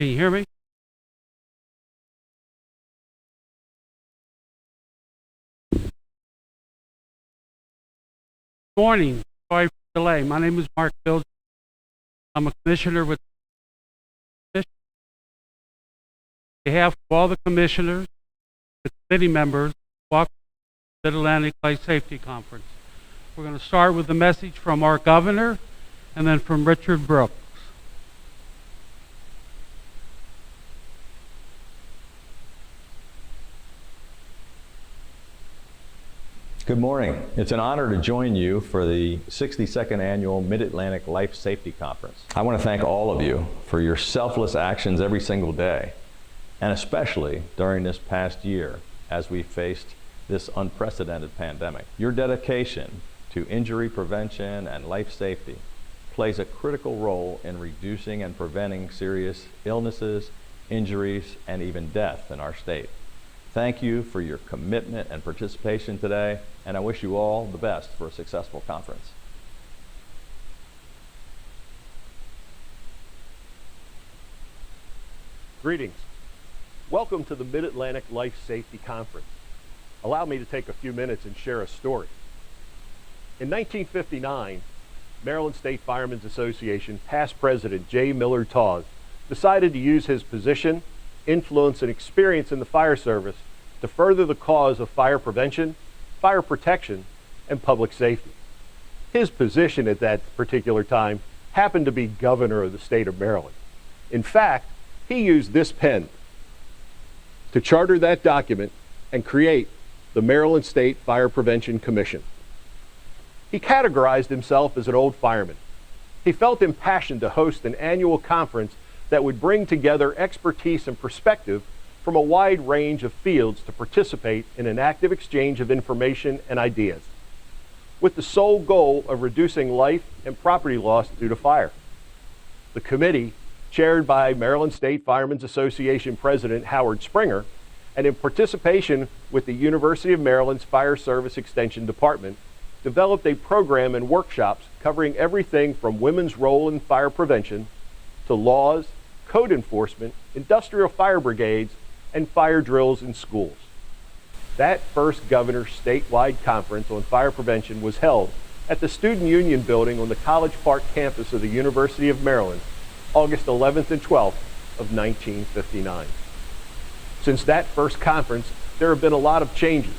Can you hear me? Good morning. Sorry for the delay. My name is Mark Fields. I'm a commissioner with the commission. On behalf of all the commissioners, the committee members, welcome to the Mid-Atlantic Life Safety Conference. We're going to start with a message from our governor and then from Richard Brooks. Good morning. It's an honor to join you for the 62nd Annual Mid-Atlantic Life Safety Conference. I want to thank all of you for your selfless actions every single day, and especially during this past year as we faced this unprecedented pandemic. Your dedication to injury prevention and life safety plays a critical role in reducing and preventing serious illnesses, injuries, and even death in our state. Thank you for your commitment and participation today, and I wish you all the best for a successful conference. Greetings. Welcome to the Mid-Atlantic Life Safety Conference. Allow me to take a few minutes and share a story. In 1959, Maryland State Firemen's Association past president J. Millard Tawes decided to use his position, influence, and experience in the fire service to further the cause of fire prevention, fire protection, and public safety. His position at that particular time happened to be governor of the state of Maryland. In fact, he used this pen to charter that document and create the Maryland State Fire Prevention Commission. He categorized himself as an old fireman. He felt impassioned to host an annual conference that would bring together expertise and perspective from a wide range of fields to participate in an active exchange of information and ideas, with the sole goal of reducing life and property loss due to fire. The committee, chaired by Maryland State Firemen's Association President Howard Springer, and in participation with the University of Maryland's Fire Service Extension Department, developed a program and workshops covering everything from women's role in fire prevention to laws, code enforcement, industrial fire brigades, and fire drills in schools. That first governor's statewide conference on fire prevention was held at the Student Union Building on the College Park campus of the University of Maryland, August 11th and 12th of 1959. Since that first conference, there have been a lot of changes.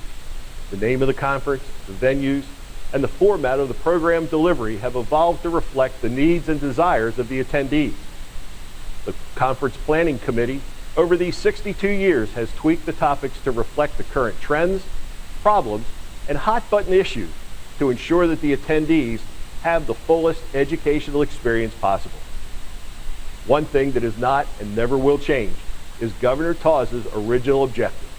The name of the conference, the venues, and the format of the program delivery have evolved to reflect the needs and desires of the attendees. The Conference Planning Committee over these 62 years has tweaked the topics to reflect the current trends, problems, and hot-button issues to ensure that the attendees have the fullest educational experience possible. One thing that is not and never will change is Governor Tawes' original objective: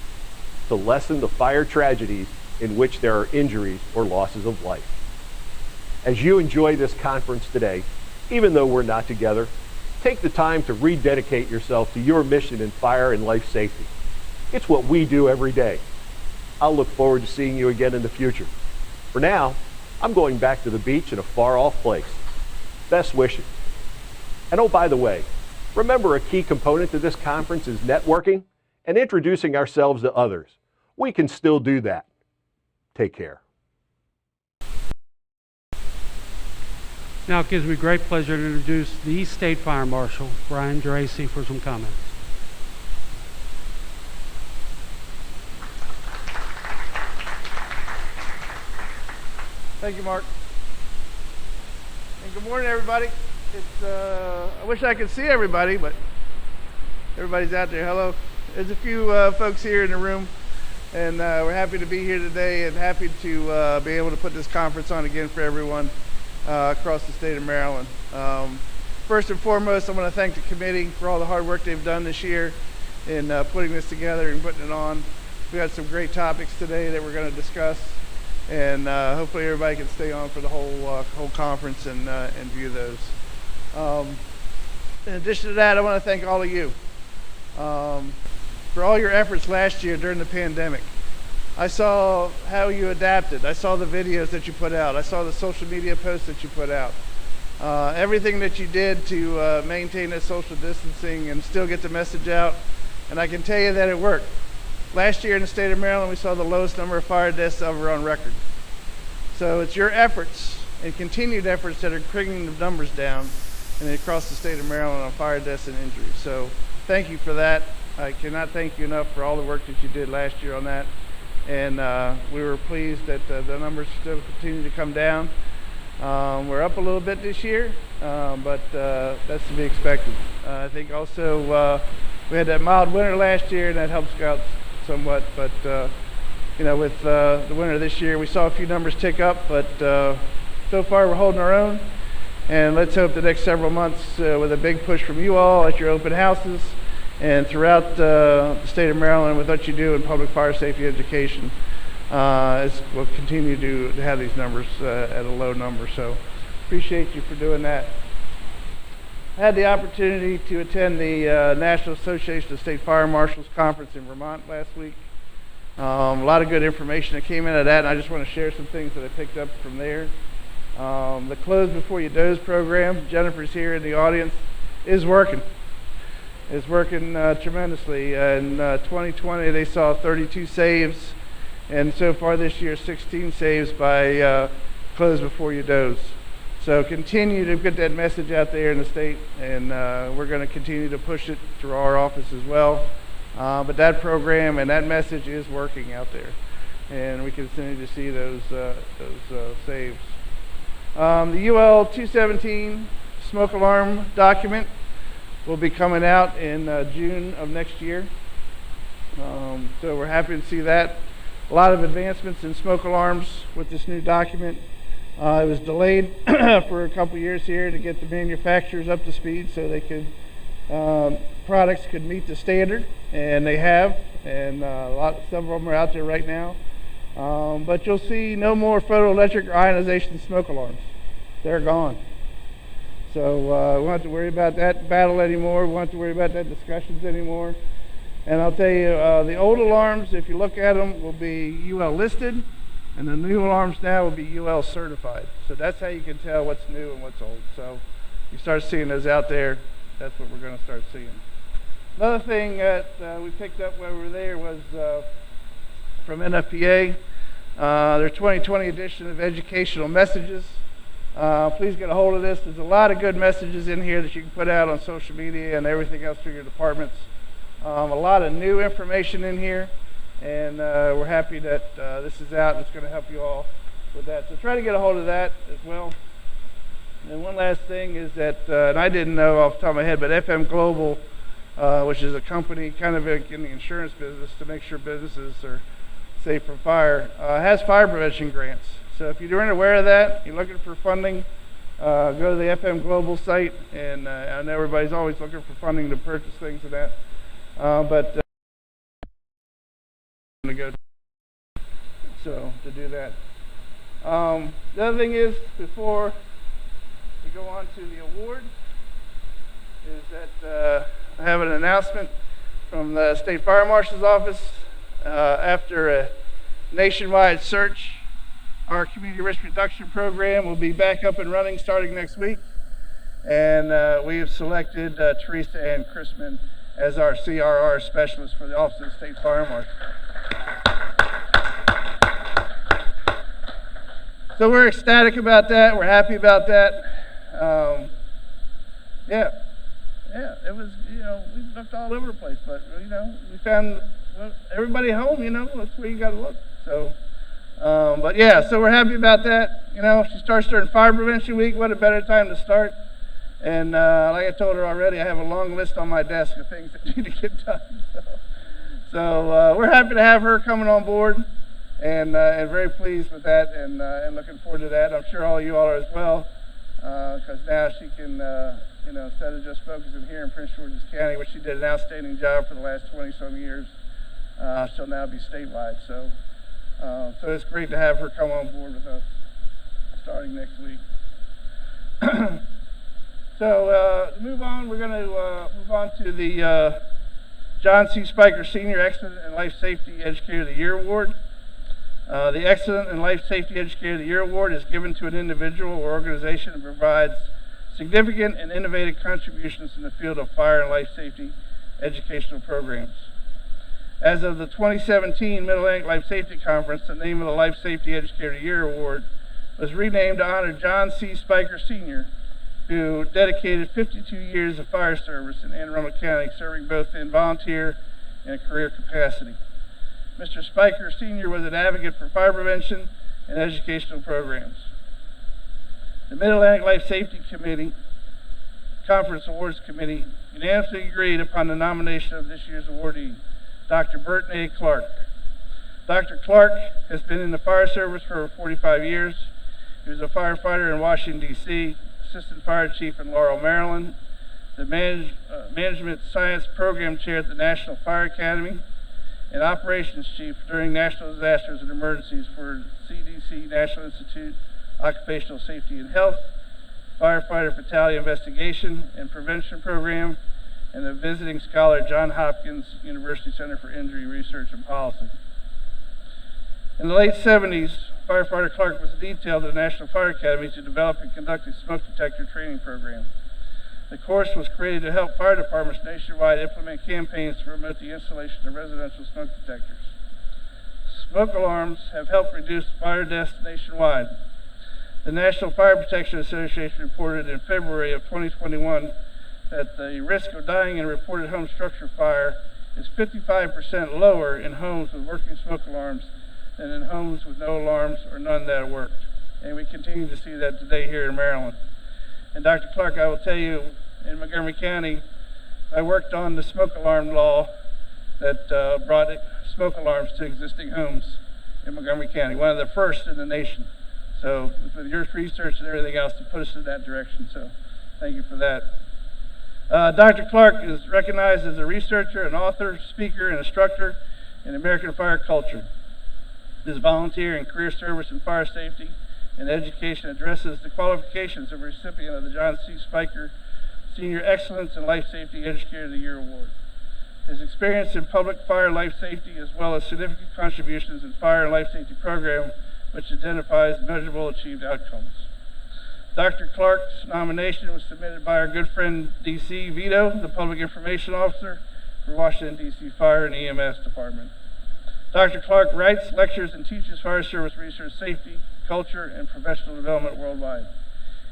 to lessen the fire tragedies in which there are injuries or losses of life. As you enjoy this conference today, even though we're not together, take the time to rededicate yourself to your mission in fire and life safety. It's what we do every day. I'll look forward to seeing you again in the future. For now, I'm going back to the beach in a far-off place. Best wishes. And oh, by the way, remember a key component to this conference is networking and introducing ourselves to others. We can still do that. Take care. Now it gives me great pleasure to introduce the State Fire Marshal, Brian Geraci, for some comments. Thank you, Mark. And good morning, everybody. I wish I could see everybody, but everybody's out there. Hello. There's a few folks here in the room, and we're happy to be here today and happy to be able to put this conference on again for everyone across the state of Maryland. First and foremost, I want to thank the committee for all the hard work they've done this year in putting this together and putting it on. We had some great topics today that we're going to discuss, and hopefully everybody can stay on for the whole conference and view those. In addition to that, I want to thank all of you for all your efforts last year during the pandemic. I saw how you adapted. I saw the videos that you put out. I saw the social media posts that you put out. everything that you did to maintain that social distancing and still get the message out. And I can tell you that it worked. Last year in the state of Maryland, we saw the lowest number of fire deaths ever on record. So it's your efforts and continued efforts that are bringing the numbers down and across the state of Maryland on fire deaths and injuries. So thank you for that. I cannot thank you enough for all the work that you did last year on that. And we were pleased that the numbers still continue to come down. We're up a little bit this year, but that's to be expected. I think also we had that mild winter last year, and that helped scouts somewhat. But you know, with the winter this year, we saw a few numbers tick up, but so far we're holding our own. And let's hope the next several months, with a big push from you all at your open houses and throughout the state of Maryland with what you do in public fire safety education, we'll continue to have these numbers at a low number. So appreciate you for doing that. I had the opportunity to attend the National Association of State Fire Marshals Conference in Vermont last week. A lot of good information that came out of that, and I just want to share some things that I picked up from there. The Close Before You Doze program, Jennifer's here in the audience, is working. It's working tremendously. In 2020, they saw 32 saves, and so far this year, 16 saves by Close Before You Doze. So continue to get that message out there in the state, and we're going to continue to push it through our office as well. But that program and that message is working out there, and we continue to see those saves. The UL 217 smoke alarm document will be coming out in June of next year. So we're happy to see that. A lot of advancements in smoke alarms with this new document. It was delayed for a couple years here to get the manufacturers up to speed so they could products could meet the standard, and they have, and several of them are out there right now. But you'll see no more photoelectric or ionization smoke alarms. They're gone. So we won't have to worry about that battle anymore. We won't have to worry about that discussions anymore. And I'll tell you, the old alarms, if you look at them, will be UL listed, and the new alarms now will be UL certified. So that's how you can tell what's new and what's old. So you start seeing those out there, that's what we're going to start seeing. Another thing that we picked up while we were there was from Nfpa, their 2020 edition of educational messages. Please get a hold of this. There's a lot of good messages in here that you can put out on social media and everything else through your departments. A lot of new information in here, and we're happy that this is out and it's going to help you all with that. So try to get a hold of that as well. And one last thing is that, and I didn't know off the top of my head, but FM Global, which is a company kind of in the insurance business to make sure businesses are safe from fire, has fire prevention grants. So if you weren't aware of that, you're looking for funding, go to the FM Global site, and I know everybody's always looking for funding to purchase things and that, but to go to do that. The other thing is, before we go on to the award, is that I have an announcement from the State Fire Marshal's Office. After a nationwide search, our community risk reduction program will be back up and running starting next week. And we have selected Teresa Ann Crissman as our CRR specialist for the Office of the State Fire Marshal. So we're ecstatic about that. We're happy about that. Yeah, it was, we looked all over the place, but, we found everybody home, that's where you got to look. So, but yeah, so we're happy about that. She starts during Fire Prevention Week. What a better time to start. And like I told her already, I have a long list on my desk of things that need to get done. So we're happy to have her coming on board, and very pleased with that, and looking forward to that. I'm sure all you all are as well, because now she can, instead of just focusing here in Prince George's County, which she did an outstanding job for the last 20-some years, she'll now be statewide. So it's great to have her come on board with us starting next week. So to move on, we're going to move on to the John C. Spiker Sr. Excellent and Life Safety Educator of the Year Award. The Excellent and Life Safety Educator of the Year Award is given to an individual or organization that provides significant and innovative contributions in the field of fire and life safety educational programs. As of the 2017 Mid-Atlantic Life Safety Conference, the name of the Life Safety Educator of the Year Award was renamed to honor John C. Spiker Sr., who dedicated 52 years of fire service in Anne Arundel County, serving both in volunteer and career capacity. Mr. Spiker Sr. was an advocate for fire prevention and educational programs. The Mid-Atlantic Life Safety Committee Conference Awards Committee unanimously agreed upon the nomination of this year's awardee, Dr. Burton A. Clark. Dr. Clark has been in the fire service for over 45 years. He was a firefighter in Washington, D.C., Assistant Fire Chief in Laurel, Maryland, the Management Science Program Chair at the National Fire Academy, and Operations Chief during national disasters and emergencies for CDC, National Institute Occupational Safety and Health, Firefighter Fatality Investigation and Prevention Program, and the visiting scholar at Johns Hopkins University Center for Injury Research and Policy. In the late 70s, Firefighter Clark was detailed at the National Fire Academy to develop and conduct a smoke detector training program. The course was created to help fire departments nationwide implement campaigns to promote the installation of residential smoke detectors. Smoke alarms have helped reduce fire deaths nationwide. The National Fire Protection Association reported in February of 2021 that the risk of dying in a reported home structure fire is 55% lower in homes with working smoke alarms than in homes with no alarms or none that worked. And we continue to see that today here in Maryland. And Dr. Clark, I will tell you, in Montgomery County, I worked on the smoke alarm law that brought smoke alarms to existing homes in Montgomery County, one of the first in the nation. So with your research and everything else to put us in that direction, so thank you for that. Dr. Clark is recognized as a researcher, an author, speaker, and instructor in American fire culture. His volunteer and career service in fire safety and education addresses the qualifications of a recipient of the John C. Spiker Senior Excellence in Life Safety Educator of the Year Award. His experience in public fire life safety, as well as significant contributions in fire and life safety program, which identifies measurable achieved outcomes. Dr. Clark's nomination was submitted by our good friend D.C. Vito, the Public Information Officer for Washington, D.C. Fire and EMS Department. Dr. Clark writes, lectures, and teaches fire service research, safety, culture, and professional development worldwide.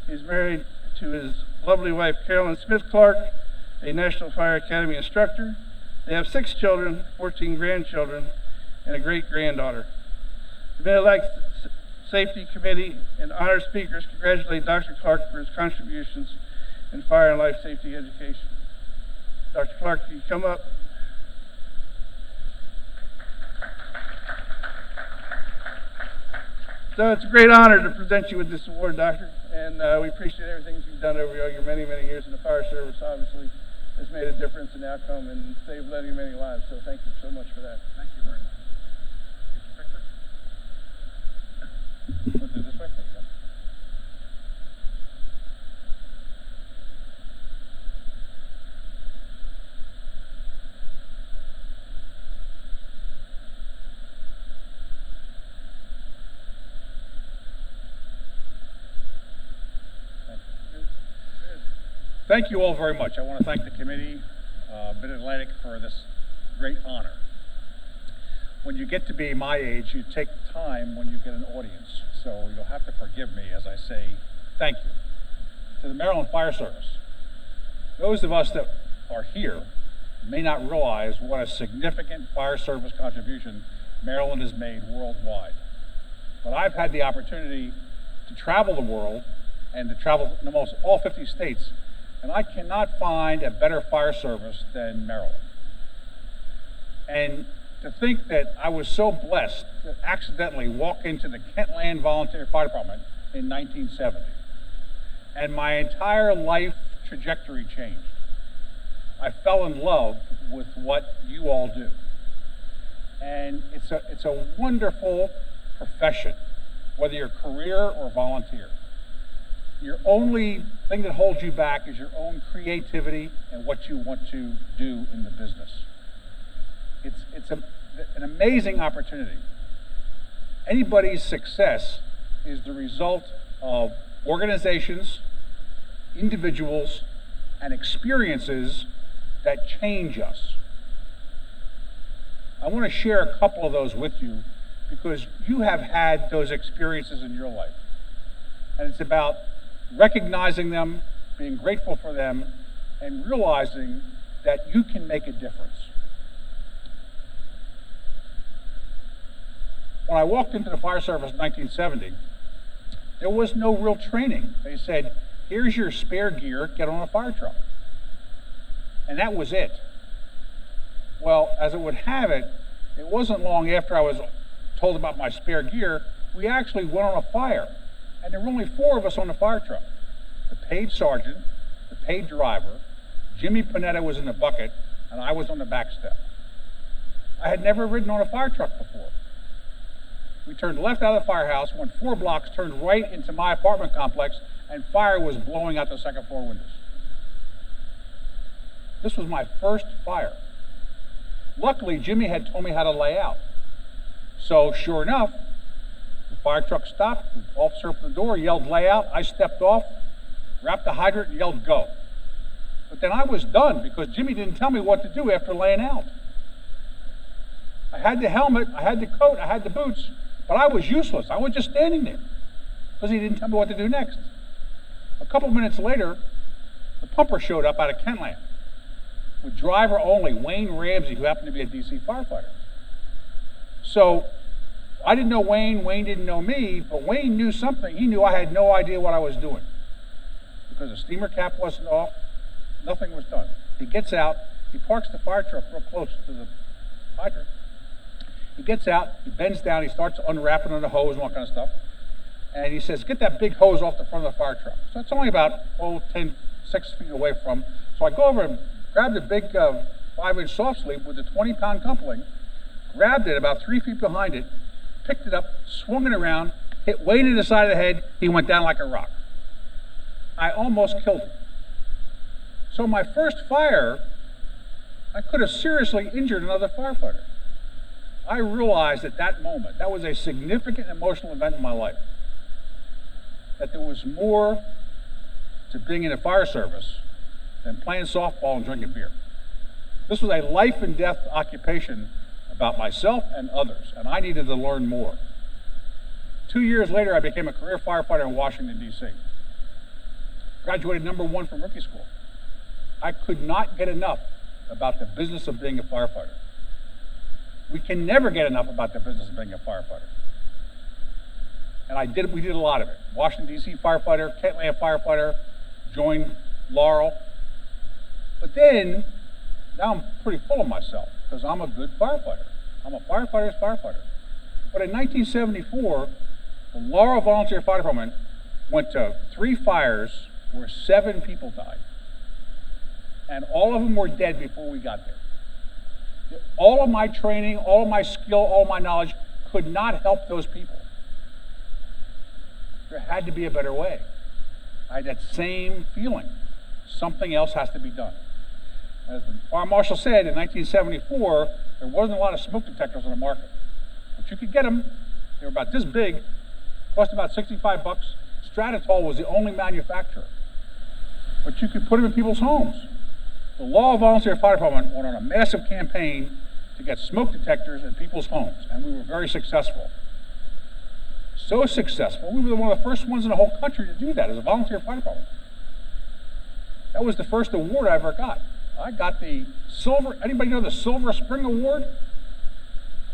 He's married to his lovely wife, Carolyn Smith Clark, a National Fire Academy instructor. They have 6 children, 14 grandchildren, and a great-granddaughter. The Mid-Atlantic Safety Committee and honor speakers congratulate Dr. Clark for his contributions in fire and life safety education. Dr. Clark, can you come up? So it's a great honor to present you with this award, Doctor, and we appreciate everything that you've done over your many, many years in the fire service. Obviously, has made a difference in the outcome and saved many, many lives, so thank you so much for that. Thank you very much. Get your picture. Want to do this way? There you go. Thank you all very much. I want to thank the committee, Mid-Atlantic, for this great honor. When you get to be my age, you take time when you get an audience. So you'll have to forgive me as I say thank you to the Maryland Fire Service. Those of us that are here may not realize what a significant fire service contribution Maryland has made worldwide. But I've had the opportunity to travel the world and to travel in almost all 50 states, and I cannot find a better fire service than Maryland. And to think that I was so blessed to accidentally walk into the Kentland Volunteer Fire Department in 1970, and my entire life trajectory changed. I fell in love with what you all do. And it's a wonderful profession, whether you're career or volunteer. Your only thing that holds you back is your own creativity and what you want to do in the business. It's an amazing opportunity. Anybody's success is the result of organizations, individuals and experiences that change us. I want to share a couple of those with you because you have had those experiences in your life. And it's about recognizing them, being grateful for them, and realizing that you can make a difference. When I walked into the fire service in 1970, there was no real training. They said, here's your spare gear, get on a fire truck. And that was it. Well, as it would have it, it wasn't long after I was told about my spare gear, we actually went on a fire. And there were only 4 of us on the fire truck. The paid sergeant, the paid driver, Jimmy Panetta was in the bucket, and I was on the back step. I had never ridden on a fire truck before. We turned left out of the firehouse, went 4 blocks, turned right into my apartment complex, and fire was blowing out the second floor windows. This was my first fire. Luckily, Jimmy had told me how to lay out. So sure enough, the fire truck stopped, the officer opened the door, yelled lay out, I stepped off, wrapped the hydrant, and yelled go. But then I was done because Jimmy didn't tell me what to do after laying out. I had the helmet, I had the coat, I had the boots, but I was useless. I was just standing there because he didn't tell me what to do next. A couple minutes later, the pumper showed up out of Kentland with driver only, Wayne Ramsey, who happened to be a DC firefighter. So I didn't know Wayne, Wayne didn't know me, but Wayne knew something. He knew I had no idea what I was doing because the steamer cap wasn't off, nothing was done. He gets out, he parks the fire truck real close to the hydrant. He gets out, he bends down, he starts unwrapping on the hose and all kind of stuff. And he says, get that big hose off the front of the fire truck. So it's only about, 6 feet away from. So I go over and grab the big 5-inch soft sleeve with the 20-pound coupling, grabbed it about 3 feet behind it, picked it up, swung it around, hit Wayne in the side of the head, he went down like a rock. I almost killed him. So my first fire, I could have seriously injured another firefighter. I realized at that moment, that was a significant emotional event in my life, that there was more to being in the fire service than playing softball and drinking beer. This was a life and death occupation about myself and others, and I needed to learn more. 2 years later, I became a career firefighter in Washington, D.C. Graduated #1 from rookie school. I could not get enough about the business of being a firefighter. We can never get enough about the business of being a firefighter. And we did a lot of it. Washington, D.C. firefighter, Kentland firefighter, joined Laurel. But then, now I'm pretty full of myself because I'm a good firefighter. I'm a firefighter's firefighter. But in 1974, the Laurel Volunteer Fire Department went to 3 fires where 7 people died. And all of them were dead before we got there. All of my training, all of my skill, all of my knowledge could not help those people. There had to be a better way. I had that same feeling. Something else has to be done. As the fire marshal said, in 1974, there wasn't a lot of smoke detectors on the market. But you could get them. They were about this big, cost about $65. Stratitol was the only manufacturer. But you could put them in people's homes. The Laurel Volunteer Fire Department went on a massive campaign to get smoke detectors in people's homes, and we were very successful. So successful, we were one of the first ones in the whole country to do that as a volunteer fire department. That was the first award I ever got. I got the silver, anybody know the Silver Spring Award?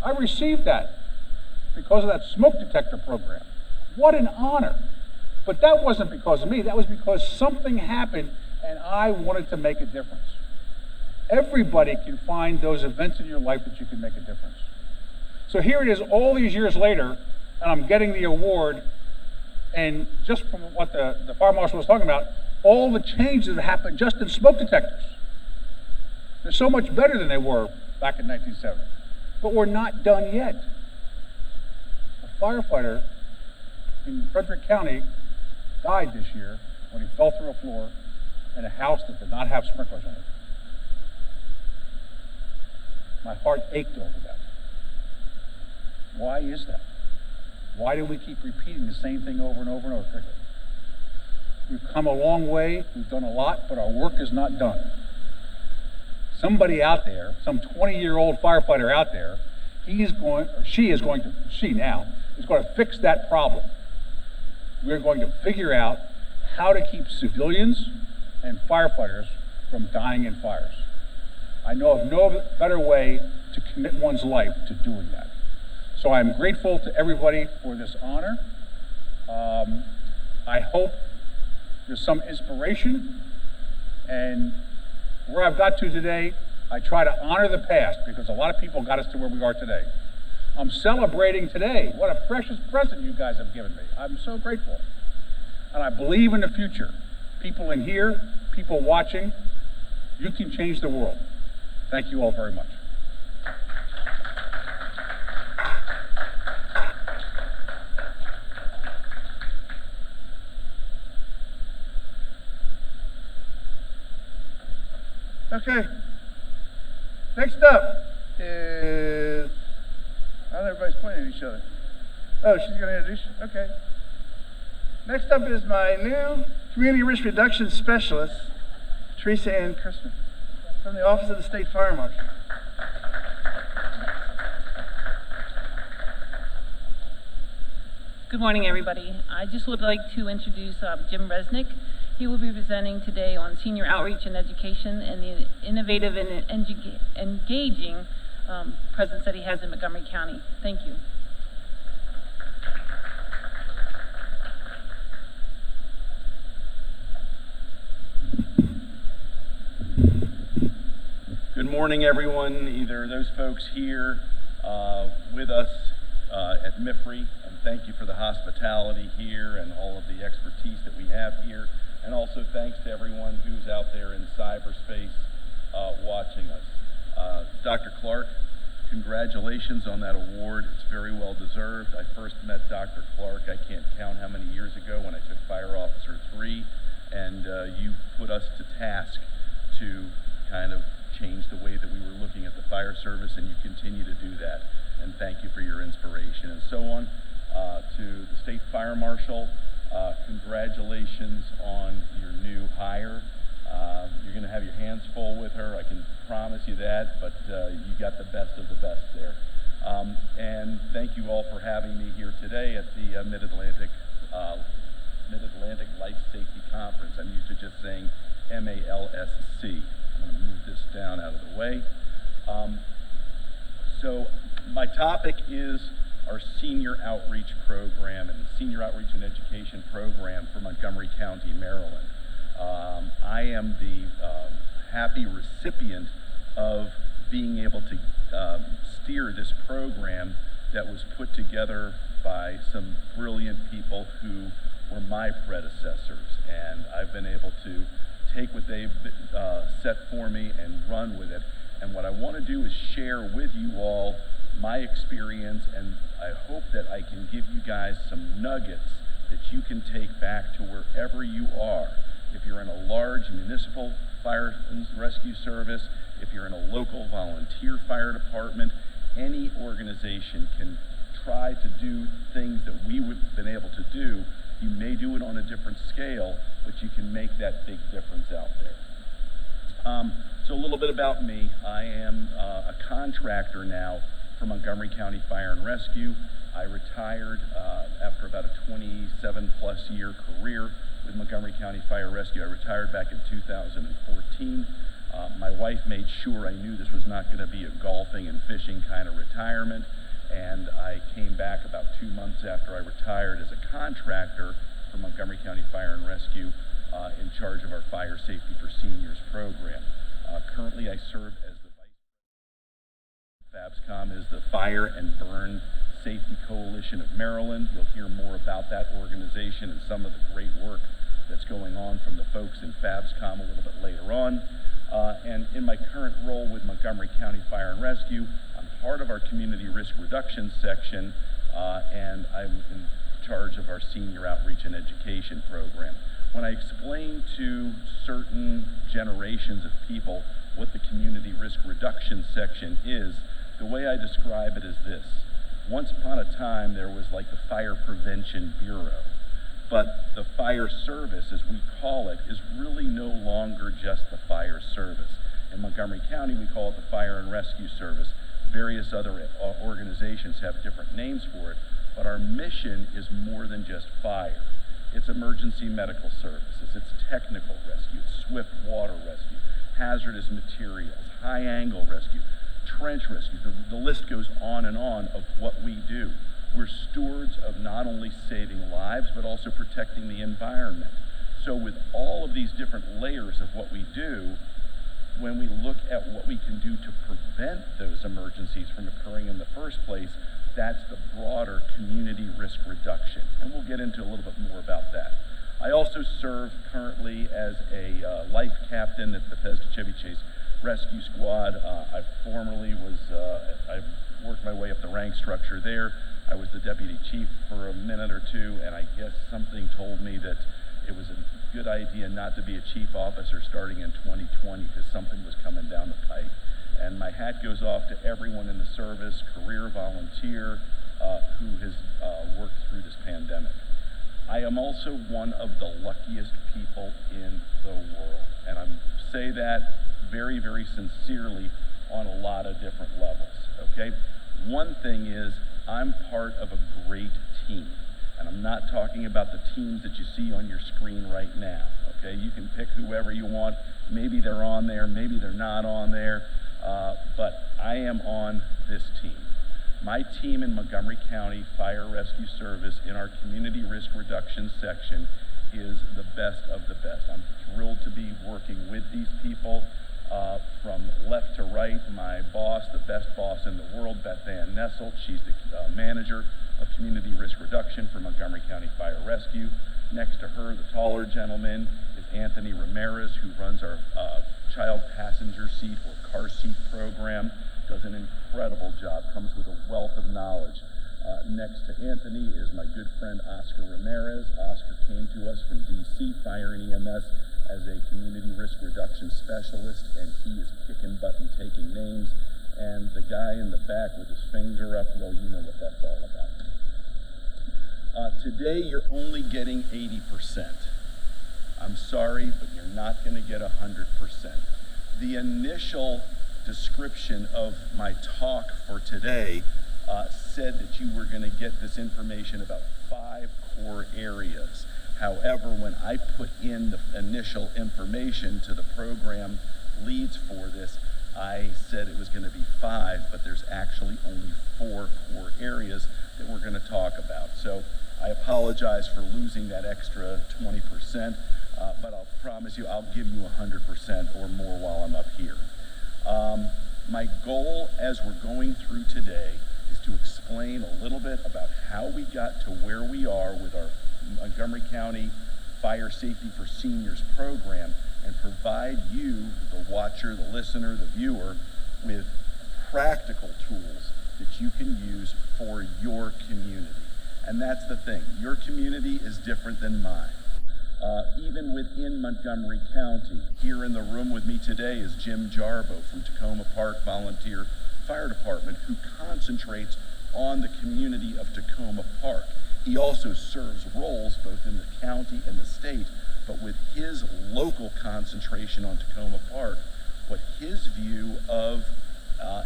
I received that because of that smoke detector program. What an honor. But that wasn't because of me, that was because something happened and I wanted to make a difference. Everybody can find those events in your life that you can make a difference. So here it is all these years later, and I'm getting the award, and just from what the fire marshal was talking about, all the changes that happened just in smoke detectors. They're so much better than they were back in 1970. But we're not done yet. A firefighter in Frederick County died this year when he fell through a floor in a house that did not have sprinklers in it. My heart ached over that. Why is that? Why do we keep repeating the same thing over and over and over? We've come a long way, we've done a lot, but our work is not done. Somebody out there, some 20-year-old firefighter out there, she is going to fix that problem. We're going to figure out how to keep civilians and firefighters from dying in fires. I know of no better way to commit one's life to doing that. So I'm grateful to everybody for this honor. I hope there's some inspiration, and where I've got to today, I try to honor the past because a lot of people got us to where we are today. I'm celebrating today. What a precious present you guys have given me. I'm so grateful. And I believe in the future. People in here, people watching, you can change the world. Thank you all very much. Okay. Next up is, I don't know, everybody's pointing at each other. Oh, she's going to introduce you? Okay. Next up is my new Community Risk Reduction Specialist, Teresa Ann Crissman, from the Office of the State Fire Marshal. Good morning, everybody. I just would like to introduce Jim Resnick. He will be presenting today on senior outreach and education and the innovative and engaging presence that he has in Montgomery County. Thank you. Good morning, everyone, either those folks here with us at MIFRE, and thank you for the hospitality here and all of the expertise that we have here, and also thanks to everyone who's out there in cyberspace watching us. Dr. Clark, congratulations on that award. It's very well deserved. I first met Dr. Clark, I can't count how many years ago, when I took Fire Officer 3, and you put us to task to kind of change the way that we were looking at the fire service, and you continue to do that. And thank you for your inspiration and so on. To the State Fire Marshal, congratulations on your new hire. You're going to have your hands full with her, I can promise you that, but you got the best of the best there. And thank you all for having me here today at the Mid-Atlantic Life Safety Conference. I'm used to just saying MALSC. I'm going to move this down out of the way. So my topic is our senior outreach program and senior outreach and education program for Montgomery County, Maryland. I am the happy recipient of being able to steer this program that was put together by some brilliant people who were my predecessors, and I've been able to take what they've set for me and run with it. And what I want to do is share with you all my experience, and I hope that I can give you guys some nuggets that you can take back to wherever you are. If you're in a large municipal fire and rescue service, if you're in a local volunteer fire department, any organization can try to do things that we would have been able to do. You may do it on a different scale, but you can make that big difference out there. So a little bit about me. I am a contractor now for Montgomery County Fire and Rescue. I retired after about a 27-plus year career with Montgomery County Fire Rescue. I retired back in 2014. My wife made sure I knew this was not going to be a golfing and fishing kind of retirement, and I came back about 2 months after I retired as a contractor for Montgomery County Fire and Rescue in charge of our Fire Safety for Seniors program. Currently, I serve as the Vice President. FABSCOM is the Fire and Burn Safety Coalition of Maryland. You'll hear more about that organization and some of the great work that's going on from the folks in FABSCOM a little bit later on. And in my current role with Montgomery County Fire and Rescue, I'm part of our Community Risk Reduction section, and I'm in charge of our Senior Outreach and Education program. When I explain to certain generations of people what the Community Risk Reduction section is, the way I describe it is this. Once upon a time, there was like the Fire Prevention Bureau. But the fire service, as we call it, is really no longer just the fire service. In Montgomery County, we call it the Fire and Rescue Service. Various other organizations have different names for it, but our mission is more than just fire. It's emergency medical services, it's technical rescue, it's swift water rescue, hazardous materials, high-angle rescue, trench rescue. The list goes on and on of what we do. We're stewards of not only saving lives, but also protecting the environment. So with all of these different layers of what we do, when we look at what we can do to prevent those emergencies from occurring in the first place, that's the broader community risk reduction. And we'll get into a little bit more about that. I also serve currently as a life captain at Bethesda Chevy Chase Rescue Squad. I formerly was, I worked my way up the rank structure there. I was the deputy chief for a minute or two, and I guess something told me that it was a good idea not to be a chief officer starting in 2020 because something was coming down the pike. And my hat goes off to everyone in the service, career volunteer, who has worked through this pandemic. I am also one of the luckiest people in the world. And I say that very, very sincerely on a lot of different levels, okay? One thing is I'm part of a great team. And I'm not talking about the teams that you see on your screen right now, okay? You can pick whoever you want. Maybe they're on there, maybe they're not on there, but I am on this team. My team in Montgomery County Fire Rescue Service in our community risk reduction section is the best of the best. I'm thrilled to be working with these people. From left to right, my boss, the best boss in the world, Beth Ann Nesselt. She's the manager of community risk reduction for Montgomery County Fire Rescue. Next to her, the taller gentleman, is Anthony Ramirez, who runs our child passenger seat or car seat program. Does an incredible job, comes with a wealth of knowledge. Next to Anthony is my good friend Oscar Ramirez. Oscar came to us from DC, Fire and EMS, as a community risk reduction specialist, and he is kicking butt and taking names. And the guy in the back with his finger up, well, you know what that's all about. Today, you're only getting 80%. I'm sorry, but you're not going to get 100%. The initial description of my talk for today said that you were going to get this information about 5 core areas. However, when I put in the initial information to the program leads for this, I said it was going to be 5, but there's actually only 4 core areas that we're going to talk about. So I apologize for losing that extra 20%, but I'll promise you I'll give you 100% or more while I'm up here. My goal as we're going through today is to explain a little bit about how we got to where we are with our Montgomery County Fire Safety for Seniors program and provide you, the watcher, the listener, the viewer, with practical tools that you can use for your community. And that's the thing. Your community is different than mine. Even within Montgomery County, here in the room with me today is Jim Jarbo from Tacoma Park Volunteer Fire Department, who concentrates on the community of Tacoma Park. He also serves roles both in the county and the state, but with his local concentration on Tacoma Park, what his view of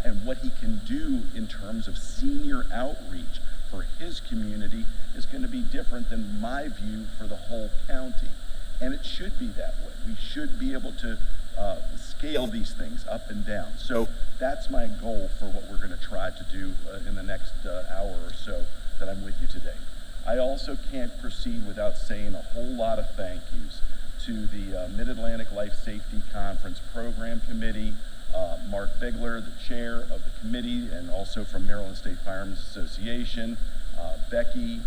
and what he can do in terms of senior outreach for his community is going to be different than my view for the whole county. And it should be that way. We should be able to scale these things up and down. So that's my goal for what we're going to try to do in the next hour or so that I'm with you today. I also can't proceed without saying a whole lot of thank yous to the Mid-Atlantic Life Safety Conference Program Committee, Mark Bigler, the chair of the committee, and also from Maryland State Firemen's Association, Becky,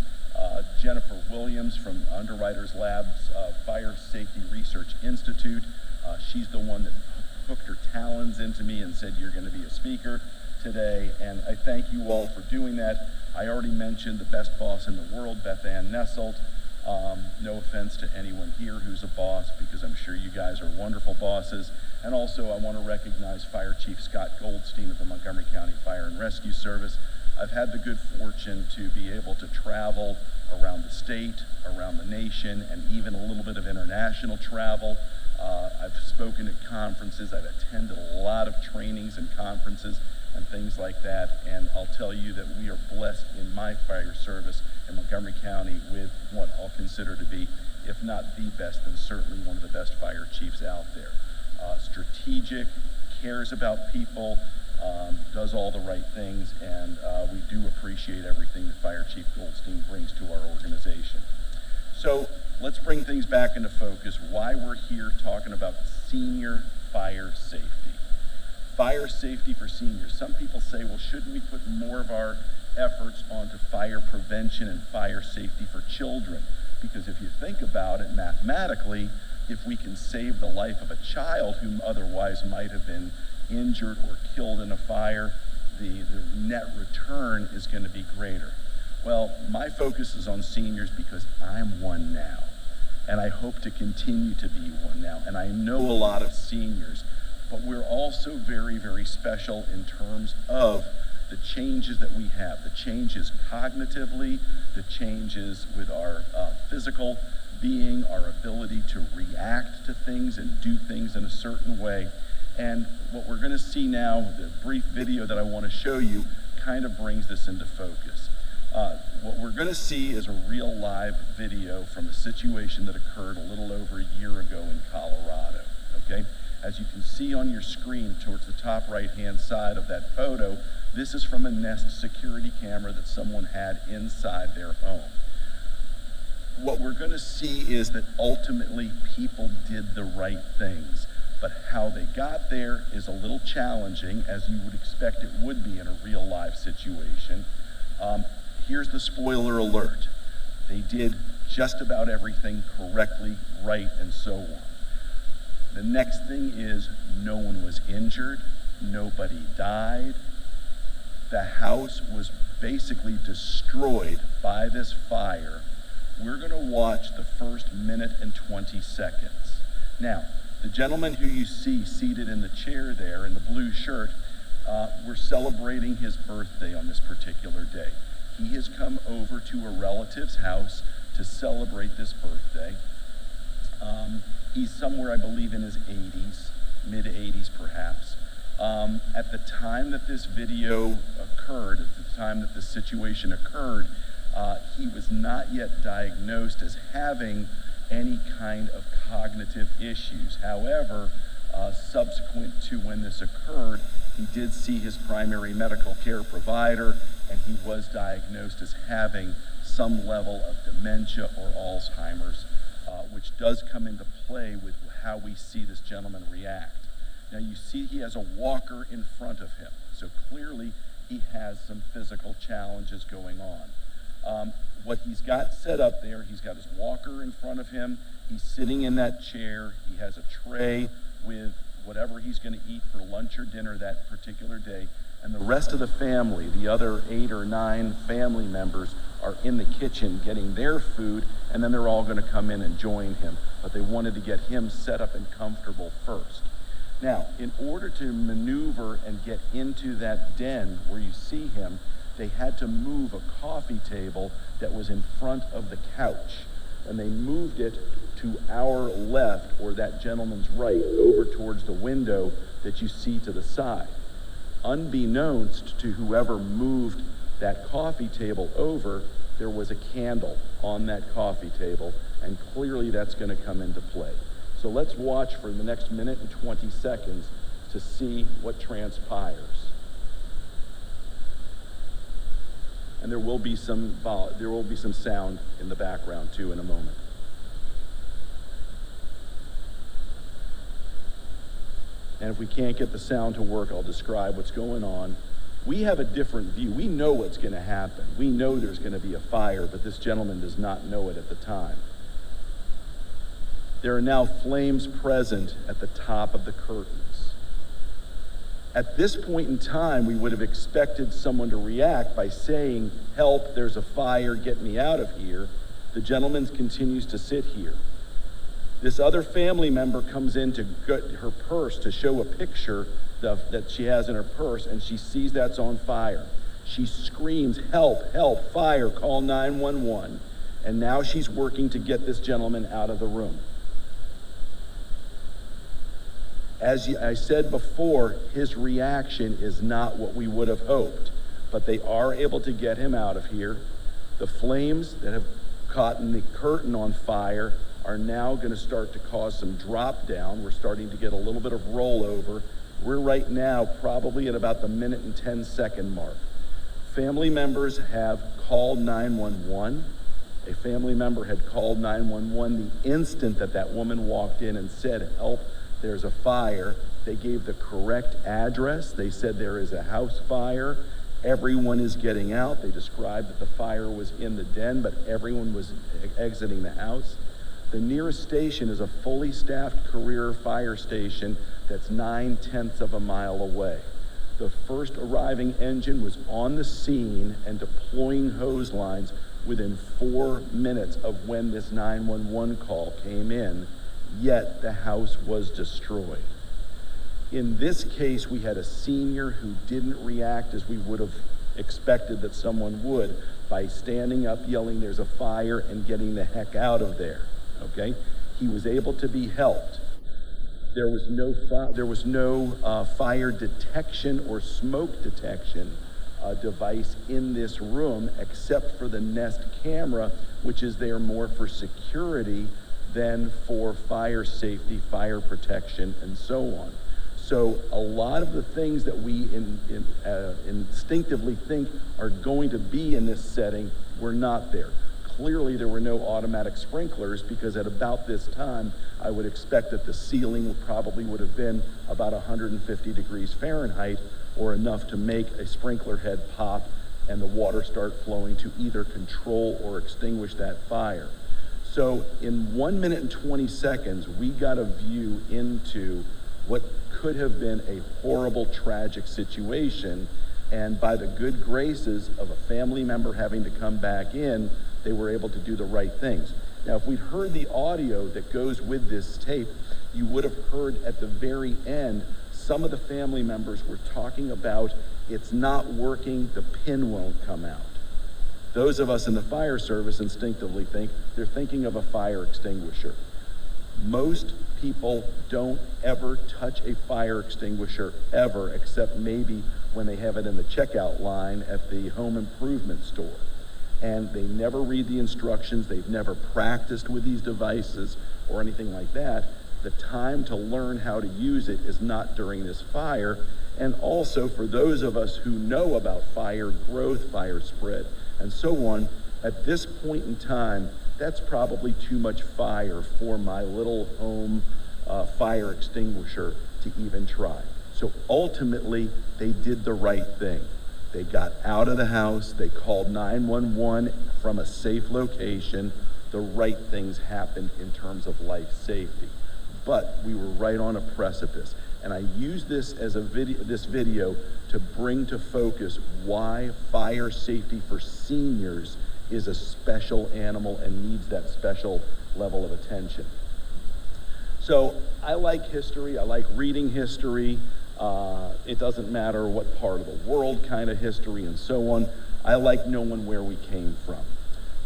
Jennifer Williams from Underwriters Labs Fire Safety Research Institute. She's the one that hooked her talons into me and said, you're going to be a speaker today, and I thank you all for doing that. I already mentioned the best boss in the world, Beth Ann Nesselt. No offense to anyone here who's a boss, because I'm sure you guys are wonderful bosses. And also I want to recognize Fire Chief Scott Goldstein of the Montgomery County Fire and Rescue Service. I've had the good fortune to be able to travel around the state, around the nation, and even a little bit of international travel. I've spoken at conferences, I've attended a lot of trainings and conferences and things like that, and I'll tell you that we are blessed in my fire service in Montgomery County with what I'll consider to be, if not the best, then certainly one of the best fire chiefs out there. Strategic, cares about people, does all the right things, and we do appreciate everything that Fire Chief Goldstein brings to our organization. So let's bring things back into focus, why we're here talking about senior fire safety. Fire safety for seniors. Some people say, well, shouldn't we put more of our efforts onto fire prevention and fire safety for children? Because if you think about it mathematically, if we can save the life of a child who otherwise might have been injured or killed in a fire, the net return is going to be greater. Well, my focus is on seniors because I'm one now, and I hope to continue to be one now, and I know a lot of seniors, but we're also very, very special in terms of the changes that we have, the changes cognitively, the changes with our physical being, our ability to react to things and do things in a certain way. And what we're going to see now, the brief video that I want to show you, kind of brings this into focus. What we're going to see is a real live video from a situation that occurred a little over a year ago in Colorado, okay? As you can see on your screen towards the top right-hand side of that photo, this is from a Nest security camera that someone had inside their home. What we're going to see is that ultimately people did the right things, but how they got there is a little challenging, as you would expect it would be in a real life situation. Here's the spoiler alert. They did just about everything correctly, right, and so on. The next thing is no one was injured, nobody died. The house was basically destroyed by this fire. We're going to watch the first minute and 20 seconds. Now, the gentleman who you see seated in the chair there in the blue shirt, we're celebrating his birthday on this particular day. He has come over to a relative's house to celebrate this birthday. He's somewhere, I believe, in his 80s, mid-80s perhaps. At the time that this video occurred, at the time that this situation occurred, he was not yet diagnosed as having any kind of cognitive issues. However, subsequent to when this occurred, he did see his primary medical care provider, and he was diagnosed as having some level of dementia or Alzheimer's, which does come into play with how we see this gentleman react. Now you see he has a walker in front of him, so clearly he has some physical challenges going on. What he's got set up there, he's got his walker in front of him, he's sitting in that chair, he has a tray with whatever he's going to eat for lunch or dinner that particular day, and the rest of the family, the other 8 or 9 family members, are in the kitchen getting their food, and then they're all going to come in and join him. But they wanted to get him set up and comfortable first. Now, in order to maneuver and get into that den where you see him, they had to move a coffee table that was in front of the couch. And they moved it to our left, or that gentleman's right, over towards the window that you see to the side. Unbeknownst to whoever moved that coffee table over, there was a candle on that coffee table, and clearly that's going to come into play. So let's watch for the next minute and 20 seconds to see what transpires. And there will be some sound in the background too in a moment. And if we can't get the sound to work, I'll describe what's going on. We have a different view. We know what's going to happen. We know there's going to be a fire, but this gentleman does not know it at the time. There are now flames present at the top of the curtains. At this point in time, we would have expected someone to react by saying, "Help, there's a fire, get me out of here." The gentleman continues to sit here. This other family member comes in to get her purse to show a picture that she has in her purse, and she sees that's on fire. She screams, "Help, help, fire, call 911." And now she's working to get this gentleman out of the room. As I said before, his reaction is not what we would have hoped, but they are able to get him out of here. The flames that have caught in the curtain on fire are now going to start to cause some drop down. We're starting to get a little bit of rollover. We're right now probably at about the minute and 10-second mark. Family members have called 911. A family member had called 911 the instant that that woman walked in and said, "Help, there's a fire." They gave the correct address. They said there is a house fire. Everyone is getting out. They described that the fire was in the den, but everyone was exiting the house. The nearest station is a fully staffed career fire station that's 9/10 of a mile away. The first arriving engine was on the scene and deploying hose lines within 4 minutes of when this 911 call came in, yet the house was destroyed. In this case, we had a senior who didn't react as we would have expected that someone would by standing up, yelling, "There's a fire," and getting the heck out of there, okay? He was able to be helped. There was no fire detection or smoke detection device in this room except for the Nest camera, which is there more for security than for fire safety, fire protection, and so on. So a lot of the things that we instinctively think are going to be in this setting were not there. Clearly, there were no automatic sprinklers because at about this time, I would expect that the ceiling probably would have been about 150 degrees Fahrenheit or enough to make a sprinkler head pop and the water start flowing to either control or extinguish that fire. So in 1 minute and 20 seconds, we got a view into what could have been a horrible, tragic situation. And by the good graces of a family member having to come back in, they were able to do the right things. Now, if we'd heard the audio that goes with this tape, you would have heard at the very end, some of the family members were talking about, "It's not working, the pin won't come out." Those of us in the fire service instinctively think they're thinking of a fire extinguisher. Most people don't ever touch a fire extinguisher ever, except maybe when they have it in the checkout line at the home improvement store. And they never read the instructions. They've never practiced with these devices or anything like that. The time to learn how to use it is not during this fire. And also for those of us who know about fire growth, fire spread, and so on, at this point in time, that's probably too much fire for my little home fire extinguisher to even try. So ultimately, they did the right thing. They got out of the house, they called 911 from a safe location. The right things happened in terms of life safety. But we were right on a precipice. And I use this as this video to bring to focus why fire safety for seniors is a special animal and needs that special level of attention. So I like history, I like reading history. It doesn't matter what part of the world kind of history and so on. I like knowing where we came from.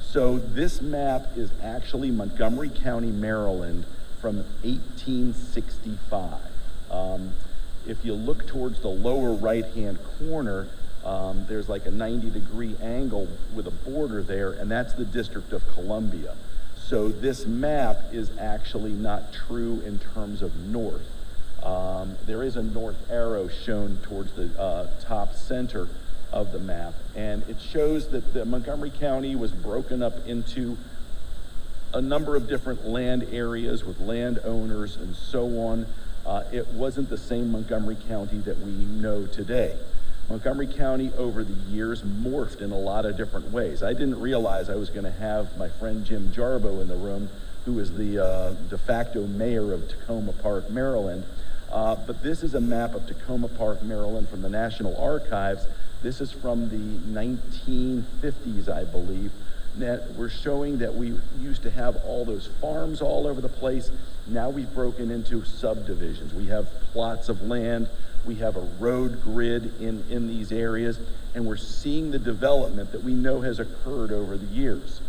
So this map is actually Montgomery County, Maryland from 1865. If you look towards the lower right-hand corner, there's like a 90-degree angle with a border there, and that's the District of Columbia. So this map is actually not true in terms of north. There is a north arrow shown towards the top center of the map, and it shows that the Montgomery County was broken up into a number of different land areas with landowners and so on. It wasn't the same Montgomery County that we know today. Montgomery County over the years morphed in a lot of different ways. I didn't realize I was going to have my friend Jim Jarbo in the room, who is the de facto mayor of Tacoma Park, Maryland. But this is a map of Tacoma Park, Maryland from the National Archives. This is from the 1950s, I believe. That we're showing that we used to have all those farms all over the place. Now we've broken into subdivisions. We have plots of land. We have a road grid in these areas. and we're seeing the development that we know has occurred over the years.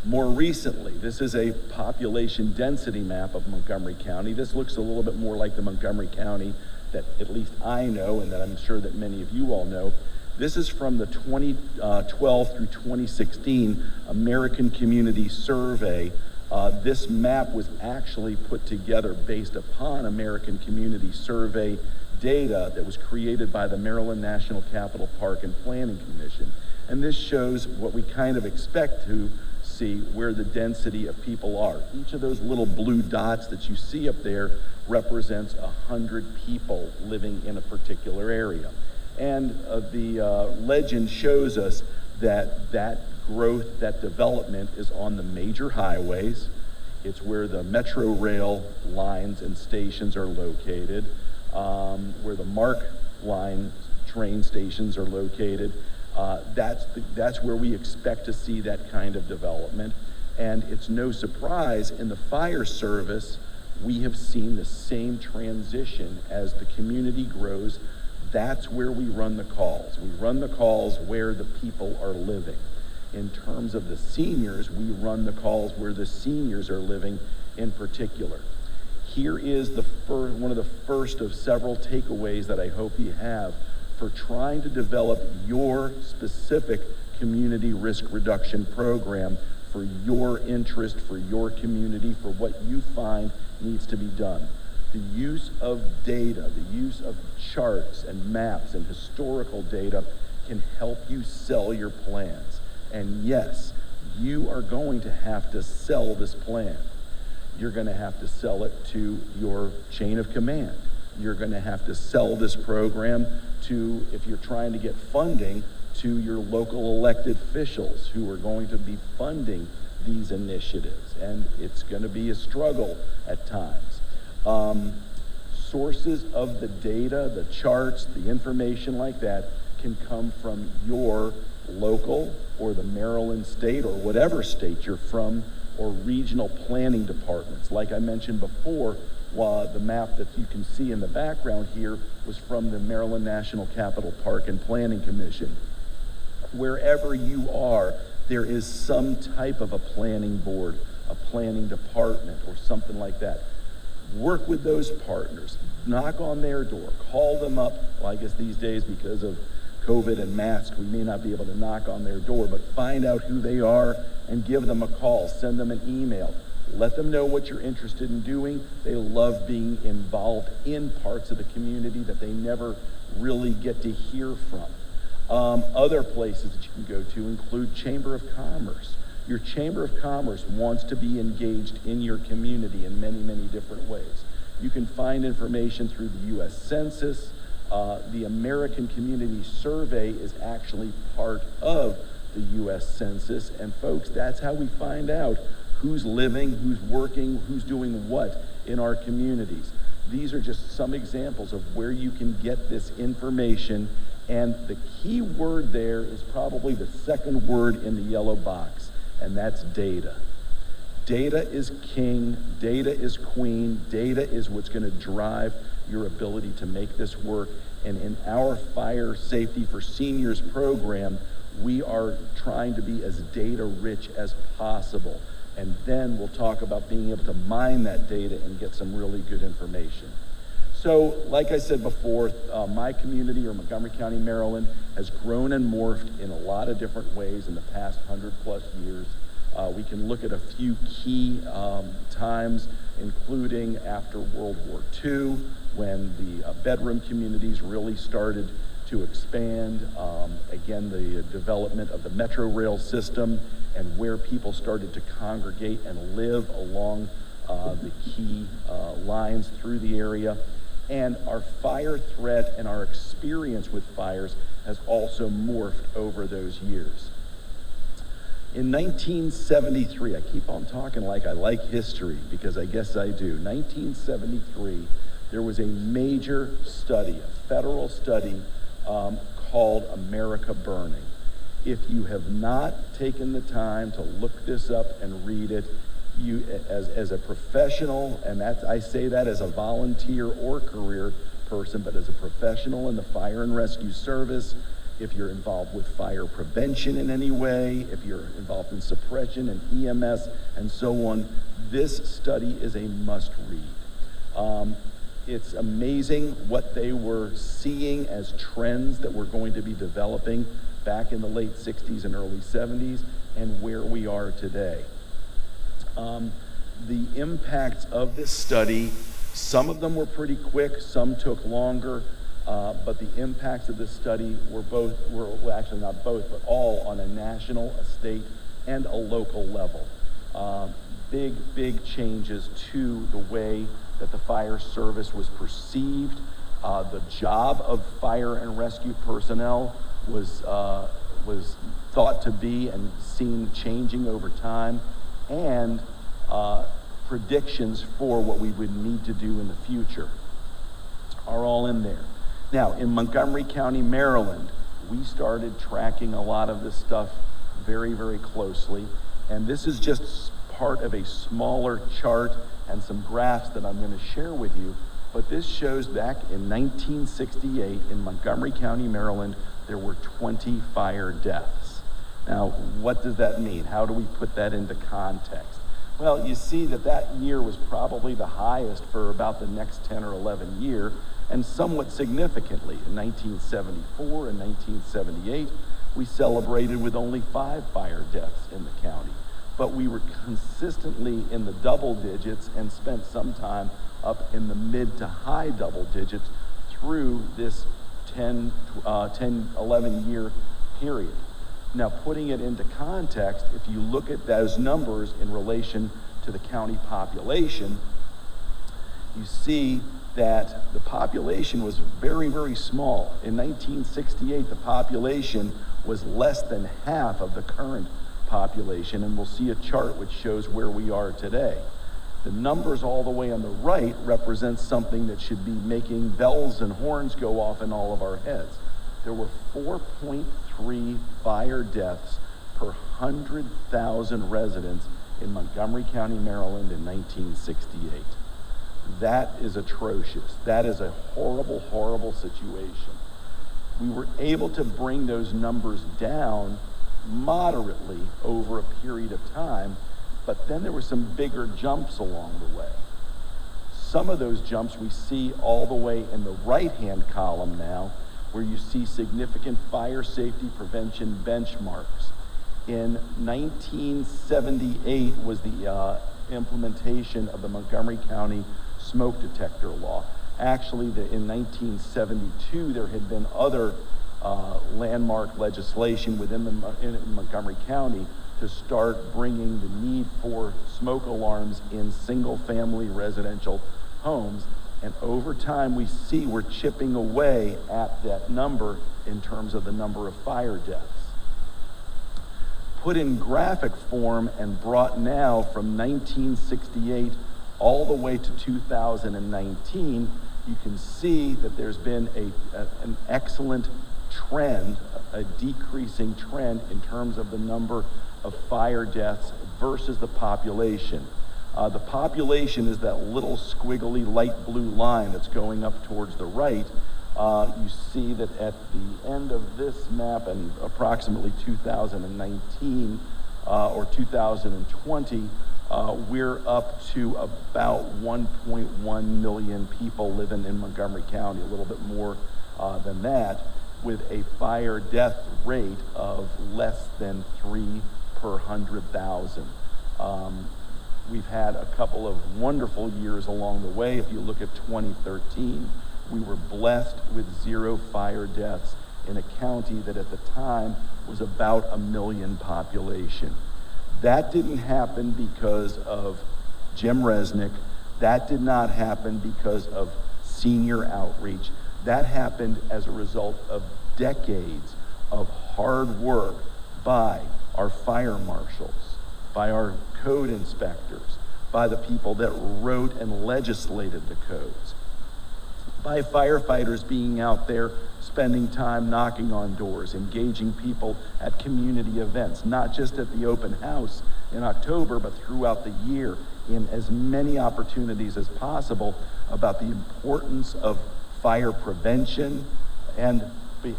More recently, this is a population density map of Montgomery County. This looks a little bit more like the Montgomery County that at least I know, and that I'm sure that many of you all know. This is from the 2012 through 2016 American Community Survey. This map was actually put together based upon American Community Survey data that was created by the Maryland National Capital Park and Planning Commission. And this shows what we kind of expect to see, where the density of people are. Each of those little blue dots that you see up there represents 100 people living in a particular area. And the legend shows us that that growth, that development is on the major highways. It's where the Metro Rail lines and stations are located, where the MARC line train stations are located. That's where we expect to see that kind of development. And it's no surprise, in the fire service, we have seen the same transition as the community grows. That's where we run the calls. We run the calls where the people are living. In terms of the seniors, we run the calls where the seniors are living in particular. Here is one of the first of several takeaways that I hope you have for trying to develop your specific community risk reduction program for your interest, for your community, for what you find needs to be done. The use of data, the use of charts and maps and historical data can help you sell your plans. And yes, you are going to have to sell this plan. You're going to have to sell it to your chain of command. You're going to have to sell this program to, if you're trying to get funding, to your local elected officials who are going to be funding these initiatives. And it's going to be a struggle at times. Sources of the data, the charts, the information like that can come from your local or the Maryland state or whatever state you're from, or regional planning departments. Like I mentioned before, the map that you can see in the background here was from the Maryland National Capital Park and Planning Commission. Wherever you are, there is some type of a planning board, a planning department, or something like that. Work with those partners, knock on their door, call them up. Well, I guess these days, because of COVID and masks, we may not be able to knock on their door, but find out who they are and give them a call, send them an email. Let them know what you're interested in doing. They love being involved in parts of the community that they never really get to hear from. Other places that you can go to include Chamber of Commerce. Your Chamber of Commerce wants to be engaged in your community in many, many different ways. You can find information through the U.S. Census. The American Community Survey is actually part of the U.S. Census. And folks, that's how we find out who's living, who's working, who's doing what in our communities. These are just some examples of where you can get this information. And the key word there is probably the second word in the yellow box, and that's data. Data is king, data is queen, data is what's going to drive your ability to make this work. And in our Fire Safety for Seniors program, we are trying to be as data rich as possible. And then we'll talk about being able to mine that data and get some really good information. So, like I said before, my community, or Montgomery County, Maryland, has grown and morphed in a lot of different ways in the past 100+ years. We can look at a few key times, including after World War II, when the bedroom communities really started to expand. Again, the development of the Metro Rail system, and where people started to congregate and live along the key lines through the area. And our fire threat and our experience with fires has also morphed over those years. In 1973, I keep on talking like I like history, because I guess I do. 1973, there was a major study, a federal study called America Burning. If you have not taken the time to look this up and read it, you, as a professional, and I say that as a volunteer or career, person, but as a professional in the fire and rescue service, if you're involved with fire prevention in any way, if you're involved in suppression and EMS and so on, this study is a must read. It's amazing what they were seeing as trends that were going to be developing back in the late 60s and early 70s and where we are today. The impacts of this study, some of them were pretty quick, some took longer, but the impacts of this study were actually not both, but all on a national, a state, and a local level. Big changes to the way that the fire service was perceived. The job of fire and rescue personnel was thought to be and seen changing over time, and predictions for what we would need to do in the future are all in there. Now, in Montgomery County, Maryland, we started tracking a lot of this stuff very, very closely, and this is just part of a smaller chart and some graphs that I'm going to share with you, but this shows back in 1968 in Montgomery County, Maryland, there were 20 fire deaths. Now, what does that mean? How do we put that into context? Well, you see that year was probably the highest for about the next 10 or 11 years, and somewhat significantly, in 1974 and 1978, we celebrated with only 5 fire deaths in the county. But we were consistently in the double digits and spent some time up in the mid to high double digits through this 10, 11 year period. Now, putting it into context, if you look at those numbers in relation to the county population, you see that the population was very, very small. In 1968, the population was less than half of the current population, and we'll see a chart which shows where we are today. The numbers all the way on the right represent something that should be making bells and horns go off in all of our heads. There were 4.3 fire deaths per 100,000 residents in Montgomery County, Maryland in 1968. That is atrocious. That is a horrible, horrible situation. We were able to bring those numbers down moderately over a period of time, but then there were some bigger jumps along the way. Some of those jumps we see all the way in the right-hand column now, where you see significant fire safety prevention benchmarks. In 1978 was the implementation of the Montgomery County smoke detector law. Actually, in 1972, there had been other landmark legislation in Montgomery County to start bringing the need for smoke alarms in single-family residential homes. And over time, we see we're chipping away at that number in terms of the number of fire deaths. Put in graphic form and brought now from 1968 all the way to 2019, you can see that there's been an excellent trend, a decreasing trend in terms of the number of fire deaths versus the population. The population is that little squiggly light blue line that's going up towards the right. You see that at the end of this map in approximately 2019 or 2020, we're up to about 1.1 million people living in Montgomery County, a little bit more than that, with a fire death rate of less than 3 per 100,000. We've had a couple of wonderful years along the way. If you look at 2013, we were blessed with 0 fire deaths in a county that at the time was about 1 million population. That didn't happen because of Jim Resnick. That did not happen because of senior outreach. That happened as a result of decades of hard work by our fire marshals, by our code inspectors, by the people that wrote and legislated the codes, by firefighters being out there spending time knocking on doors, engaging people at community events, not just at the open house in October, but throughout the year in as many opportunities as possible about the importance of fire prevention, and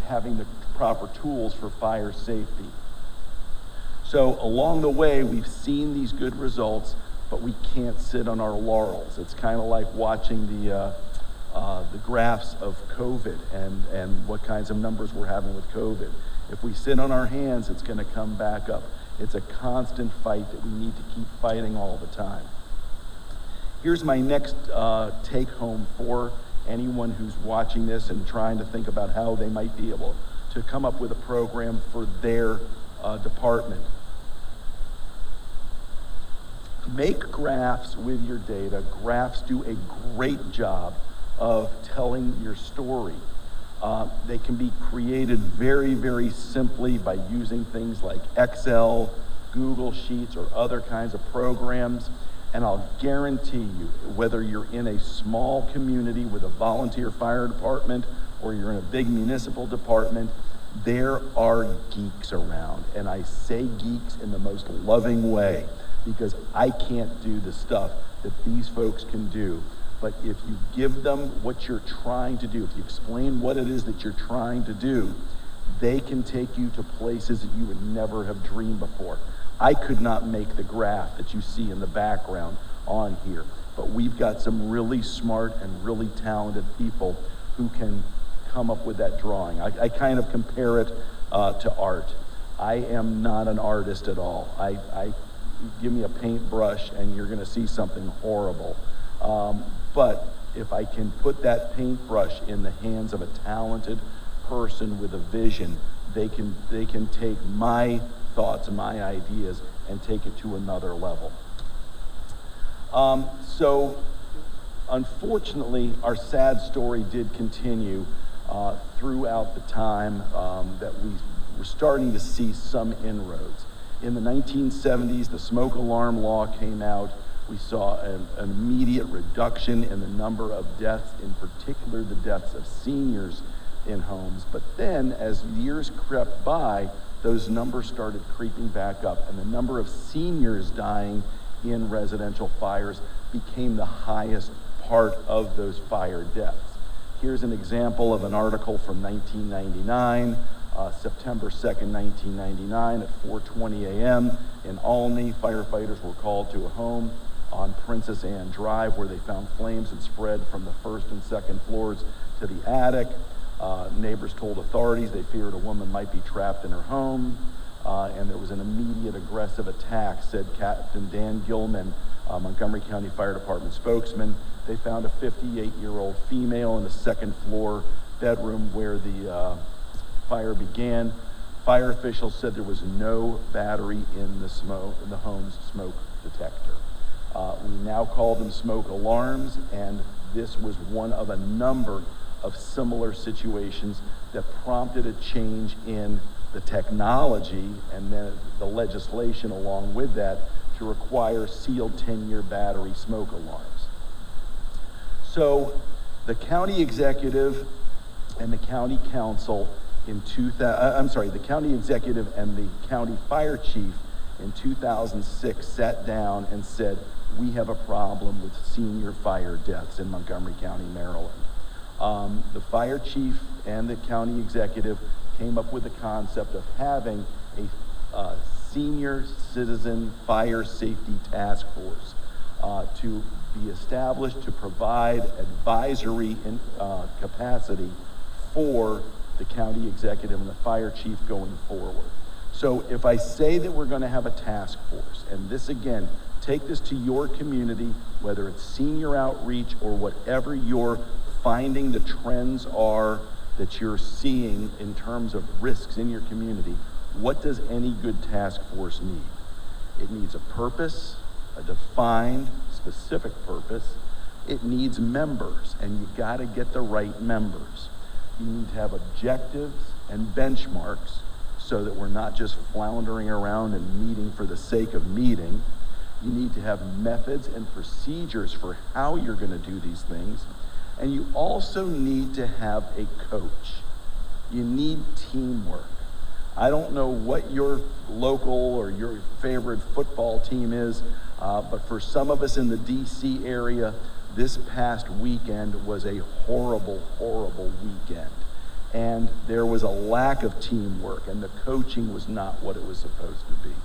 having the proper tools for fire safety. So along the way, we've seen these good results, but we can't sit on our laurels. It's kind of like watching the graphs of COVID and what kinds of numbers we're having with COVID. If we sit on our hands, it's going to come back up. It's a constant fight that we need to keep fighting all the time. Here's my next take home for anyone who's watching this and trying to think about how they might be able to come up with a program for their department. Make graphs with your data. Graphs do a great job of telling your story. They can be created very, very simply by using things like Excel, Google Sheets, or other kinds of programs. And I'll guarantee you, whether you're in a small community with a volunteer fire department or you're in a big municipal department, there are geeks around. And I say geeks in the most loving way, because I can't do the stuff that these folks can do. But if you give them what you're trying to do, if you explain what it is that you're trying to do, they can take you to places that you would never have dreamed before. I could not make the graph that you see in the background on here, but we've got some really smart and really talented people who can come up with that drawing. I kind of compare it to art. I am not an artist at all. I give me a paintbrush and you're gonna see something horrible. But if I can put that paintbrush in the hands of a talented person with a vision, they can take my thoughts and my ideas and take it to another level. So unfortunately, our sad story did continue throughout the time that we were starting to see some inroads. In the 1970s, the smoke alarm law came out. We saw an immediate reduction in the number of deaths, in particular the deaths of seniors in homes. But then, as years crept by, those numbers started creeping back up, and the number of seniors dying in residential fires became the highest part of those fire deaths. Here's an example of an article from 1999, September 2nd, 1999, at 4:20 a.m. in Albany. Firefighters were called to a home on Princess Anne Drive where they found flames had spread from the first and second floors to the attic. Neighbors told authorities they feared a woman might be trapped in her home, and there was an immediate aggressive attack, said Captain Dan Gilman, Montgomery County Fire Department spokesman. They found a 58-year-old female in the second floor bedroom where the fire began. Fire officials said there was no battery in the home's smoke detector. We now call them smoke alarms, and this was one of a number of similar situations that prompted a change in the technology and then the legislation along with that to require sealed 10-year battery smoke alarms. So the county executive and the county council the county executive and the county fire chief in 2006 sat down and said, we have a problem with senior fire deaths in Montgomery County, Maryland. The fire chief and the county executive came up with the concept of having a senior citizen fire safety task force to be established to provide advisory capacity for the county executive and the fire chief going forward. So if I say that we're going to have a task force, and this again, take this to your community, whether it's senior outreach or whatever you're finding the trends are that you're seeing in terms of risks in your community, what does any good task force need? It needs a purpose, a defined, specific purpose. It needs members, and you got to get the right members. You need to have objectives and benchmarks so that we're not just floundering around and meeting for the sake of meeting. You need to have methods and procedures for how you're going to do these things. And you also need to have a coach. You need teamwork. I don't know what your local or your favorite football team is, but for some of us in the DC area, This past weekend was a horrible, horrible weekend. And there was a lack of teamwork, and the coaching was not what it was supposed to be.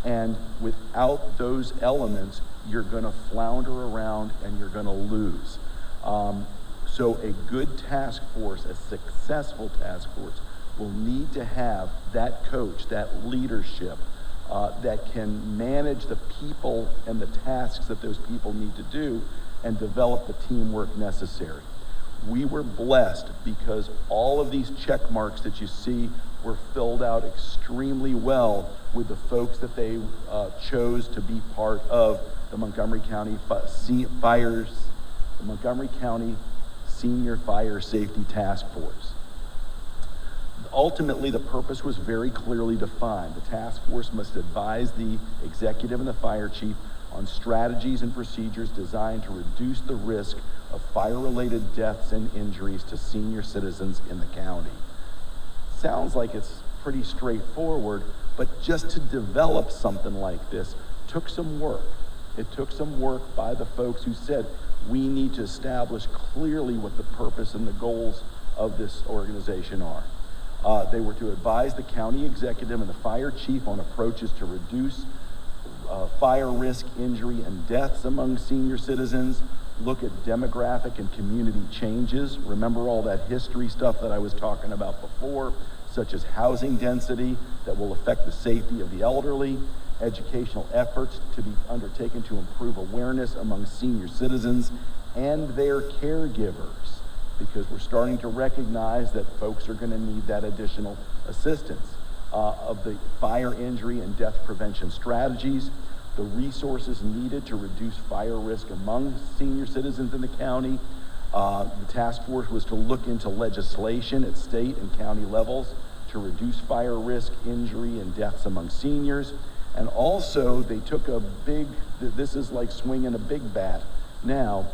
And without those elements, you're going to flounder around and you're going to lose. So a good task force, a successful task force, will need to have that coach, that leadership, that can manage the people and the tasks that those people need to do and develop the teamwork necessary. We were blessed because all of these check marks that you see were filled out extremely well with the folks that they chose to be part of the Montgomery County Senior Fire Safety Task Force. Ultimately, the purpose was very clearly defined. The task force must advise the executive and the fire chief on strategies and procedures designed to reduce the risk of fire-related deaths and injuries to senior citizens in the county. Sounds like it's pretty straightforward, but just to develop something like this took some work. It took some work by the folks who said, we need to establish clearly what the purpose and the goals of this organization are. They were to advise the county executive and the fire chief on approaches to reduce fire risk, injury, and deaths among senior citizens, look at demographic and community changes. Remember all that history stuff that I was talking about before, such as housing density that will affect the safety of the elderly, educational efforts to be undertaken to improve awareness among senior citizens and their caregivers, because we're starting to recognize that folks are going to need that additional assistance. Of the fire injury and death prevention strategies, the resources needed to reduce fire risk among senior citizens in the county. The task force was to look into legislation at state and county levels to reduce fire risk, injury, and deaths among seniors. And also, they took a big, this is like swinging a big bat now,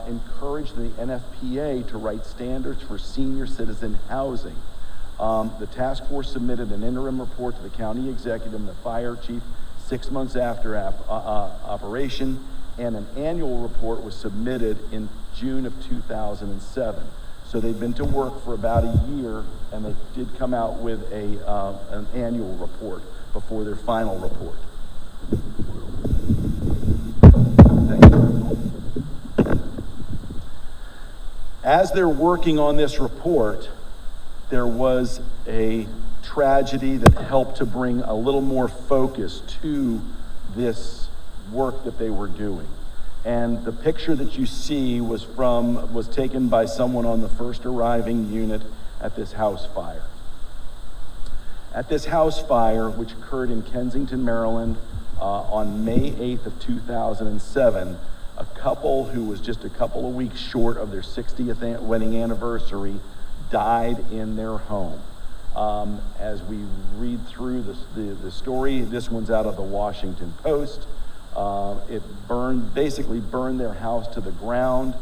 encouraged the Nfpa to write standards for senior citizen housing. The task force submitted an interim report to the county executive and the fire chief 6 months after operation, and an annual report was submitted in June of 2007. So they've been to work for about a year, and they did come out with an annual report before their final report. Thank you. As they're working on this report, there was a tragedy that helped to bring a little more focus to this work that they were doing. And the picture that you see was taken by someone on the first arriving unit at this house fire. At this house fire, which occurred in Kensington, Maryland, on May 8th of 2007, a couple who was just a couple of weeks short of their 60th wedding anniversary died in their home. As we read through the story, this one's out of the Washington Post. It basically burned their house to the ground.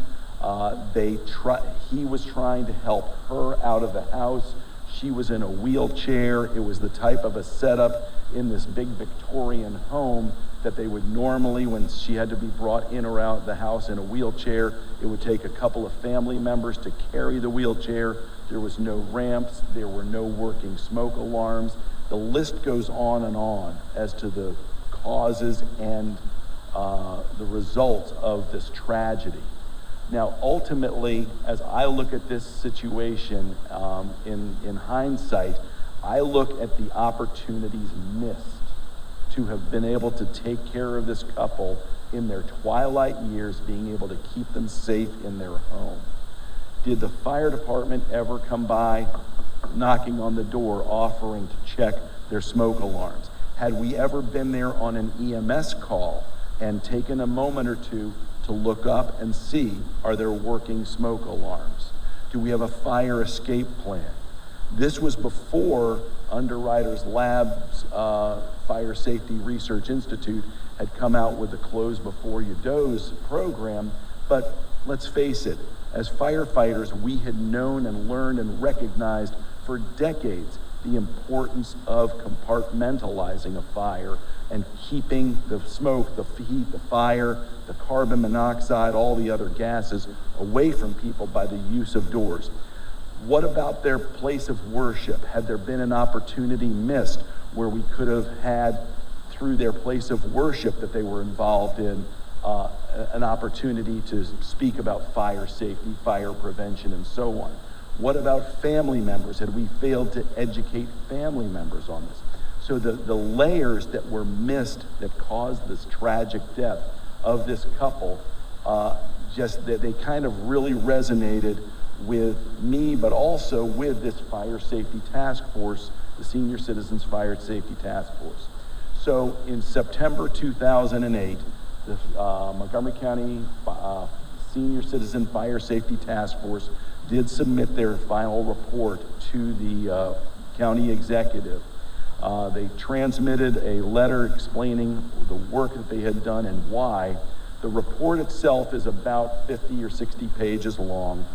He was trying to help her out of the house. She was in a wheelchair. It was the type of a setup in this big Victorian home that they would normally, when she had to be brought in or out the house in a wheelchair, it would take a couple of family members to carry the wheelchair. There was no ramps. There were no working smoke alarms. The list goes on and on as to the causes and the results of this tragedy. Now, ultimately, as I look at this situation in hindsight, I look at the opportunities missed to have been able to take care of this couple in their twilight years, being able to keep them safe in their home. Did the fire department ever come by knocking on the door offering to check their smoke alarms? Had we ever been there on an EMS call and taken a moment or two to look up and see, are there working smoke alarms? Do we have a fire escape plan? This was before Underwriters Labs Fire Safety Research Institute had come out with the Close Before You Doze program, but let's face it, as firefighters, we had known and learned and recognized for decades the importance of compartmentalizing a fire and keeping the smoke, the heat, the fire, the carbon monoxide, all the other gases away from people by the use of doors. What about their place of worship? Had there been an opportunity missed where we could have had, through their place of worship that they were involved in, an opportunity to speak about fire safety, fire prevention, and so on? What about family members? Had we failed to educate family members on this? So the layers that were missed that caused this tragic death of this couple, just that they kind of really resonated with me, but also with this fire safety task force, the Senior Citizens Fire Safety Task Force. So in September 2008, the Montgomery County Senior Citizen Fire Safety Task Force did submit their final report to the county executive. They transmitted a letter explaining the work that they had done and why. The report itself is about 50 or 60 pages long.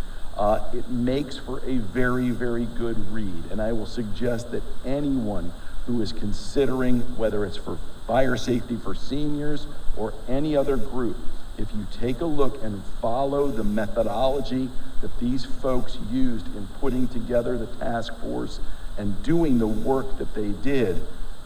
It makes for a very, very good read, and I will suggest that anyone who is considering whether it's for fire safety for seniors or any other group, if you take a look and follow the methodology that these folks used in putting together the task force and doing the work that they did,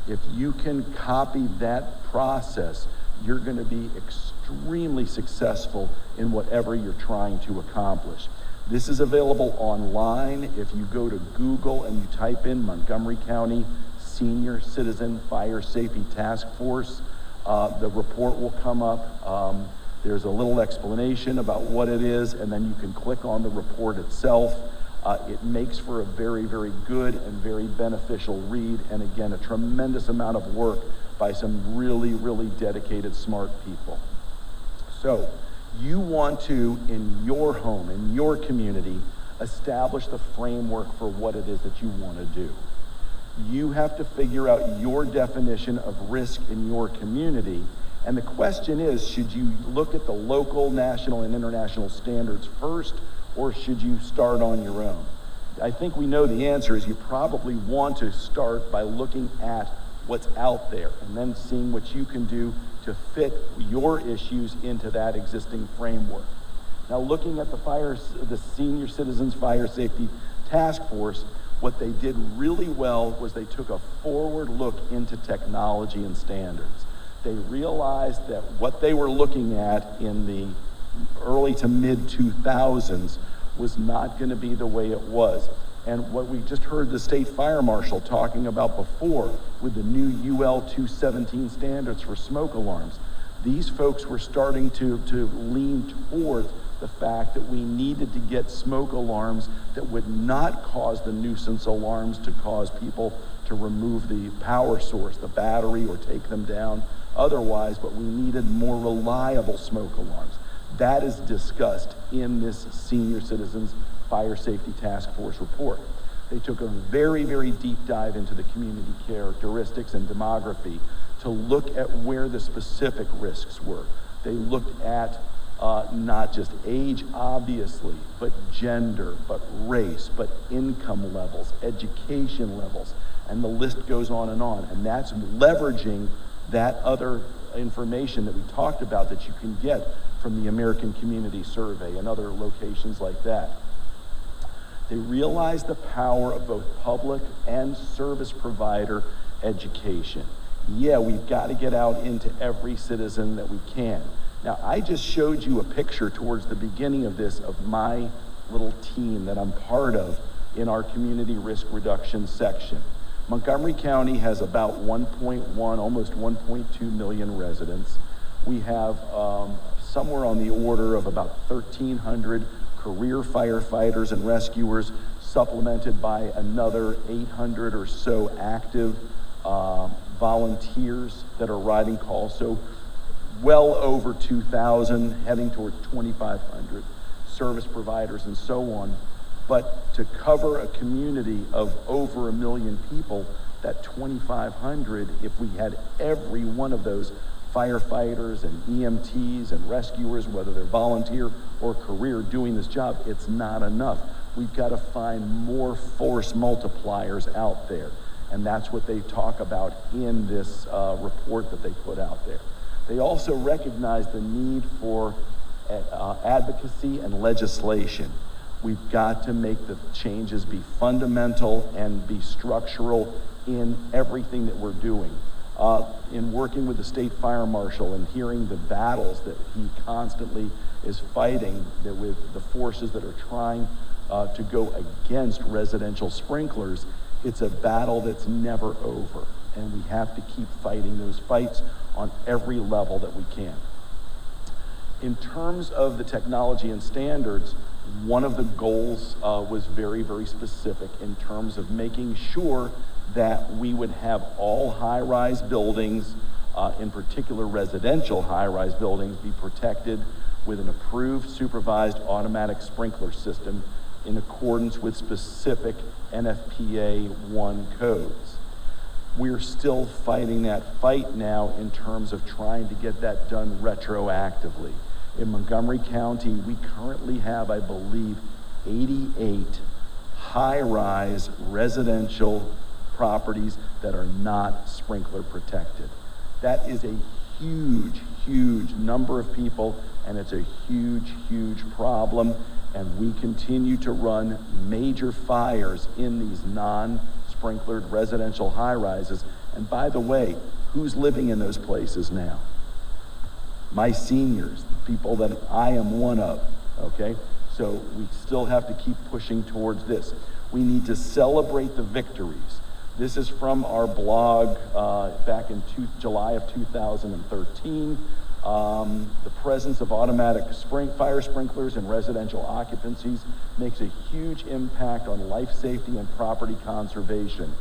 if you can copy that process, you're going to be extremely successful in whatever you're trying to accomplish. This is available online. If you go to Google and you type in Montgomery County Senior Citizen Fire Safety Task Force, the report will come up. There's a little explanation about what it is, and then you can click on the report itself. It makes for a very, very good and very beneficial read, and again, a tremendous amount of work by some really, really dedicated, smart people. So, you want to, in your home, in your community, establish the framework for what it is that you want to do. You have to figure out your definition of risk in your community. And the question is, should you look at the local, national, and international standards first, or should you start on your own? I think we know the answer is you probably want to start by looking at what's out there and then seeing what you can do to fit your issues into that existing framework. Now, looking at the Senior Citizens Fire Safety Task Force, what they did really well was they took a forward look into technology and standards. They realized that what they were looking at in the early to mid 2000s was not going to be the way it was. And what we just heard the state fire marshal talking about before with the new UL 217 standards for smoke alarms, these folks were starting to lean toward the fact that we needed to get smoke alarms that would not cause the nuisance alarms to cause people to remove the power source, the battery, or take them down otherwise, but we needed more reliable smoke alarms. That is discussed in this Senior Citizens Fire Safety Task Force report. They took a very, very deep dive into the community characteristics and demography to look at where the specific risks were. They looked at not just age, obviously, but gender, but race, but income levels, education levels, and the list goes on. And that's leveraging that other information that we talked about that you can get from the American Community Survey and other locations like that. They realized the power of both public and service provider education. Yeah, we've got to get out into every citizen that we can. Now, I just showed you a picture towards the beginning of this of my little team that I'm part of in our community risk reduction section. Montgomery County has about 1.1, almost 1.2 million residents. We have somewhere on the order of about 1,300 career firefighters and rescuers, supplemented by another 800 or so active volunteers that are riding calls. So well over 2,000, heading towards 2,500 service providers and so on. But to cover a community of over 1 million people, that 2,500, if we had every one of those firefighters and EMTs and rescuers, whether they're volunteer or career, doing this job, it's not enough. We've got to find more force multipliers out there. And that's what they talk about in this report that they put out there. They also recognize the need for advocacy and legislation. We've got to make the changes be fundamental and be structural in everything that we're doing. In working with the state fire marshal and hearing the battles that he constantly is fighting with the forces that are trying to go against residential sprinklers, it's a battle that's never over. And we have to keep fighting those fights on every level that we can. In terms of the technology and standards, one of the goals was very, very specific in terms of making sure that we would have all high-rise buildings, in particular residential high-rise buildings, be protected with an approved supervised automatic sprinkler system in accordance with specific Nfpa 1 codes. We're still fighting that fight now in terms of trying to get that done retroactively. In Montgomery County, we currently have, I believe, 88 high-rise residential properties that are not sprinkler protected. That is a huge, huge number of people, and it's a huge, huge problem. And we continue to run major fires in these non-sprinklered residential high-rises. And by the way, who's living in those places now? My seniors, the people that I am one of, okay? So we still have to keep pushing towards this. We need to celebrate the victories. This is from our blog back in July of 2013. The presence of automatic fire sprinklers in residential occupancies makes a huge impact on life safety and property conservation.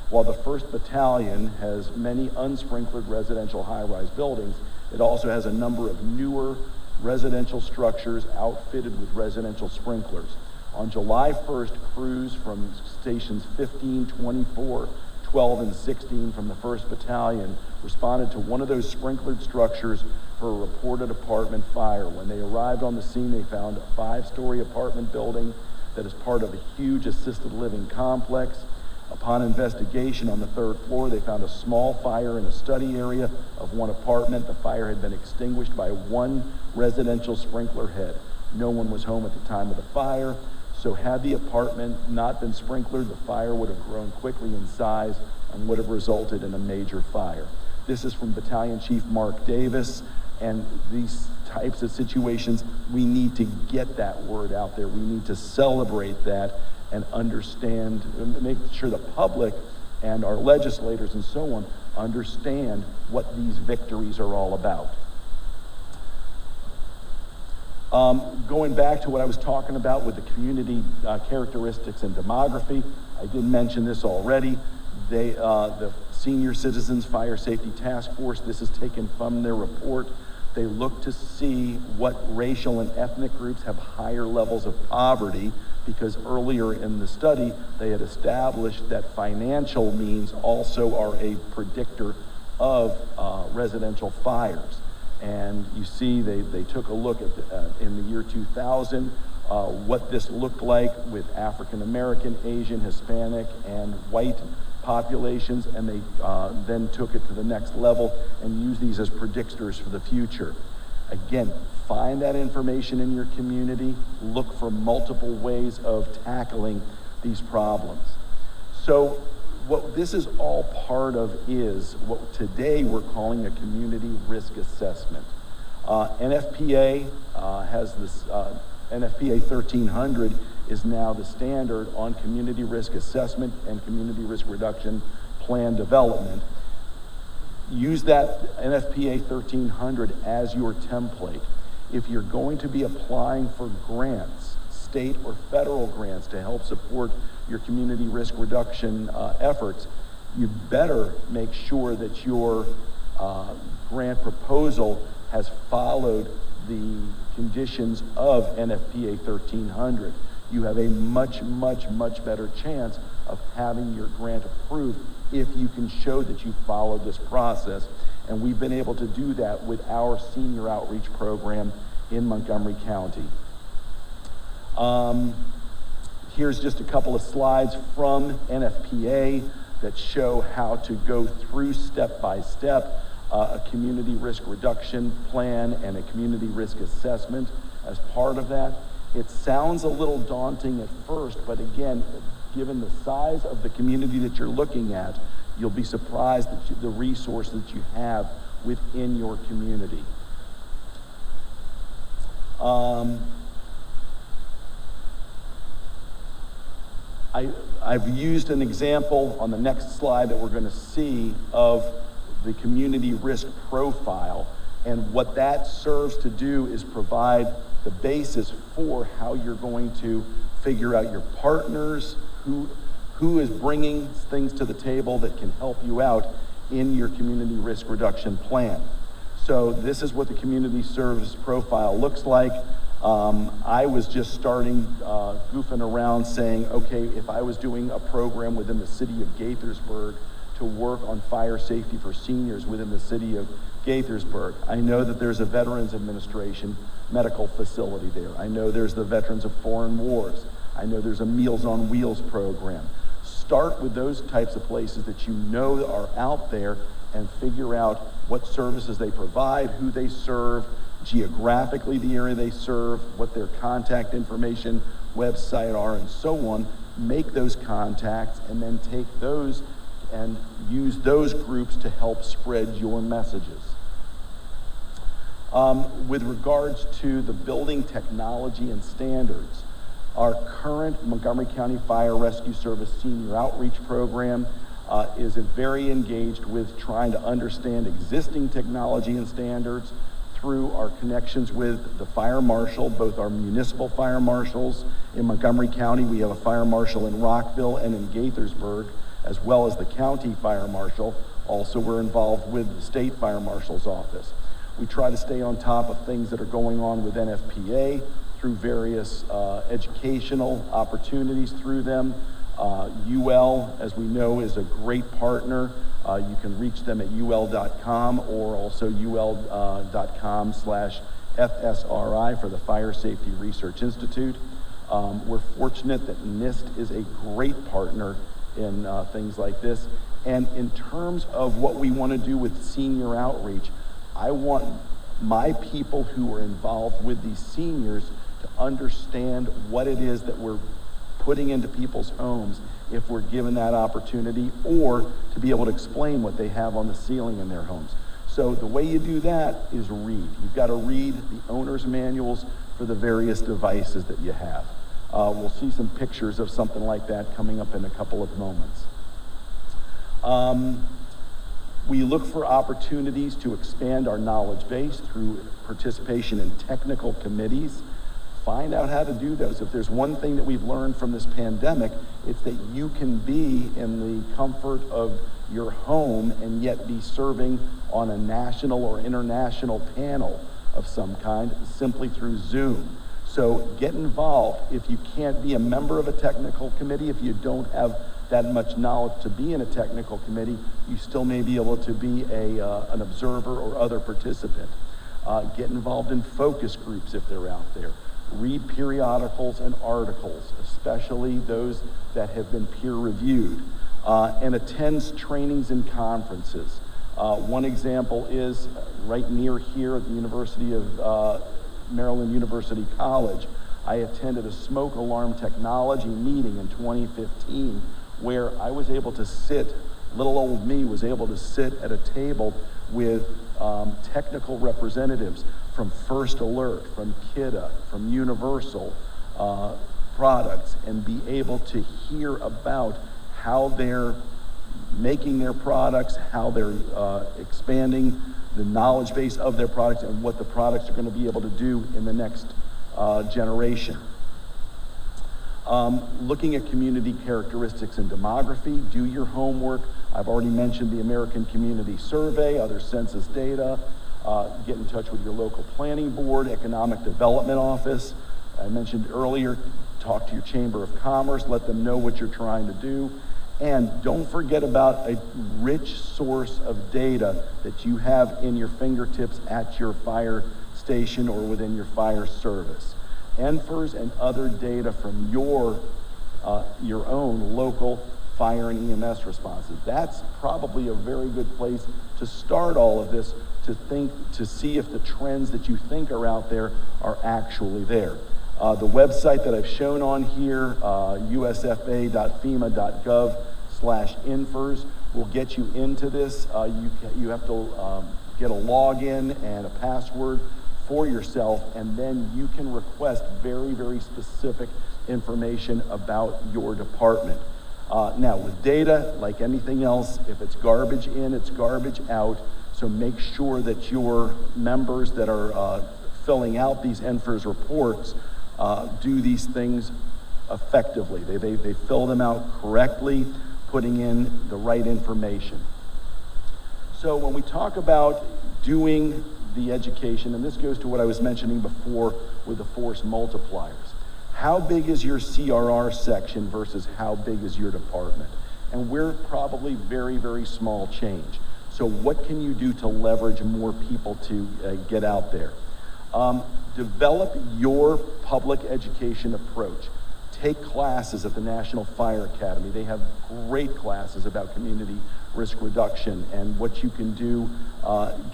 While the 1st Battalion has many unsprinkled residential high-rise buildings, it also has a number of newer residential structures outfitted with residential sprinklers. On July 1st, crews from stations 15, 24, 12, and 16 from the 1st Battalion responded to one of those sprinklered structures for a reported apartment fire. When they arrived on the scene, they found a 5-story apartment building that is part of a huge assisted living complex. Upon investigation on the 3rd floor, they found a small fire in a study area of one apartment. The fire had been extinguished by one residential sprinkler head. No one was home at the time of the fire, so had the apartment not been sprinklered, the fire would have grown quickly in size and would have resulted in a major fire. This is from Battalion Chief Mark Davis, and these types of situations, we need to get that word out there. We need to celebrate that and understand, make sure the public and our legislators and so on understand what these victories are all about. Going back to what I was talking about with the community characteristics and demography, I did mention this already. The Senior Citizens Fire Safety Task Force, this is taken from their report. They look to see what racial and ethnic groups have higher levels of poverty, because earlier in the study, they had established that financial means also are a predictor of residential fires. And you see they took a look at, in the year 2000, what this looked like with African American, Asian, Hispanic, and white populations, and they then took it to the next level and used these as predictors for the future. Again, find that information in your community, look for multiple ways of tackling these problems. So what this is all part of is what today we're calling a community risk assessment. NFPA has this, NFPA 1300 is now the standard on community risk assessment and community risk reduction plan development. Use that NFPA 1300 as your template. If you're going to be applying for grants, state or federal grants to help support your community risk reduction efforts, you better make sure that your grant proposal has followed the conditions of NFPA 1300. You have a much, much, much better chance of having your grant approved if you can show that you followed this process. And we've been able to do that with our senior outreach program in Montgomery County. Here's just a couple of slides from Nfpa that show how to go through step by step a community risk reduction plan and a community risk assessment as part of that. It sounds a little daunting at first, but again, given the size of the community that you're looking at, you'll be surprised at the resources that you have within your community. I've used an example on the next slide that we're going to see of the community risk profile, and what that serves to do is provide the basis for how you're going to figure out your partners, who is bringing things to the table that can help you out in your community risk reduction plan. So this is what the community service profile looks like. I was just starting goofing around saying, okay, if I was doing a program within the city of Gaithersburg to work on fire safety for seniors within the city of Gaithersburg, I know that there's a Veterans Administration medical facility there. I know there's the Veterans of Foreign Wars. I know there's a Meals on Wheels program. Start with those types of places that you know are out there and figure out what services they provide, who they serve, geographically the area they serve, what their contact information, website are, and so on. Make those contacts and then take those and use those groups to help spread your messages. With regards to the building technology and standards, our current Montgomery County Fire Rescue Service Senior Outreach Program is very engaged with trying to understand existing technology and standards through our connections with the fire marshal, both our municipal fire marshals in Montgomery County. We have a fire marshal in Rockville and in Gaithersburg, as well as the county fire marshal. Also, we're involved with the state fire marshal's office. We try to stay on top of things that are going on with Nfpa through various educational opportunities through them. UL, as we know, is a great partner. You can reach them at ul.com or also ul.com/FSRI for the Fire Safety Research Institute. We're fortunate that NIST is a great partner in things like this. And in terms of what we want to do with senior outreach, I want my people who are involved with these seniors to understand what it is that we're putting into people's homes if we're given that opportunity, or to be able to explain what they have on the ceiling in their homes. So the way you do that is read. You've got to read the owner's manuals for the various devices that you have. We'll see some pictures of something like that coming up in a couple of moments. We look for opportunities to expand our knowledge base through participation in technical committees. Find out how to do those. If there's one thing that we've learned from this pandemic, it's that you can be in the comfort of your home and yet be serving on a national or international panel of some kind simply through Zoom. So get involved. If you can't be a member of a technical committee, if you don't have that much knowledge to be in a technical committee, you still may be able to be an observer or other participant. Get involved in focus groups if they're out there. Read periodicals and articles, especially those that have been peer-reviewed, and attends trainings and conferences. One example is right near here at the University of Maryland University College. I attended a smoke alarm technology meeting in 2015 where I was able to sit, little old me was able to sit at a table with technical representatives from First Alert, from Kidda, from Universal Products, and be able to hear about how they're making their products, how they're expanding the knowledge base of their products, and what the products are going to be able to do in the next generation. Looking at community characteristics and demography, do your homework. I've already mentioned the American Community Survey, other census data. Get in touch with your local planning board, economic development office. I mentioned earlier, talk to your Chamber of Commerce, let them know what you're trying to do. And don't forget about a rich source of data that you have in your fingertips at your fire station or within your fire service. NFIRS and other data from your your own local fire and EMS responses. That's probably a very good place to start all of this, to see if the trends that you think are out there are actually there. The website that I've shown on here, usfa.fema.gov/infers, will get you into this. You have to get a login and a password for yourself, and then you can request very, very specific information about your department. Now, with data, like anything else, if it's garbage in, it's garbage out. So make sure that your members that are filling out these NFIRS reports do these things effectively. They fill them out correctly, putting in the right information. So when we talk about doing the education, and this goes to what I was mentioning before with the force multipliers, how big is your CRR section versus how big is your department? And we're probably very, very small change. So what can you do to leverage more people to get out there? Develop your public education approach. Take classes at the National Fire Academy. They have great classes about community risk reduction and what you can do,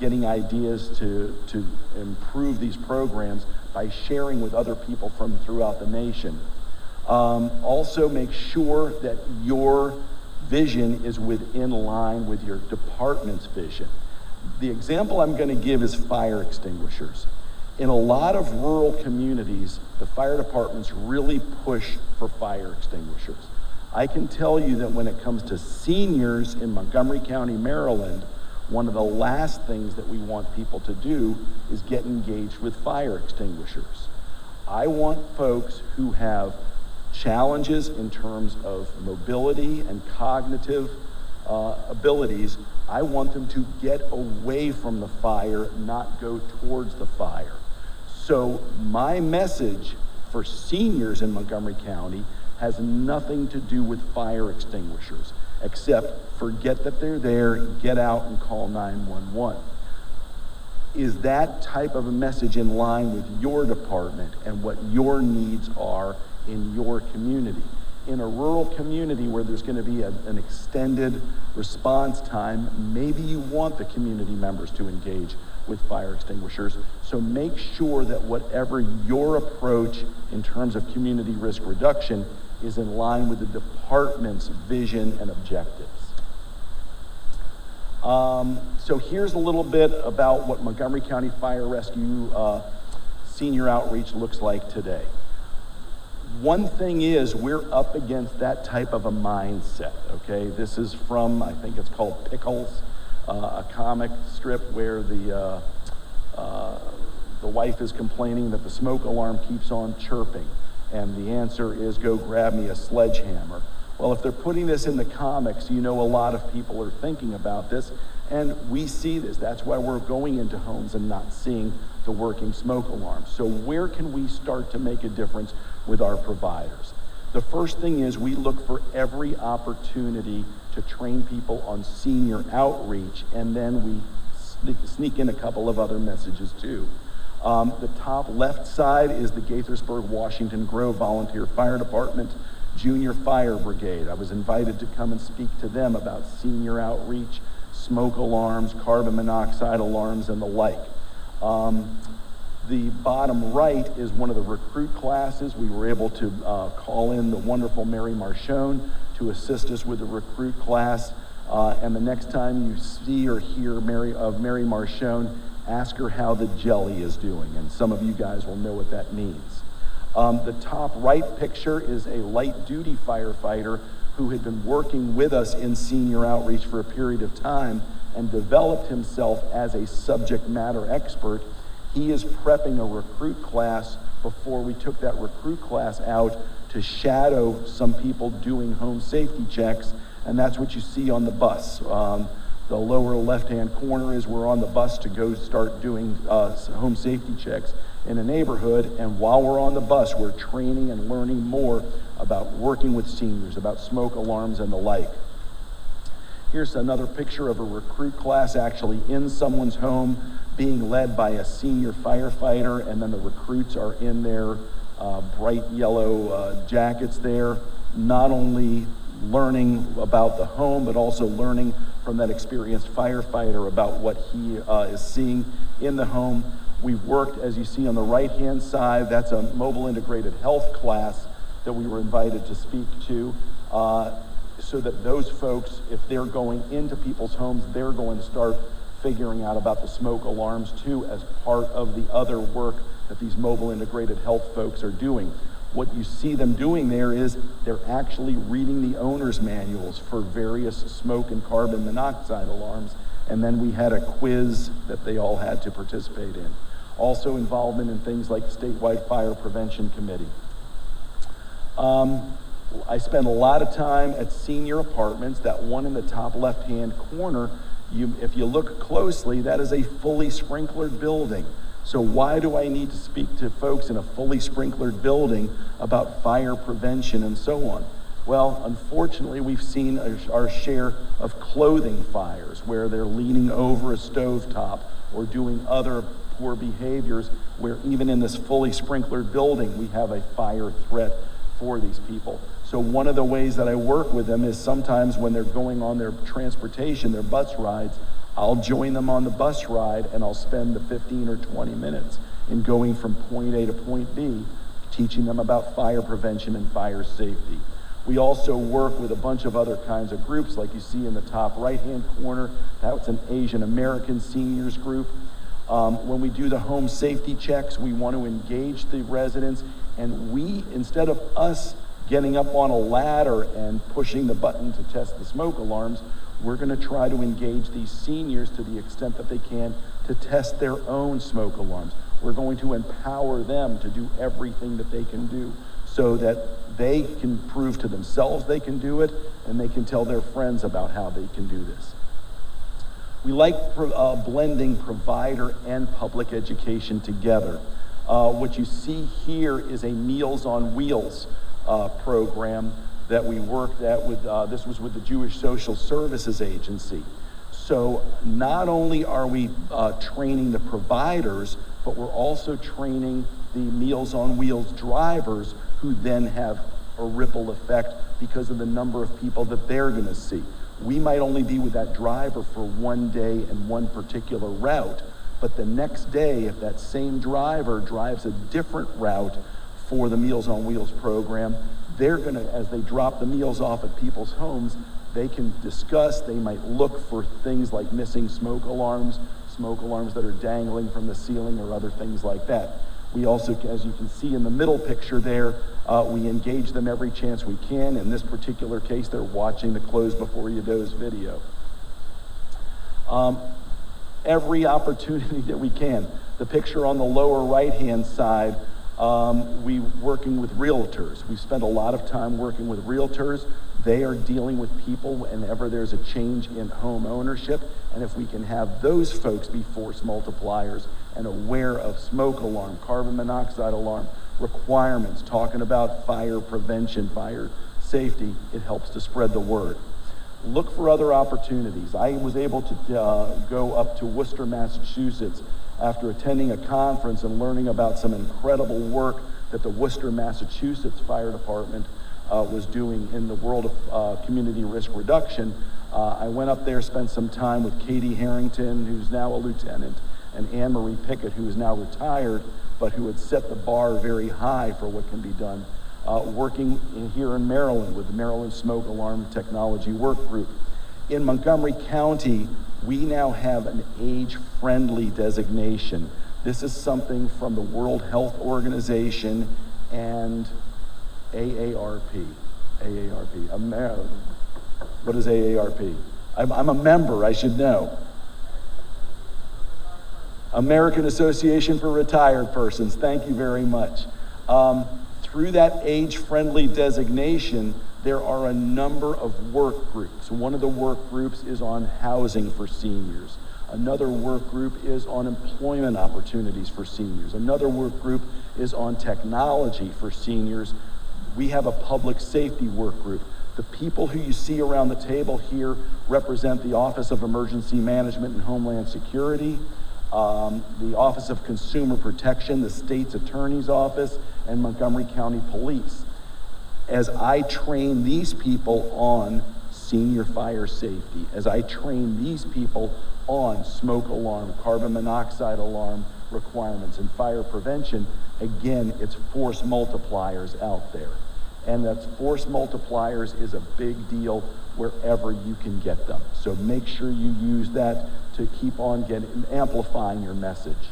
getting ideas to improve these programs by sharing with other people from throughout the nation. Also make sure that your vision is within line with your department's vision. The example I'm going to give is fire extinguishers. In a lot of rural communities, the fire departments really push for fire extinguishers. I can tell you that when it comes to seniors in Montgomery County, Maryland, one of the last things that we want people to do is get engaged with fire extinguishers. I want folks who have challenges in terms of mobility and cognitive abilities. I want them to get away from the fire, not go towards the fire. So my message for seniors in Montgomery County has nothing to do with fire extinguishers, except forget that they're there, get out and call 911. Is that type of a message in line with your department and what your needs are in your community? In a rural community where there's going to be an extended response time, maybe you want the community members to engage with fire extinguishers. So make sure that whatever your approach in terms of community risk reduction is in line with the department's vision and objectives. So here's a little bit about what Montgomery County Fire Rescue senior outreach looks like today. One thing is, we're up against that type of a mindset, okay? This is from, I think it's called Pickles, a comic strip where the wife is complaining that the smoke alarm keeps on chirping, and the answer is, go grab me a sledgehammer. Well, if they're putting this in the comics, you know a lot of people are thinking about this, and we see this. That's why we're going into homes and not seeing the working smoke alarms. So where can we start to make a difference with our providers? The first thing is we look for every opportunity to train people on senior outreach, and then we sneak in a couple of other messages too. The top left side is the Gaithersburg, Washington Grove Volunteer Fire Department Junior Fire Brigade. I was invited to come and speak to them about senior outreach, smoke alarms, carbon monoxide alarms, and the like. The bottom right is one of the recruit classes. We were able to call in the wonderful Mary Marchone to assist us with the recruit class. And the next time you see or hear Mary Marchone, ask her how the jelly is doing. And some of you guys will know what that means. The top right picture is a light duty firefighter who had been working with us in senior outreach for a period of time and developed himself as a subject matter expert. He is prepping a recruit class before we took that recruit class out to shadow some people doing home safety checks, and that's what you see on the bus. The lower left-hand corner is we're on the bus to go start doing home safety checks in a neighborhood, and while we're on the bus, we're training and learning more about working with seniors, about smoke alarms and the like. Here's another picture of a recruit class actually in someone's home being led by a senior firefighter, and then the recruits are in their bright yellow jackets there. not only learning about the home, but also learning from that experienced firefighter about what he is seeing in the home. We've worked, as you see on the right-hand side, that's a mobile integrated health class that we were invited to speak to, so that those folks, if they're going into people's homes, they're going to start figuring out about the smoke alarms too, as part of the other work that these mobile integrated health folks are doing. What you see them doing there is they're actually reading the owner's manuals for various smoke and carbon monoxide alarms, and then we had a quiz that they all had to participate in. Also involvement in things like the Statewide Fire Prevention Committee. I spend a lot of time at senior apartments. That one in the top left-hand corner, if you look closely, that is a fully sprinklered building. So why do I need to speak to folks in a fully sprinklered building about fire prevention and so on? Well, unfortunately, we've seen our share of clothing fires where they're leaning over a stovetop or doing other poor behaviors, where even in this fully sprinklered building, we have a fire threat for these people. So one of the ways that I work with them is sometimes when they're going on their transportation, their bus rides, I'll join them on the bus ride and I'll spend the 15 or 20 minutes in going from point A to point B, teaching them about fire prevention and fire safety. We also work with a bunch of other kinds of groups, like you see in the top right-hand corner. That's an Asian American seniors group. When we do the home safety checks, we want to engage the residents, and we, instead of us getting up on a ladder and pushing the button to test the smoke alarms, we're going to try to engage these seniors to the extent that they can to test their own smoke alarms. We're going to empower them to do everything that they can do so that they can prove to themselves they can do it, and they can tell their friends about how they can do this. We like blending provider and public education together. What you see here is a Meals on Wheels program that we worked at with, this was with the Jewish Social Services Agency. So not only are we training the providers, but we're also training the Meals on Wheels drivers, who then have a ripple effect because of the number of people that they're gonna see. We might only be with that driver for one day and one particular route, but the next day, if that same driver drives a different route for the Meals on Wheels program, they're gonna, as they drop the meals off at people's homes, they can discuss, they might look for things like missing smoke alarms that are dangling from the ceiling or other things like that. We also, as you can see in the middle picture there, we engage them every chance we can. In this particular case, they're watching the Close Before You Doze video. Every opportunity that we can. The picture on the lower right-hand side, we working with realtors. We spend a lot of time working with realtors. They are dealing with people whenever there's a change in home ownership, and if we can have those folks be force multipliers and aware of smoke alarm, carbon monoxide alarm requirements, talking about fire prevention, fire safety, it helps to spread the word. Look for other opportunities. I was able to go up to Worcester, Massachusetts after attending a conference and learning about some incredible work that the Worcester, Massachusetts Fire Department was doing in the world of community risk reduction. I went up there, spent some time with Katie Harrington, who's now a lieutenant, and Anne Marie Pickett, who is now retired, but who had set the bar very high for what can be done. Working here in Maryland with the Maryland Smoke Alarm Technology Work Group. In Montgomery County, we now have an age-friendly designation. This is something from the World Health Organization and AARP. What is AARP? I'm a member, I should know. American Association for Retired Persons, thank you very much. Through that age-friendly designation, there are a number of work groups. One of the work groups is on housing for seniors. Another work group is on employment opportunities for seniors. Another work group is on technology for seniors. We have a public safety work group. The people who you see around the table here represent the Office of Emergency Management and Homeland Security, the Office of Consumer Protection, the state's attorney's office, and Montgomery County Police. as I train these people on senior fire safety, as I train these people on smoke alarm, carbon monoxide alarm requirements, and fire prevention, again, it's force multipliers out there. And that force multipliers is a big deal wherever you can get them. So make sure you use that to keep on amplifying your message.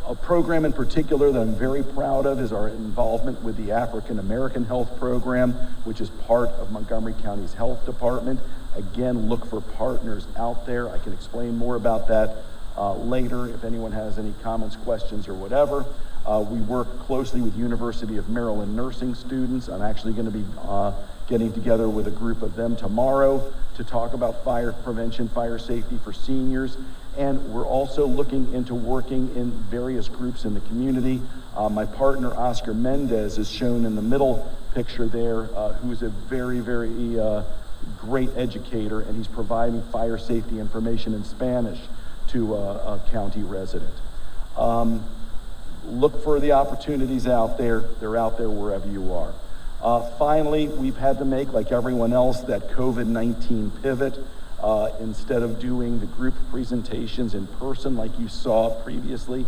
A program in particular that I'm very proud of is our involvement with the African American Health Program, which is part of Montgomery County's Health Department. Again, look for partners out there. I can explain more about that later if anyone has any comments, questions, or whatever. We work closely with University of Maryland nursing students. I'm actually going to be getting together with a group of them tomorrow to talk about fire prevention, fire safety for seniors. And we're also looking into working in various groups in the community. My partner, Oscar Mendez, is shown in the middle picture there, who is a very, very great educator, and he's providing fire safety information in Spanish to a county resident. Look for the opportunities out there. They're out there wherever you are. Finally, we've had to make, like everyone else, that COVID-19 pivot. Instead of doing the group presentations in person like you saw previously,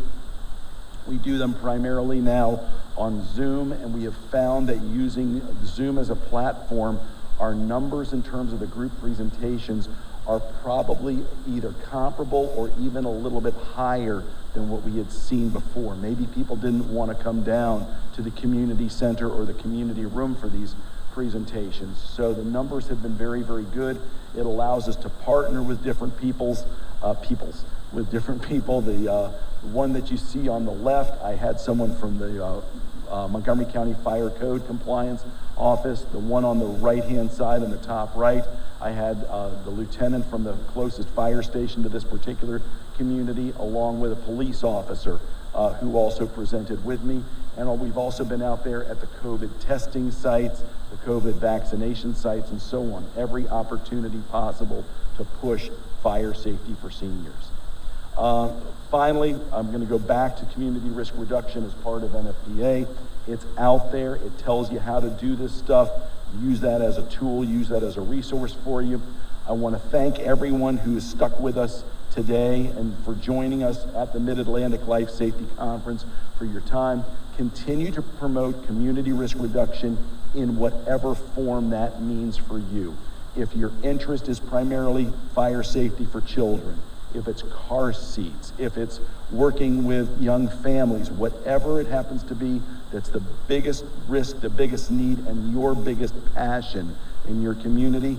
we do them primarily now on Zoom, and we have found that using Zoom as a platform, our numbers in terms of the group presentations are probably either comparable or even a little bit higher than what we had seen before. Maybe people didn't want to come down to the community center or the community room for these presentations. So the numbers have been very, very good. It allows us to partner with different with different people. The one that you see on the left, I had someone from the Montgomery County Fire Code Compliance Office. The one on the right-hand side in the top right, I had the lieutenant from the closest fire station to this particular community, along with a police officer who also presented with me. And we've also been out there at the COVID testing sites, the COVID vaccination sites, and so on. Every opportunity possible to push fire safety for seniors. Finally, I'm going to go back to community risk reduction as part of Nfpa. It's out there. It tells you how to do this stuff. Use that as a tool. Use that as a resource for you. I want to thank everyone who has stuck with us today and for joining us at the Mid-Atlantic Life Safety Conference, for your time. Continue to promote community risk reduction in whatever form that means for you. If your interest is primarily fire safety for children, if it's car seats, if it's working with young families, whatever it happens to be, that's the biggest risk, the biggest need, and your biggest passion in your community,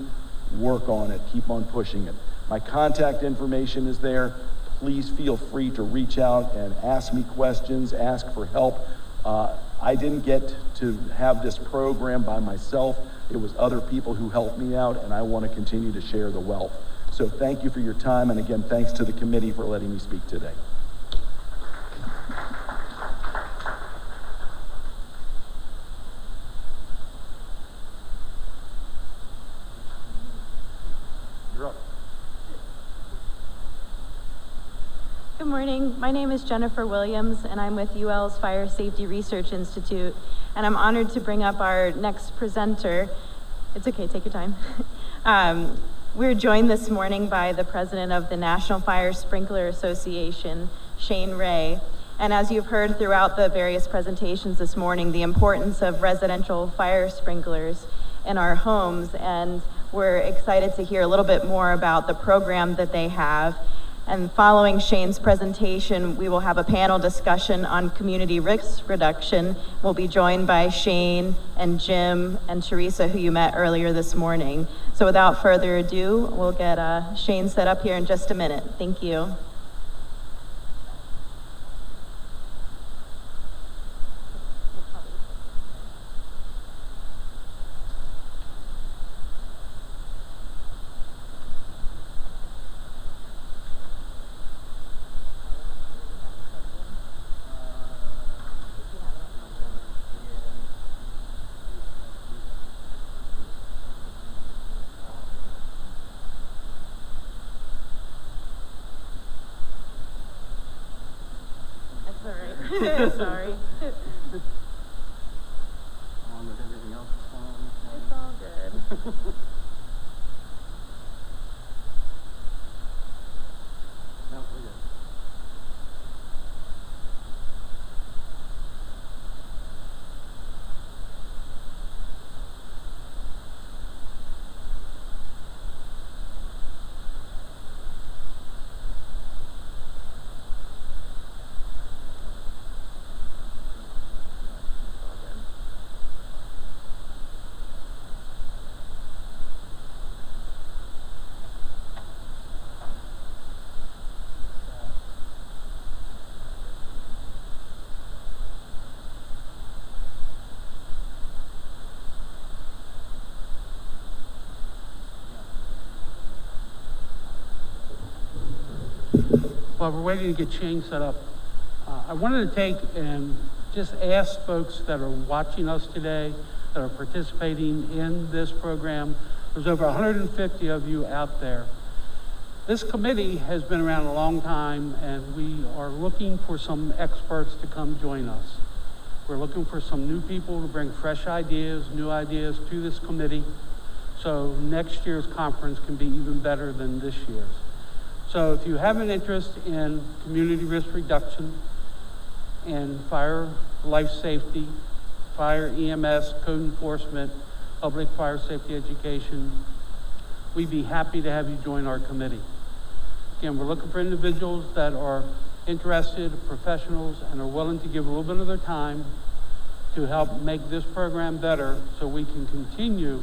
work on it, keep on pushing it. My contact information is there. Please feel free to reach out and ask me questions, ask for help. I didn't get to have this program by myself. It was other people who helped me out, and I want to continue to share the wealth. So thank you for your time, and again, thanks to the committee for letting me speak today. You're up. Good morning. My name is Jennifer Williams, and I'm with UL's Fire Safety Research Institute, and I'm honored to bring up our next presenter. It's okay, take your time. We're joined this morning by the president of the National Fire Sprinkler Association, Shane Ray. And as you've heard throughout the various presentations this morning, the importance of residential fire sprinklers in our homes. And we're excited to hear a little bit more about the program that they have. And following Shane's presentation, we will have a panel discussion on community risk reduction. We'll be joined by Shane and Jim and Teresa, who you met earlier this morning. So without further ado, we'll get Shane set up here in just a minute. Thank you. Sorry. While we're waiting to get Shane set up, I wanted to take and just ask folks that are watching us today, that are participating in this program. There's over 150 of you out there. This committee has been around a long time, and we are looking for some experts to come join us. We're looking for some new people to bring fresh ideas, new ideas to this committee, so next year's conference can be even better than this year's. So if you have an interest in community risk reduction and fire life safety, fire EMS, code enforcement, public fire safety education, we'd be happy to have you join our committee. Again, we're looking for individuals that are interested, professionals, and are willing to give a little bit of their time to help make this program better so we can continue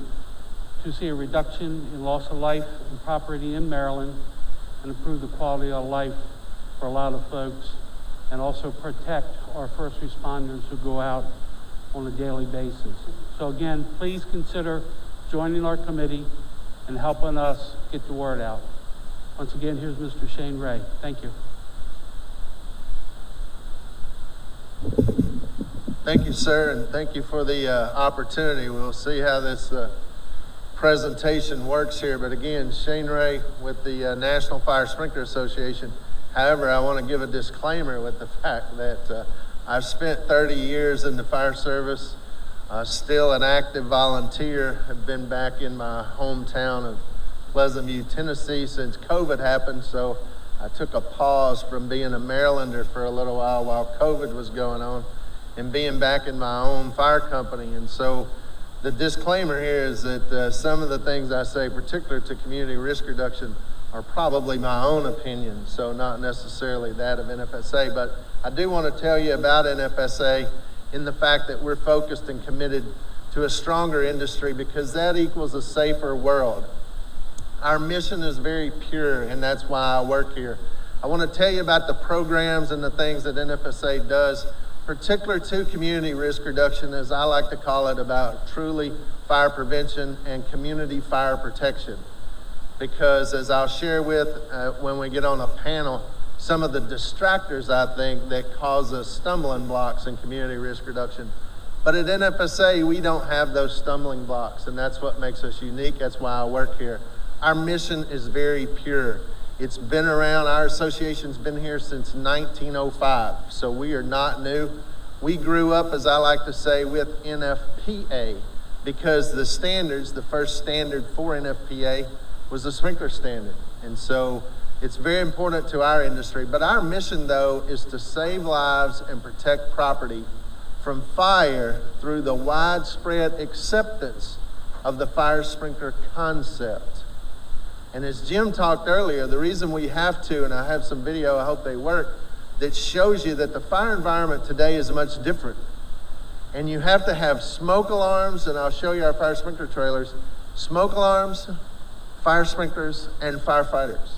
to see a reduction in loss of life and property in Maryland and improve the quality of life for a lot of folks, and also protect our first responders who go out on a daily basis. So again, please consider joining our committee and helping us get the word out. Once again, here's Mr. Shane Ray. Thank you. Thank you, sir, and thank you for the opportunity. We'll see how this presentation works here. But again, Shane Ray with the National Fire Sprinkler Association. However, I want to give a disclaimer with the fact that I've spent 30 years in the fire service, still an active volunteer. I've been back in my hometown of Pleasant View, Tennessee since COVID happened, so I took a pause from being a Marylander for a little while COVID was going on and being back in my own fire company. And so the disclaimer here is that some of the things I say, particular to community risk reduction, are probably my own opinion, so not necessarily that of NFSA. But I do want to tell you about NFSA in the fact that we're focused and committed to a stronger industry, because that equals a safer world. Our mission is very pure, and that's why I work here. I want to tell you about the programs and the things that NFSA does, particular to community risk reduction, as I like to call it, about truly fire prevention and community fire protection. Because as I'll share with when we get on a panel, some of the distractors, I think, that cause us stumbling blocks in community risk reduction. But at NFSA, we don't have those stumbling blocks, and that's what makes us unique. That's why I work here. Our mission is very pure. It's been around, our association's been here since 1905, so we are not new. We grew up, as I like to say, with Nfpa, because the standards, the first standard for Nfpa was the sprinkler standard. And so it's very important to our industry. But our mission, though, is to save lives and protect property from fire through the widespread acceptance of the fire sprinkler concept. And as Jim talked earlier, the reason we have to, and I have some video, I hope they work, that shows you that the fire environment today is much different. And you have to have smoke alarms, and I'll show you our fire sprinkler trailers, smoke alarms, fire sprinklers, and firefighters.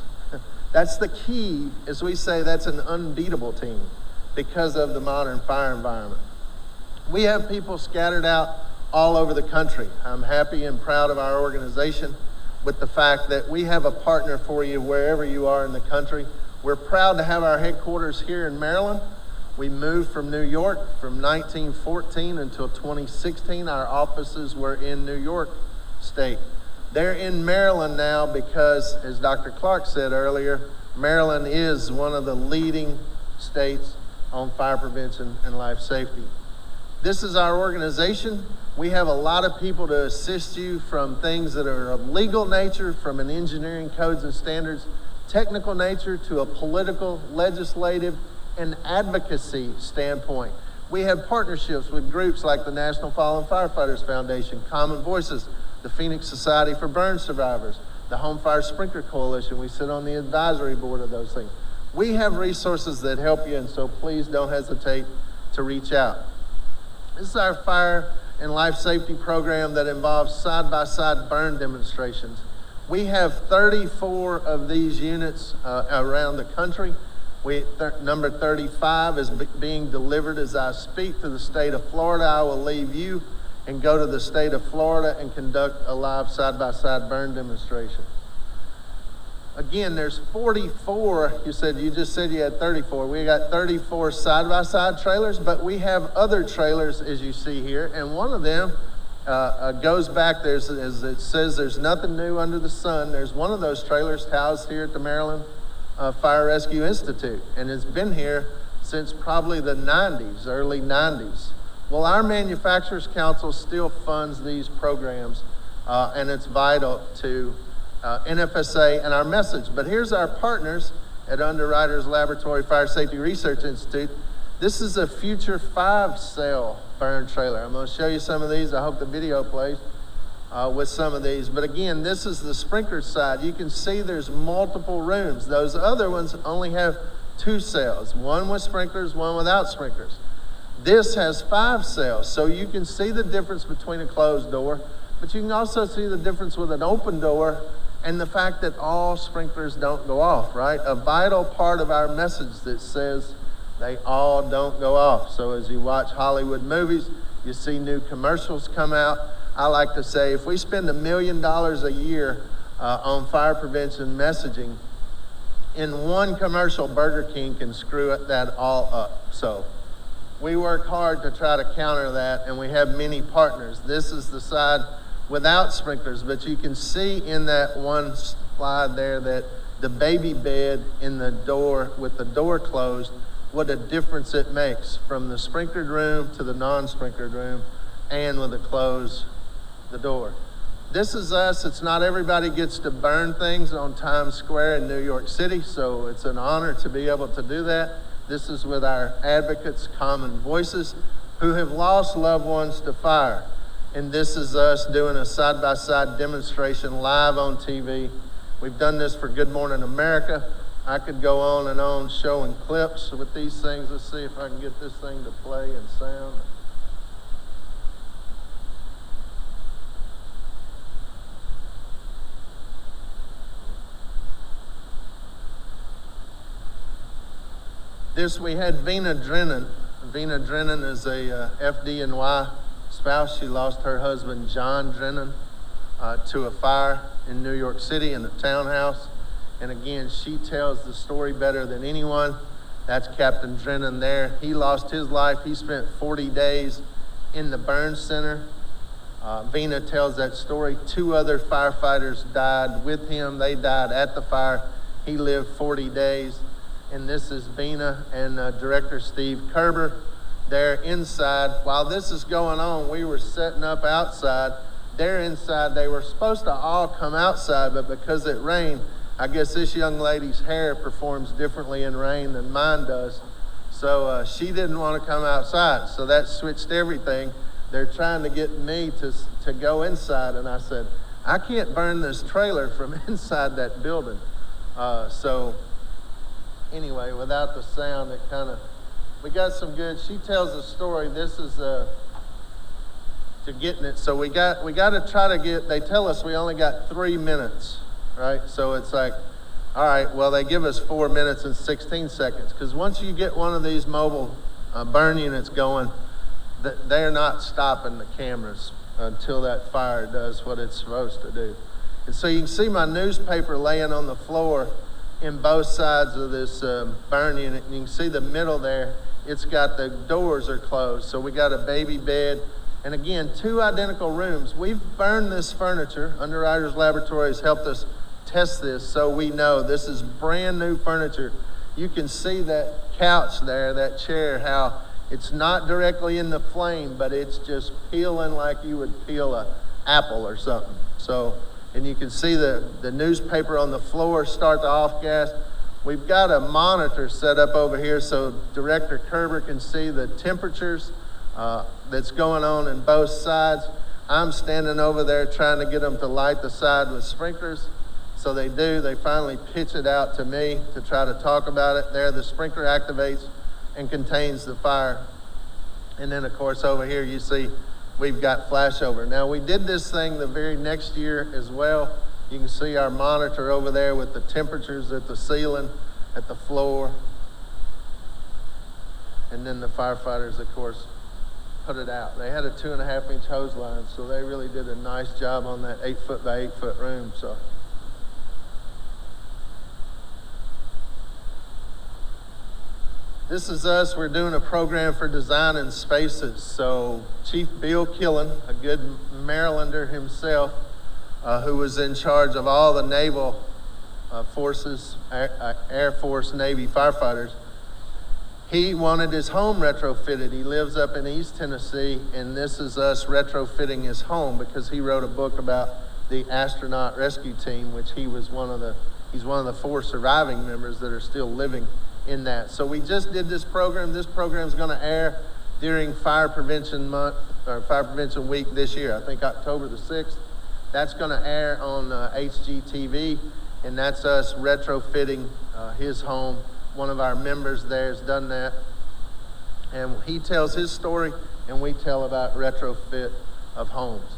That's the key. As we say, that's an unbeatable team because of the modern fire environment. We have people scattered out all over the country. I'm happy and proud of our organization with the fact that we have a partner for you wherever you are in the country. We're proud to have our headquarters here in Maryland. We moved from New York from 1914 until 2016. Our offices were in New York State. They're in Maryland now because, as Dr. Clark said earlier, Maryland is one of the leading states on fire prevention and life safety. This is our organization. We have a lot of people to assist you, from things that are of legal nature, from an engineering codes and standards, technical nature, to a political, legislative, and advocacy standpoint. We have partnerships with groups like the National Fallen Firefighters Foundation, Common Voices, the Phoenix Society for Burn Survivors, the Home Fire Sprinkler Coalition. We sit on the advisory board of those things. We have resources that help you, and so please don't hesitate to reach out. This is our fire and life safety program that involves side-by-side burn demonstrations. We have 34 of these units around the country. Number 35 is being delivered as I speak to the state of Florida. I will leave you and go to the state of Florida and conduct a live side-by-side burn demonstration. Again, there's 44. You just said you had 34. We got 34 side-by-side trailers, but we have other trailers, as you see here, and one of them goes back. As it says, there's nothing new under the sun. There's one of those trailers housed here at the Maryland Fire Rescue Institute, and it's been here since probably the 90s, early 90s. Well, our Manufacturers Council still funds these programs, and it's vital to NFSA and our message. But here's our partners at Underwriters Laboratory Fire Safety Research Institute. This is a future 5-cell burn trailer. I'm going to show you some of these. I hope the video plays with some of these. But again, this is the sprinkler side. You can see there's multiple rooms. Those other ones only have 2 cells, one with sprinklers, one without sprinklers. This has 5 cells, so you can see the difference between a closed door, but you can also see the difference with an open door and the fact that all sprinklers don't go off, right? A vital part of our message that says they all don't go off. So as you watch Hollywood movies, you see new commercials come out. I like to say, if we spend $1 million a year on fire prevention messaging, in one commercial, Burger King can screw that all up. So we work hard to try to counter that, and we have many partners. This is the side without sprinklers, but you can see in that one slide there that the baby bed in the door with the door closed, what a difference it makes from the sprinklered room to the non-sprinklered room, and with the door. This is us. It's not everybody gets to burn things on Times Square in New York City, so it's an honor to be able to do that. This is with our advocates, Common Voices, who have lost loved ones to fire. And this is us doing a side-by-side demonstration live on TV. We've done this for Good Morning America. I could go on and on showing clips with these things. Let's see if I can get this thing to play and sound. This, we had Vina Drennan. Vina Drennan is a FDNY spouse. She lost her husband, John Drennan, to a fire in New York City in a townhouse. And again, she tells the story better than anyone. That's Captain Drennan there. He lost his life. He spent 40 days in the burn center. Vina tells that story. 2 other firefighters died with him. They died at the fire. He lived 40 days. And this is Vina and Director Steve Kerber. They're inside. While this is going on, we were setting up outside. They're inside. They were supposed to all come outside, but because it rained, I guess this young lady's hair performs differently in rain than mine does. So she didn't want to come outside. So that switched everything. They're trying to get me to go inside. And I said, I can't burn this trailer from inside that building. So anyway, without the sound, it kind of, we got some good, she tells a story. This is to getting it. So we got to try to get, they tell us we only got 3 minutes, right? So it's like, all right, well, they give us 4 minutes and 16 seconds. Because once you get one of these mobile burn units going, they're not stopping the cameras until that fire does what it's supposed to do. And so you can see my newspaper laying on the floor in both sides of this burn unit. And you can see the middle there, it's got the doors are closed. So we got a baby bed. And again, 2 identical rooms. We've burned this furniture. Underwriters Laboratories helped us test this so we know this is brand new furniture. You can see that couch there, that chair, how it's not directly in the flame, but it's just peeling like you would peel an apple or something. So, and you can see the newspaper on the floor start the off gas. We've got a monitor set up over here so Director Kerber can see the temperatures that's going on in both sides. I'm standing over there trying to get them to light the side with sprinklers. So they do. They finally pitch it out to me to try to talk about it. There, the sprinkler activates and contains the fire. And then, of course, over here you see we've got flashover. Now, we did this thing the very next year as well. You can see our monitor over there with the temperatures at the ceiling, at the floor. And then the firefighters, of course, put it out. They had a 2.5-inch hose line, so they really did a nice job on that 8-foot by 8-foot room. So This is us. We're doing a program for design and spaces. So Chief Bill Killen, a good Marylander himself, who was in charge of all the naval forces, Air Force, Navy firefighters, he wanted his home retrofitted. He lives up in East Tennessee, and this is us retrofitting his home because he wrote a book about the astronaut rescue team, which he's one of the 4 surviving members that are still living in that. So we just did this program. This program is going to air during Fire Prevention Month, or Fire Prevention Week this year. I think October the 6th. That's going to air on HGTV, and that's us retrofitting his home. One of our members there has done that, and he tells his story, and we tell about retrofit of homes.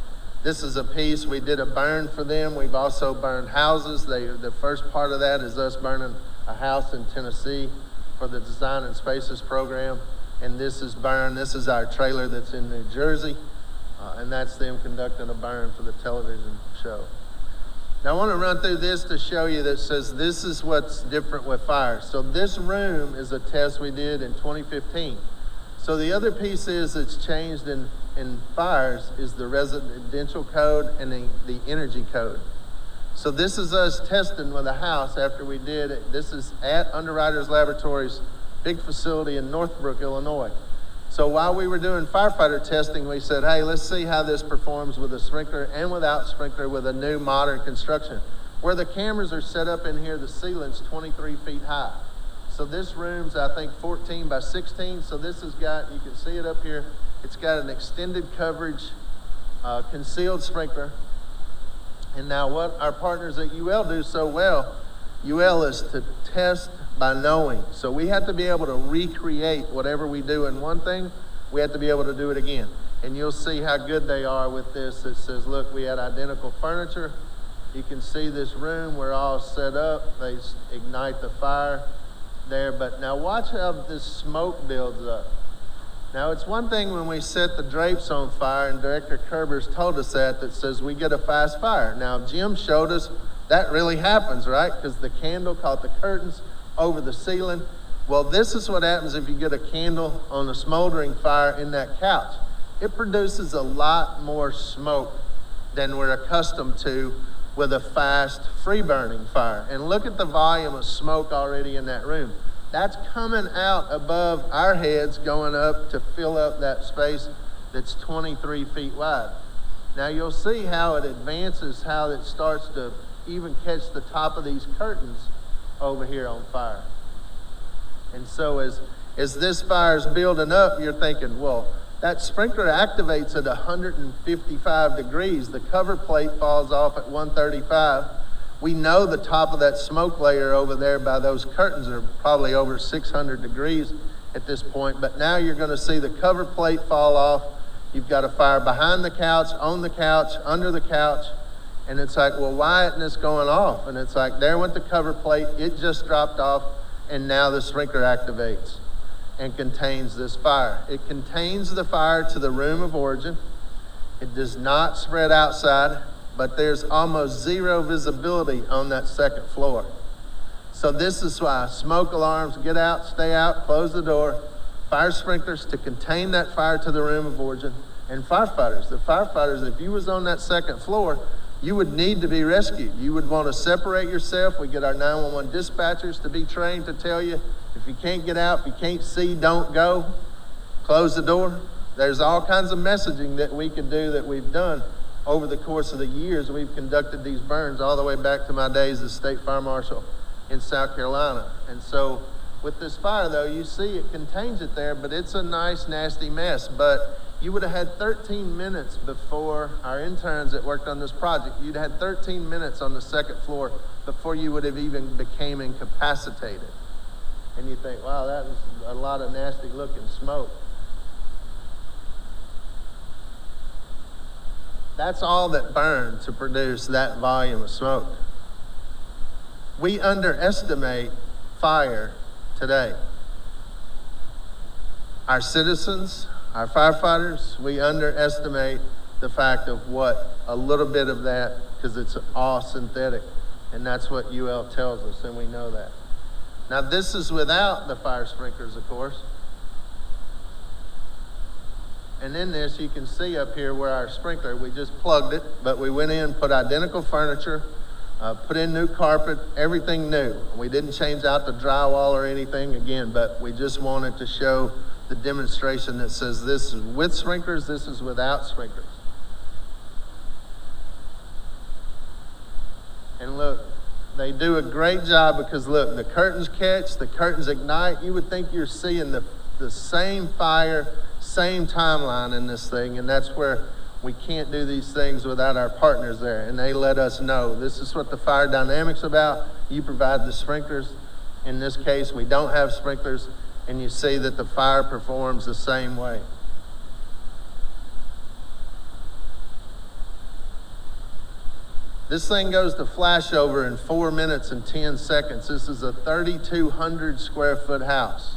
This is a piece. We did a burn for them. We've also burned houses. The first part of that is us burning a house in Tennessee for the Design and Spaces program, and this is burn. This is our trailer that's in New Jersey, and that's them conducting a burn for the television show. Now I want to run through this to show you that says this is what's different with fire. So this room is a test we did in 2015. So the other piece is that's changed in fires is the residential code and the energy code. So this is us testing with a house after we did it. This is at Underwriters Laboratories, big facility in Northbrook, Illinois. So while we were doing firefighter testing, we said, hey, let's see how this performs with a sprinkler and without sprinkler with a new modern construction. Where the cameras are set up in here, the ceiling's 23 feet high. So this room's, I think, 14 by 16. So this has got, you can see it up here, it's got an extended coverage, concealed sprinkler. And now what our partners at UL do so well, UL is to test by knowing. So we have to be able to recreate whatever we do in one thing, we have to be able to do it again. And you'll see how good they are with this. It says, look, we had identical furniture. You can see this room, we're all set up. They ignite the fire there. But now watch how this smoke builds up. Now it's one thing when we set the drapes on fire, and Director Kerber's told us that says we get a fast fire. Now Jim showed us that really happens, right? Because the candle caught the curtains over the ceiling. Well, this is what happens if you get a candle on a smoldering fire in that couch. It produces a lot more smoke than we're accustomed to with a fast, free-burning fire. And look at the volume of smoke already in that room. That's coming out above our heads, going up to fill up that space that's 23 feet wide. Now you'll see how it advances, how it starts to even catch the top of these curtains over here on fire. And so as this fire's building up, you're thinking, well, that sprinkler activates at 155 degrees. The cover plate falls off at 135. We know the top of that smoke layer over there by those curtains are probably over 600 degrees at this point. But now you're going to see the cover plate fall off. You've got a fire behind the couch, on the couch, under the couch. And it's like, well, why isn't this going off? And it's like, there went the cover plate. It just dropped off. And now the sprinkler activates and contains this fire. It contains the fire to the room of origin. It does not spread outside, but there's almost zero visibility on that second floor. So this is why smoke alarms, get out, stay out, close the door, fire sprinklers to contain that fire to the room of origin, and firefighters. The firefighters, if you was on that second floor, you would need to be rescued. You would want to separate yourself. We get our 911 dispatchers to be trained to tell you, if you can't get out, if you can't see, don't go. Close the door. There's all kinds of messaging that we can do that we've done over the course of the years. We've conducted these burns all the way back to my days as State Fire Marshal in South Carolina. And so with this fire, though, you see it contains it there, but it's a nice, nasty mess. But you would have had 13 minutes before our interns that worked on this project, you'd had 13 minutes on the second floor before you would have even became incapacitated. And you think, wow, that was a lot of nasty looking smoke. That's all that burned to produce that volume of smoke. We underestimate fire today. Our citizens, our firefighters, we underestimate the fact of what a little bit of that, because it's all synthetic, and that's what UL tells us, and we know that. Now this is without the fire sprinklers, of course. And in this, you can see up here where our sprinkler, we just plugged it, but we went in, put identical furniture, put in new carpet, everything new. We didn't change out the drywall or anything again, but we just wanted to show the demonstration that says this is with sprinklers, this is without sprinklers. And look, they do a great job because look, the curtains catch, the curtains ignite. You would think you're seeing the same fire, same timeline in this thing, and that's where we can't do these things without our partners there. And they let us know, this is what the fire dynamics about. You provide the sprinklers. In this case, we don't have sprinklers, and you see that the fire performs the same way. This thing goes to flashover in 4 minutes and 10 seconds. This is a 3,200 square foot house.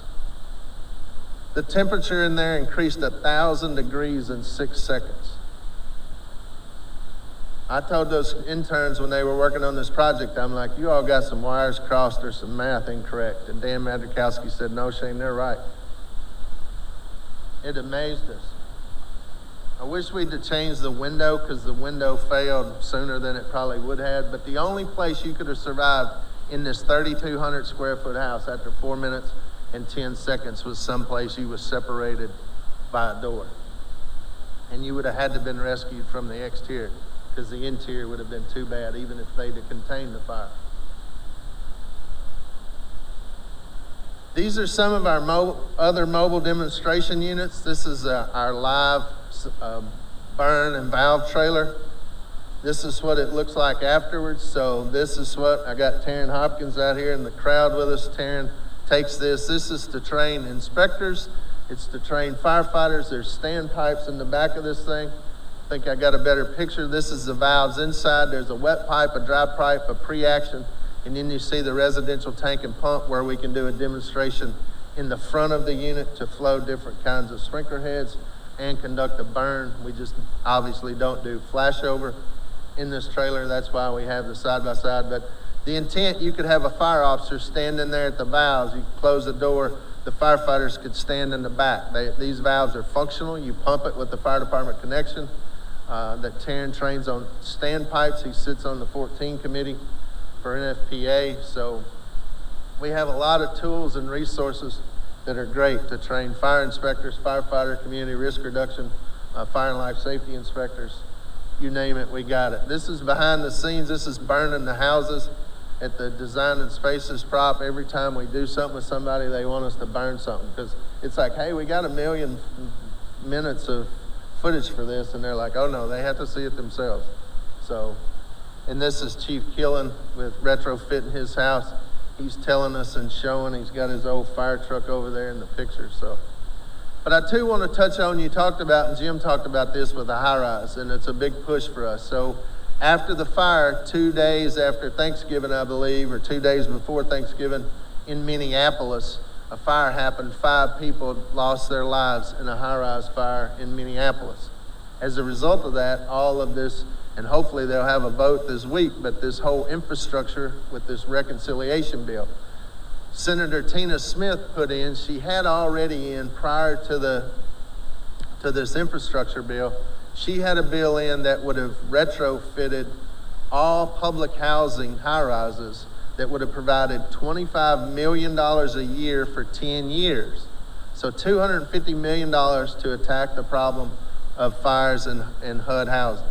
The temperature in there increased 1,000 degrees in 6 seconds. I told those interns when they were working on this project, I'm like, you all got some wires crossed or some math incorrect. And Dan Madrikowski said, no, Shane, they're right. It amazed us. I wish we'd have changed the window because the window failed sooner than it probably would have. But the only place you could have survived in this 3,200 square foot house after 4 minutes and 10 seconds was someplace you was separated by a door. And you would have had to been rescued from the exterior because the interior would have been too bad even if they'd have contained the fire. These are some of our other mobile demonstration units. This is our live burn and valve trailer. This is what it looks like afterwards. So this is what, I got Taryn Hopkins out here in the crowd with us. Taryn takes this. This is to train inspectors. It's to train firefighters. There's standpipes in the back of this thing. I think I got a better picture. This is the valves inside. There's a wet pipe, a dry pipe, a pre-action, and then you see the residential tank and pump where we can do a demonstration in the front of the unit to flow different kinds of sprinkler heads and conduct a burn. We just obviously don't do flashover in this trailer. That's why we have the side-by-side. But the intent, you could have a fire officer standing there at the valves. You close the door, the firefighters could stand in the back. These valves are functional. You pump it with the fire department connection. That Taryn trains on standpipes. He sits on the 14 committee for Nfpa. So we have a lot of tools and resources that are great to train fire inspectors, firefighter, community risk reduction, fire and life safety inspectors. You name it, we got it. This is behind the scenes. This is burning the houses at the Design and Spaces prop. Every time we do something with somebody, they want us to burn something because it's like, hey, we got 1 million minutes of footage for this, and they're like, oh no, they have to see it themselves. So, and this is Chief Killen with retrofitting his house. He's telling us and showing. He's got his old fire truck over there in the picture. So, but I too want to touch on, you talked about, and Jim talked about this with the high rise, and it's a big push for us. So after the fire, 2 days after Thanksgiving, I believe, or 2 days before Thanksgiving in Minneapolis, a fire happened. 5 people lost their lives in a high-rise fire in Minneapolis. As a result of that, all of this, and hopefully they'll have a vote this week, but this whole infrastructure with this reconciliation bill, Senator Tina Smith put in, she had already in prior to this infrastructure bill, she had a bill in that would have retrofitted all public housing high-rises that would have provided $25 million a year for 10 years. So $250 million to attack the problem of fires in HUD housing.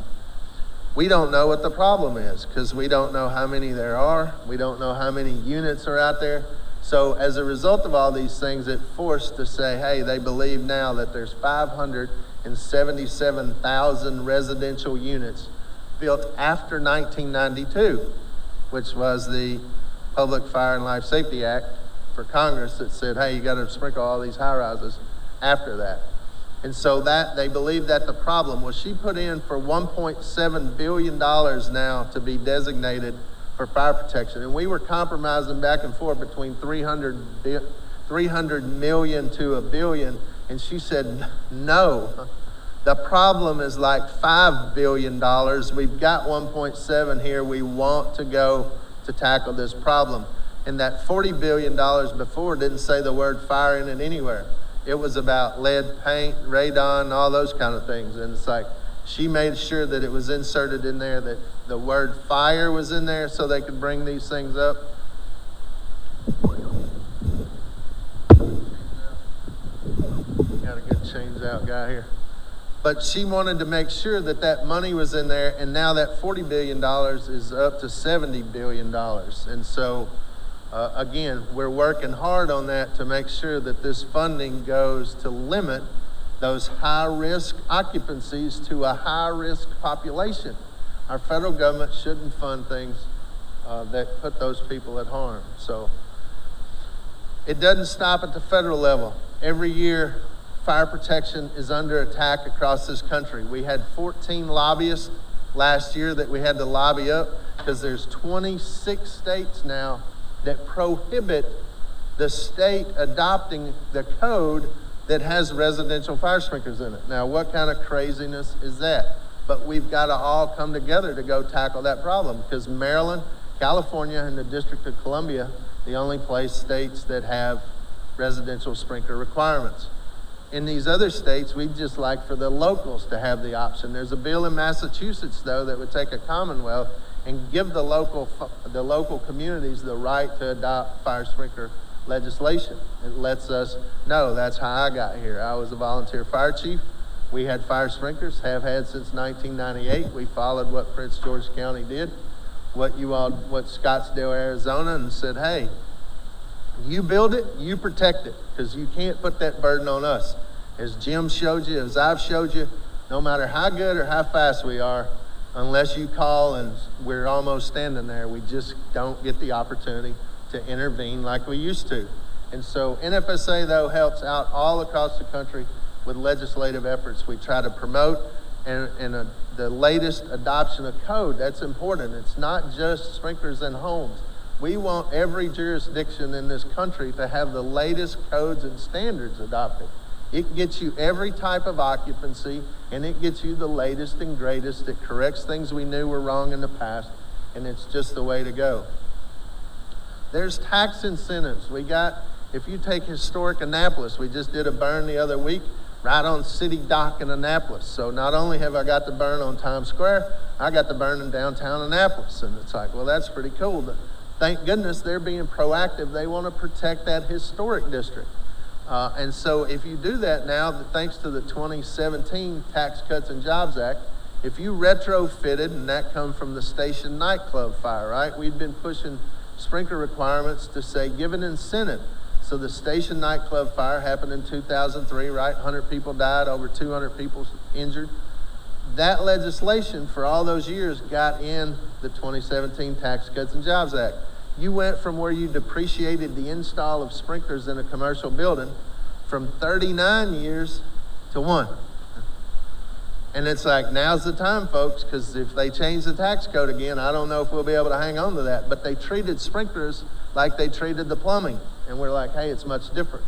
We don't know what the problem is because we don't know how many there are. We don't know how many units are out there. So as a result of all these things, it forced to say, hey, they believe now that there's 577,000 residential units built after 1992, which was the Public Fire and Life Safety Act for Congress that said, hey, you got to sprinkle all these high rises after that. And so that they believe that the problem was she put in for $1.7 billion now to be designated for fire protection. And we were compromising back and forth between 300 million to $1 billion. And she said, no, the problem is like $5 billion. We've got 1.7 here. We want to go to tackle this problem. And that $40 billion before didn't say the word fire in it anywhere. It was about lead paint, radon, all those kind of things. And it's like, she made sure that it was inserted in there, that the word fire was in there so they could bring these things up. Got a good change out guy here. But she wanted to make sure that that money was in there, and now that $40 billion is up to $70 billion. And so, again, we're working hard on that to make sure that this funding goes to limit those high-risk occupancies to a high-risk population. Our federal government shouldn't fund things that put those people at harm. So it doesn't stop at the federal level. Every year, fire protection is under attack across this country. We had 14 lobbyists last year that we had to lobby up because there's 26 states now that prohibit the state adopting the code that has residential fire sprinklers in it. Now, what kind of craziness is that? But we've got to all come together to go tackle that problem, because Maryland, California, and the District of Columbia, the only states that have residential sprinkler requirements. In these other states, we'd just like for the locals to have the option. There's a bill in Massachusetts, though, that would take a commonwealth and give the local communities the right to adopt fire sprinkler legislation. It lets us know. That's how I got here. I was a volunteer fire chief. We had fire sprinklers, have had since 1998. We followed what Prince George County did, what Scottsdale, Arizona, and said, hey, you build it, you protect it, because you can't put that burden on us. As Jim showed you, as I've showed you, no matter how good or how fast we are, unless you call and we're almost standing there, we just don't get the opportunity to intervene like we used to. And so NFSA, though, helps out all across the country with legislative efforts. We try to promote the latest adoption of code. That's important. It's not just sprinklers in homes. We want every jurisdiction in this country to have the latest codes and standards adopted. It gets you every type of occupancy, and it gets you the latest and greatest. It corrects things we knew were wrong in the past, and it's just the way to go. There's tax incentives. If you take historic Annapolis, we just did a burn the other week right on City Dock in Annapolis. So not only have I got the burn on Times Square, I got the burn in downtown Annapolis. And it's like, well, that's pretty cool. But thank goodness they're being proactive. They want to protect that historic district. And so if you do that now, thanks to the 2017 Tax Cuts and Jobs Act, if you retrofitted, and that comes from the Station nightclub fire, right? We'd been pushing sprinkler requirements to say, give an incentive. So the Station nightclub fire happened in 2003, right? 100 people died, over 200 people injured. That legislation for all those years got in the 2017 Tax Cuts and Jobs Act. You went from where you depreciated the install of sprinklers in a commercial building from 39 years to 1. And it's like, now's the time, folks, because if they change the tax code again, I don't know if we'll be able to hang on to that. But they treated sprinklers like they treated the plumbing. And we're like, hey, it's much different.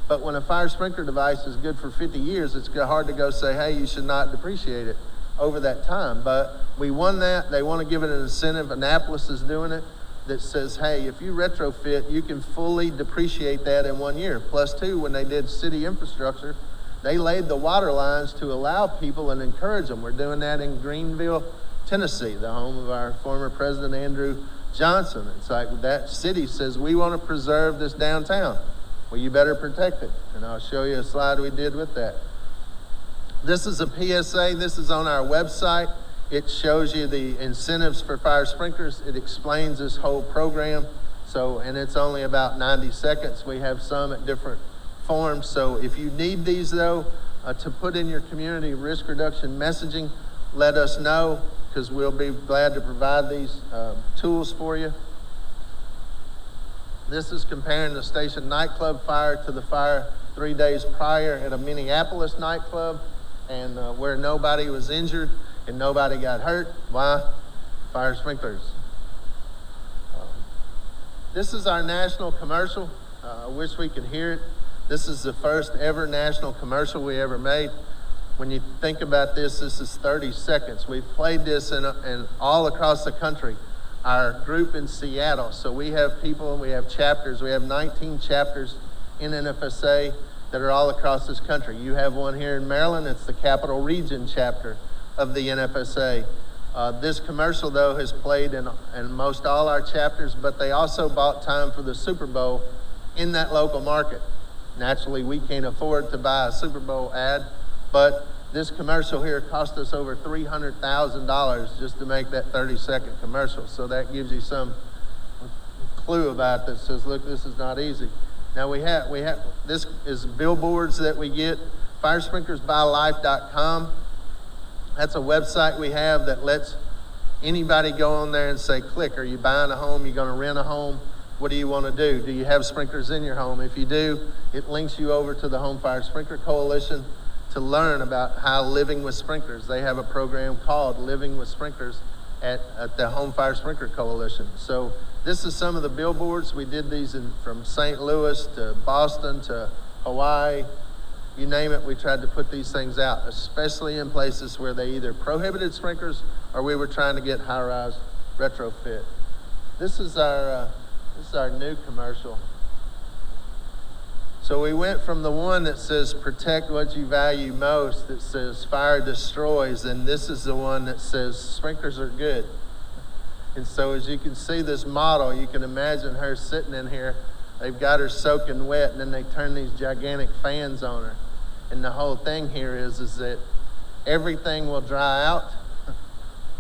But when a fire sprinkler device is good for 50 years, it's hard to go say, hey, you should not depreciate it over that time. But we won that. They want to give it an incentive. Annapolis is doing it, that says, hey, if you retrofit, you can fully depreciate that in 1 year. Plus, too, when they did city infrastructure, they laid the water lines to allow people and encourage them. We're doing that in Greenville, Tennessee, the home of our former President Andrew Johnson. It's like that city says, we want to preserve this downtown. Well, you better protect it. And I'll show you a slide we did with that. This is a PSA. This is on our website. It shows you the incentives for fire sprinklers. It explains this whole program. And it's only about 90 seconds. We have some at different forms. So if you need these, though, to put in your community risk reduction messaging, let us know, because we'll be glad to provide these tools for you. This is comparing the Station nightclub fire to the fire 3 days prior at a Minneapolis nightclub, and where nobody was injured and nobody got hurt. Why? Fire sprinklers. This is our national commercial. I wish we could hear it. This is the first ever national commercial we ever made. When you think about this, this is 30 seconds. We've played this in all across the country. our group in Seattle. So we have people, we have chapters, we have 19 chapters in NFSA that are all across this country. You have one here in Maryland. It's the Capital Region chapter of the NFSA. This commercial, though, has played in most all our chapters, but they also bought time for the Super Bowl in that local market. Naturally, we can't afford to buy a Super Bowl ad, but this commercial here cost us over $300,000 just to make that 30-second commercial. So that gives you some clue about this. Says, look, this is not easy. Now we have this is billboards that we get. Firesprinklersbylife.com. That's a website we have that lets anybody go on there and say, click, are you buying a home? You're going to rent a home? What do you want to do? Do you have sprinklers in your home? If you do, it links you over to the Home Fire Sprinkler Coalition to learn about how living with sprinklers. They have a program called Living with Sprinklers at the Home Fire Sprinkler Coalition. So this is some of the billboards. We did these from St. Louis to Boston to Hawaii. You name it, we tried to put these things out, especially in places where they either prohibited sprinklers or we were trying to get high-rise retrofit. This is our new commercial. So we went from the one that says protect what you value most, that says fire destroys, and this is the one that says sprinklers are good. And so as you can see this model, you can imagine her sitting in here. They've got her soaking wet, and then they turn these gigantic fans on her. And the whole thing here is that everything will dry out,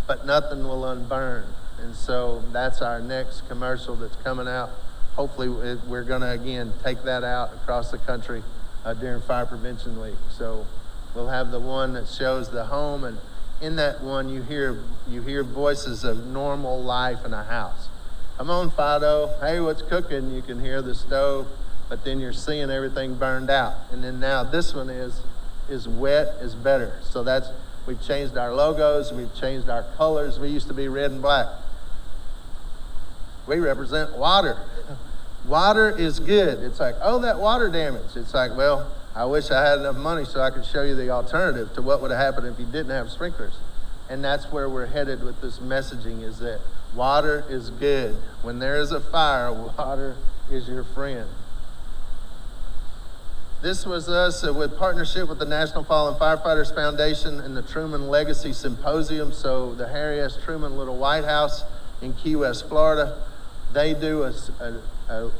but nothing will unburn. And so that's our next commercial that's coming out. Hopefully we're going to, again, take that out across the country during Fire Prevention Week. So we'll have the one that shows the home, and in that one you hear voices of normal life in a house. Come on, Fido. Hey, what's cooking? You can hear the stove, but then you're seeing everything burned out. And then now this one is wet is better. So we've changed our logos, we've changed our colors. We used to be red and black. We represent water. Water is good. It's like, oh, that water damage. It's like, well, I wish I had enough money so I could show you the alternative to what would have happened if you didn't have sprinklers. And that's where we're headed with this messaging, is that water is good. When there is a fire, water is your friend. This was us with partnership with the National Fallen Firefighters Foundation and the Truman Legacy Symposium. So the Harry S. Truman Little White House in Key West, Florida, they do a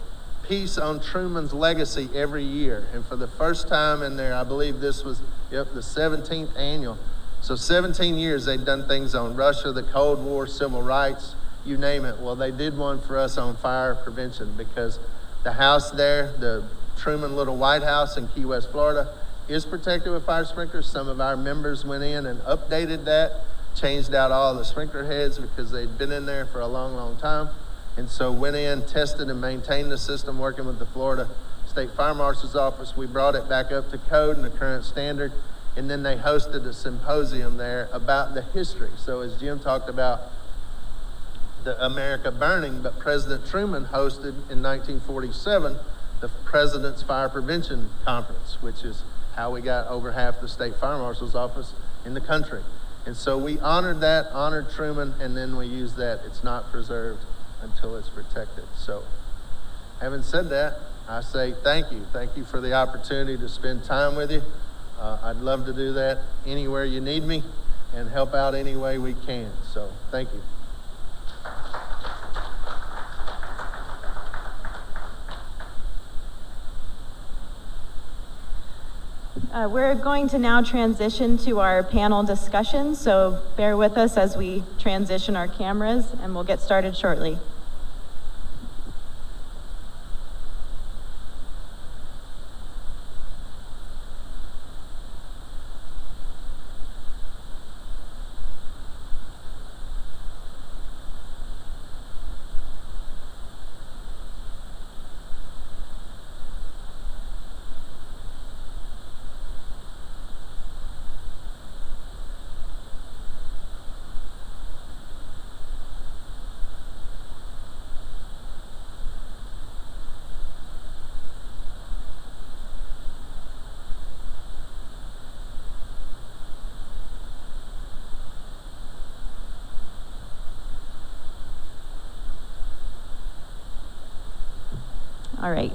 piece on Truman's legacy every year. And for the first time in there, I believe this was the 17th annual. So 17 years they've done things on Russia, the Cold War, civil rights, you name it. Well, they did one for us on fire prevention, because the house there, the Truman Little White House in Key West, Florida, is protected with fire sprinklers. Some of our members went in and updated that, changed out all the sprinkler heads because they'd been in there for a long, long time. And so went in, tested and maintained the system, working with the Florida State Fire Marshal's Office. We brought it back up to code and the current standard. And then they hosted a symposium there about the history. So as Jim talked about the America burning, but President Truman hosted in 1947 the President's Fire Prevention Conference, which is how we got over half the State Fire Marshal's Office in the country. And so we honored that, honored Truman, and then we used that. It's not preserved until it's protected. So having said that, I say thank you. Thank you for the opportunity to spend time with you. I'd love to do that anywhere you need me and help out any way we can. So thank you. We're going to now transition to our panel discussion, so bear with us as we transition our cameras, and we'll get started shortly. All right.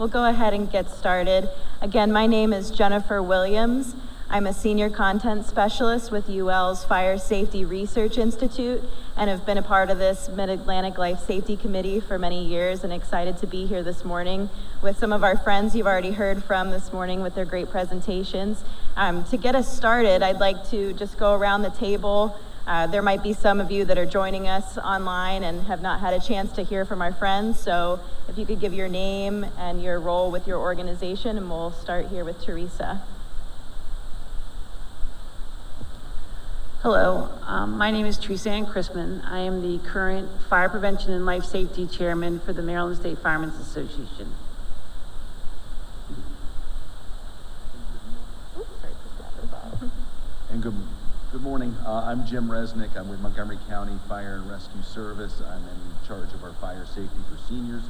We'll go ahead and get started. Again, my name is Jennifer Williams. I'm a senior content specialist with UL's Fire Safety Research Institute and have been a part of this Mid-Atlantic Life Safety Committee for many years, and excited to be here this morning with some of our friends you've already heard from this morning with their great presentations. To get us started, I'd like to just go around the table. There might be some of you that are joining us online and have not had a chance to hear from our friends, so if you could give your name and your role with your organization, and we'll start here with Teresa. Hello, my name is Teresa Ann Crissman. I am the current Fire Prevention and Life Safety Chairman for the Maryland State Firemen's Association. And good morning. I'm Jim Resnick. I'm with Montgomery County Fire and Rescue Service. I'm in charge of our Fire Safety for Seniors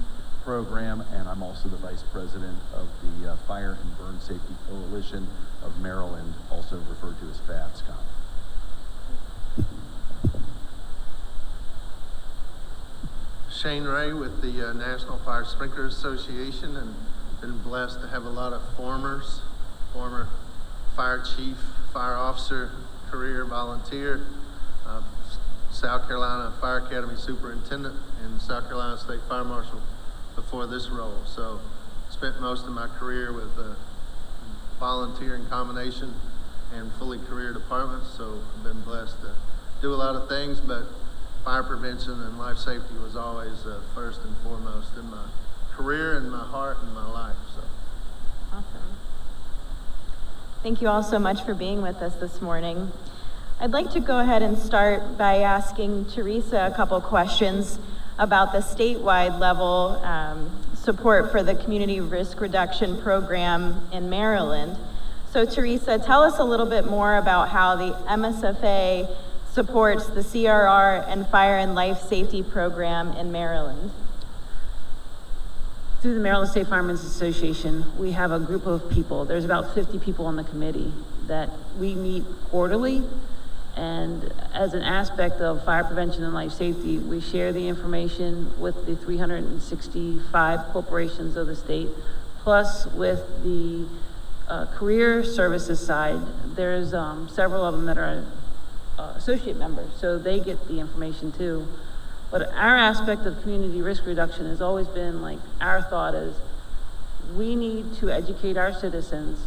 program, and I'm also the Vice President of the Fire and Burn Safety Coalition of Maryland, also referred to as FASCOM. Shane Ray with the National Fire Sprinkler Association, and been blessed to have a lot of former fire chief, fire officer, career volunteer, South Carolina Fire Academy superintendent, and South Carolina State Fire Marshal before this role. So spent most of my career with volunteering combination and fully career departments. So I've been blessed to do a lot of things, but fire prevention and life safety was always first and foremost in my career and my heart and my life. So. Awesome. Thank you all so much for being with us this morning. I'd like to go ahead and start by asking Teresa a couple questions about the statewide level support for the Community Risk Reduction Program in Maryland. So Teresa, tell us a little bit more about how the MSFA supports the CRR and Fire and Life Safety Program in Maryland. Through the Maryland State Firemen's Association, we have a group of people. There's about 50 people on the committee that we meet quarterly. And as an aspect of fire prevention and life safety, we share the information with the 365 corporations of the state, plus with the career services side. There's several of them that are associate members, so they get the information too. But our aspect of community risk reduction has always been like, our thought is, we need to educate our citizens,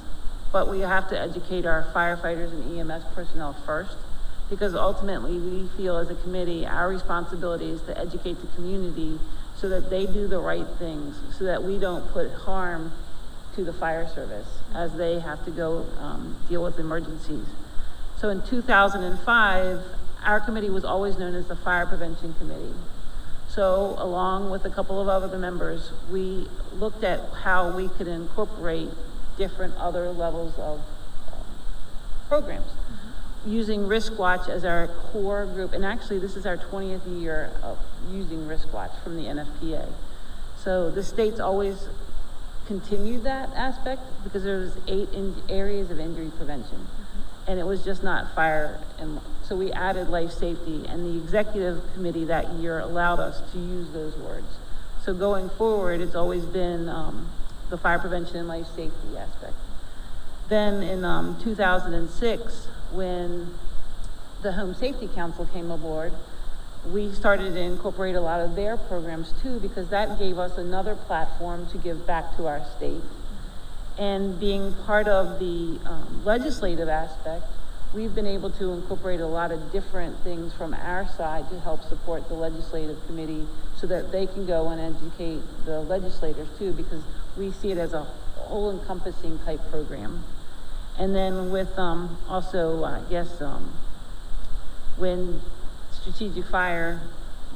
but we have to educate our firefighters and EMS personnel first, because ultimately we feel as a committee, our responsibility is to educate the community so that they do the right things, so that we don't put harm to the fire service as they have to go deal with emergencies. So in 2005, our committee was always known as the Fire Prevention Committee. So along with a couple of other members, we looked at how we could incorporate different other levels of programs, using Risk Watch as our core group. And actually, this is our 20th year of using Risk Watch from the Nfpa. So the state's always continued that aspect because there's 8 areas of injury prevention. And it was just not fire, and so we added life safety, and the executive committee that year allowed us to use those words. So going forward, it's always been the fire prevention and life safety aspect. Then in 2006, when the Home Safety Council came aboard, we started to incorporate a lot of their programs too, because that gave us another platform to give back to our state. And being part of the legislative aspect, we've been able to incorporate a lot of different things from our side to help support the legislative committee so that they can go and educate the legislators too, because we see it as a whole encompassing type program. And then with also, I guess, when Strategic Fire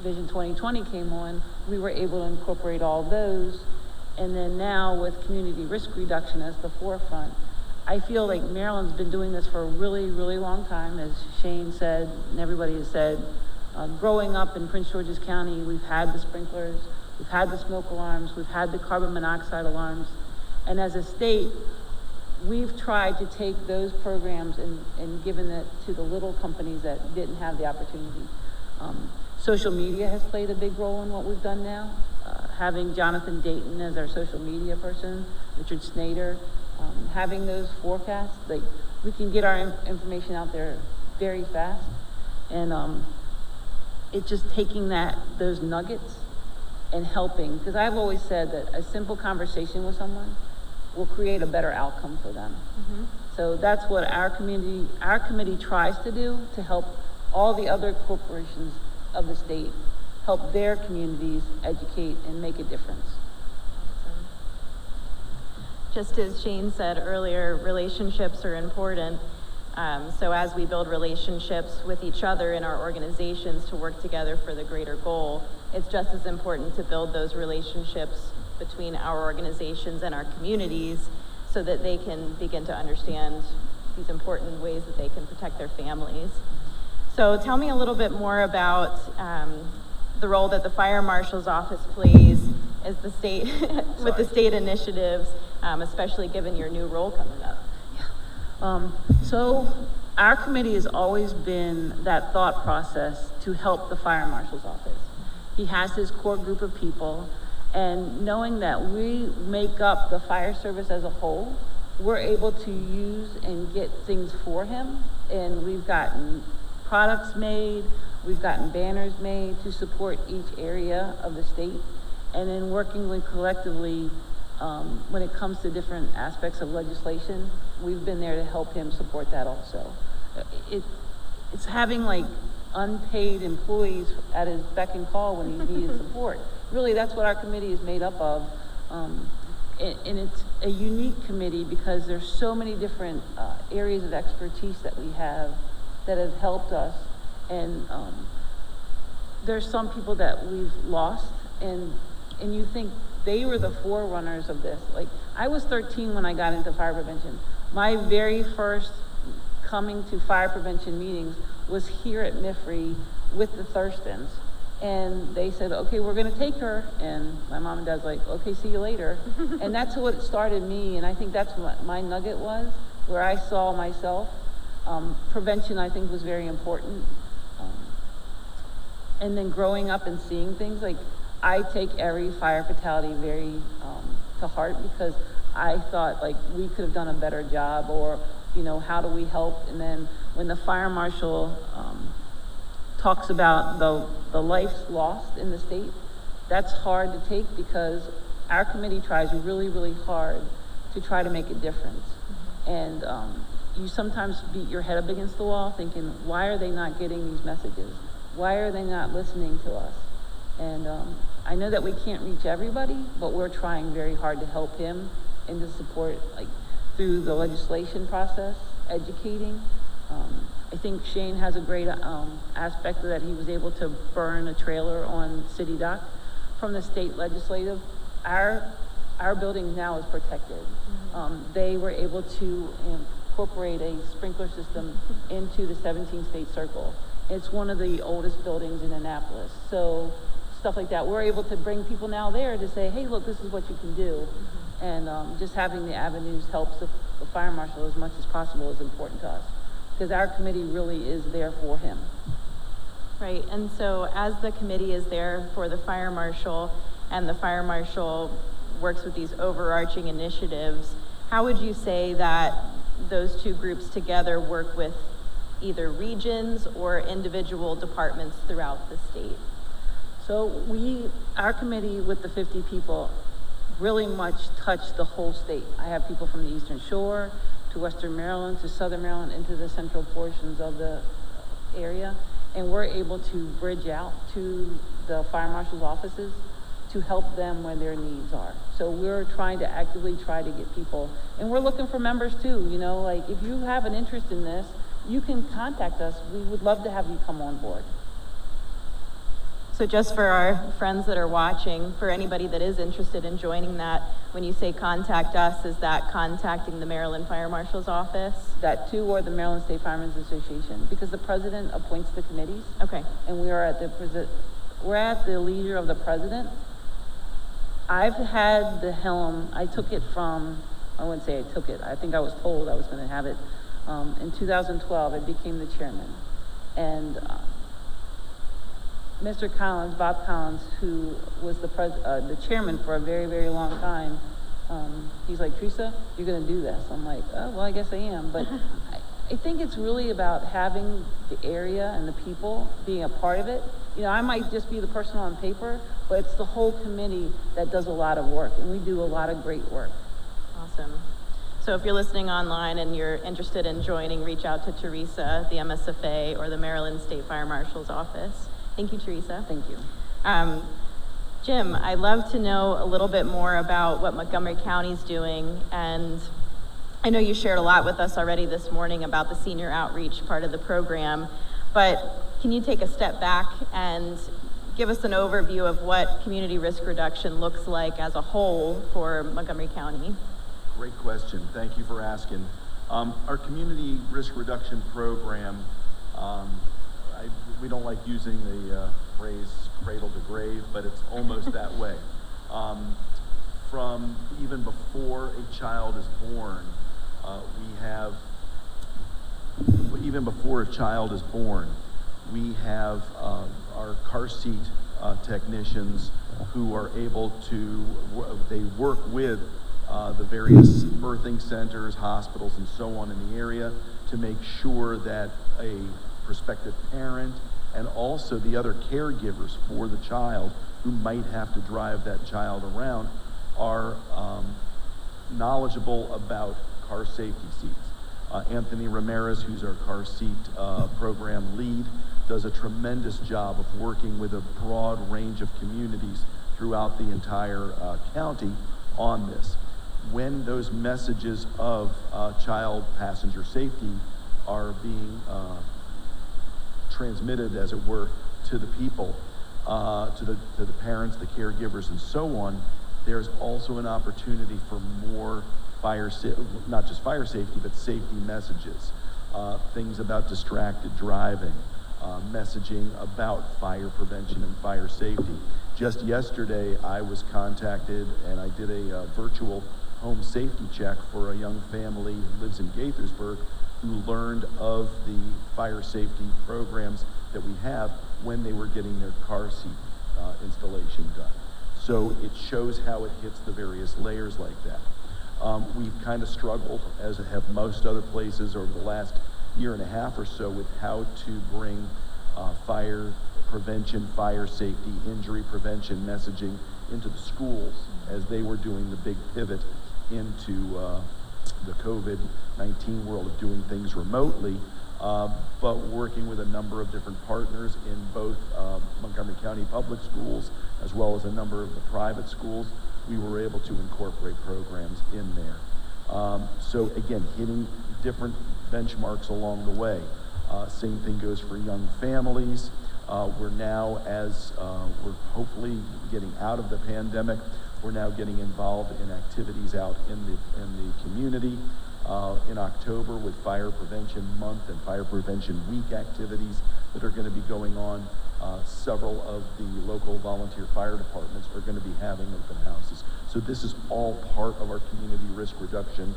Vision 2020 came on, we were able to incorporate all those. And then now with community risk reduction as the forefront, I feel like Maryland's been doing this for a really, really long time, as Shane said, and everybody has said. Growing up in Prince George's County, we've had the sprinklers, we've had the smoke alarms, we've had the carbon monoxide alarms. And as a state, we've tried to take those programs and given it to the little companies that didn't have the opportunity. Social media has played a big role in what we've done now. having Jonathan Dayton as our social media person, Richard Snyder, having those forecasts, like we can get our information out there very fast, and it's just taking those nuggets and helping, because I've always said that a simple conversation with someone will create a better outcome for them. Mm-hmm. So that's what our committee tries to do, to help all the other corporations of the state help their communities educate and make a difference. Awesome. Just as Shane said earlier, relationships are important. So as we build relationships with each other in our organizations to work together for the greater goal, it's just as important to build those relationships between our organizations and our communities so that they can begin to understand these important ways that they can protect their families. So tell me a little bit more about the role that the Fire Marshal's Office plays as the state with the state initiatives, especially given your new role coming up. So our committee has always been that thought process to help the Fire Marshal's Office. He has his core group of people, and knowing that we make up the fire service as a whole, we're able to use and get things for him, and we've gotten products made, we've gotten banners made to support each area of the state, and then working with collectively when it comes to different aspects of legislation, we've been there to help him support that also. It's having like unpaid employees at his beck and call when he needed support. Really, that's what our committee is made up of. And it's a unique committee because there's so many different areas of expertise that we have that have helped us. And there's some people that we've lost, and you think they were the forerunners of this. Like, I was 13 when I got into fire prevention. My very first coming to fire prevention meetings was here at Nfpa with the Thurstons. And they said, okay, we're gonna take her. And my mom and dad's like, okay, see you later. And that's what started me, and I think that's what my nugget was, where I saw myself. Prevention, I think, was very important. And then growing up and seeing things, like, I take every fire fatality very to heart, because I thought, like, we could have done a better job, or, you know, how do we help? And then when the fire marshal talks about the lives lost in the state, that's hard to take, because our committee tries really, really hard to try to make a difference. And you sometimes beat your head up against the wall thinking, why are they not getting these messages? Why are they not listening to us? And I know that we can't reach everybody, but we're trying very hard to help him and to support, like, through the legislation process, educating. I think Shane has a great aspect that he was able to burn a trailer on City Dock from the state legislative. Our building now is protected. They were able to incorporate a sprinkler system into the 17 state circle. It's one of the oldest buildings in Annapolis. So stuff like that, we're able to bring people now there to say, hey, look, this is what you can do. And just having the avenues helps the fire marshal as much as possible is important to us, because our committee really is there for him. Right, and so as the committee is there for the fire marshal, and the fire marshal works with these overarching initiatives, how would you say that those two groups together work with either regions or individual departments throughout the state? So our committee with the 50 people really much touch the whole state. I have people from the Eastern Shore to Western Maryland to Southern Maryland into the central portions of the area, and we're able to bridge out to the fire marshal's offices to help them where their needs are. So we're trying to actively try to get people, and we're looking for members too, you know, like, if you have an interest in this, you can contact us. We would love to have you come on board. So just for our friends that are watching, for anybody that is interested in joining that, when you say contact us, is that contacting the Maryland Fire Marshal's Office? That too, or the Maryland State Firemen's Association, because the president appoints the committees. Okay. And we're at the leisure of the president. I've had the helm. I took it from, I wouldn't say I took it, I think I was told I was going to have it. In 2012, I became the chairman. And Mr. Collins, Bob Collins, who was the chairman for a very, very long time, he's like, Teresa, you're going to do this. I'm like, oh, well, I guess I am. But I think it's really about having the area and the people being a part of it. You know, I might just be the person on paper, but it's the whole committee that does a lot of work, and we do a lot of great work. Awesome. So if you're listening online and you're interested in joining, reach out to Teresa, the MSFA, or the Maryland State Fire Marshal's office. Thank you, Teresa. Thank you. Jim, I'd love to know a little bit more about what Montgomery County's doing, and I know you shared a lot with us already this morning about the senior outreach part of the program, but can you take a step back and give us an overview of what community risk reduction looks like as a whole for Montgomery County? Great question. Thank you for asking. Our community risk reduction program, we don't like using the phrase cradle to grave, but it's almost that way. From even before a child is born, we have our car seat technicians who are able to, they work with the various birthing centers, hospitals, and so on in the area to make sure that a prospective parent and also the other caregivers for the child who might have to drive that child around are knowledgeable about car safety seats. Anthony Ramirez, who's our car seat program lead, does a tremendous job of working with a broad range of communities throughout the entire county on this. When those messages of child passenger safety are being transmitted, as it were, to the people, to the parents, the caregivers, and so on, there's also an opportunity for more not just fire safety, but safety messages. Things about distracted driving, messaging about fire prevention and fire safety. Just yesterday, I was contacted and I did a virtual home safety check for a young family who lives in Gaithersburg who learned of the fire safety programs that we have when they were getting their car seat installation done. So it shows how it hits the various layers like that. We've kind of struggled, as have most other places over the last year and a half or so, with how to bring fire prevention, fire safety, injury prevention messaging into the schools as they were doing the big pivot into the COVID-19 world of doing things remotely, but working with a number of different partners in both Montgomery County public schools as well as a number of the private schools. We were able to incorporate programs in there. So again, hitting different benchmarks along the way. Same thing goes for young families. We're now, as we're hopefully getting out of the pandemic, we're now getting involved in activities out in the community. In October with Fire Prevention Month and Fire Prevention Week activities that are going to be going on. Several of the local volunteer fire departments are going to be having open houses. So this is all part of our community risk reduction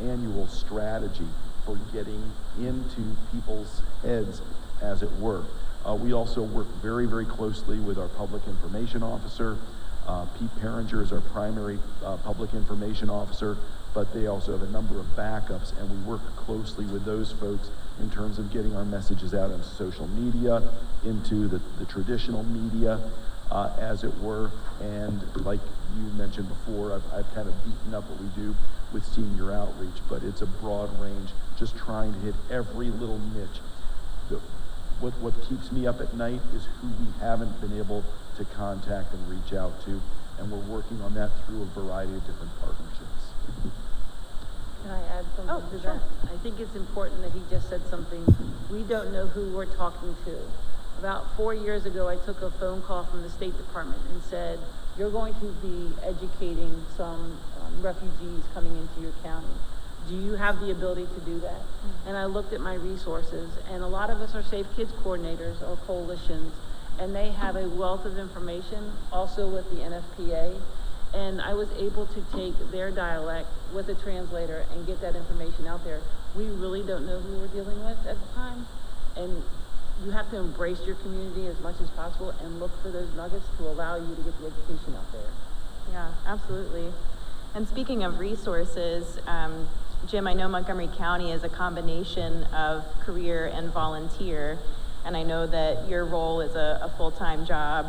annual strategy for getting into people's heads, as it were. We also work very, very closely with our public information officer. Pete Perringer is our primary public information officer, but they also have a number of backups, and we work closely with those folks in terms of getting our messages out into social media, into the traditional media, as it were. And like you mentioned before, I've kind of beaten up what we do with senior outreach, but it's a broad range, just trying to hit every little niche. What keeps me up at night is who we haven't been able to contact and reach out to, and we're working on that through a variety of different partnerships. Can I add something to that? I think it's important that he just said something. We don't know who we're talking to. About 4 years ago, I took a phone call from the State Department and said, you're going to be educating some refugees coming into your county. Do you have the ability to do that? And I looked at my resources, and a lot of us are Safe Kids coordinators or coalitions, and they have a wealth of information, also with the Nfpa, and I was able to take their dialect with a translator and get that information out there. We really don't know who we're dealing with at the time, and you have to embrace your community as much as possible and look for those nuggets to allow you to get the education out there. Yeah, absolutely. And speaking of resources, Jim, I know Montgomery County is a combination of career and volunteer, and I know that your role is a full-time job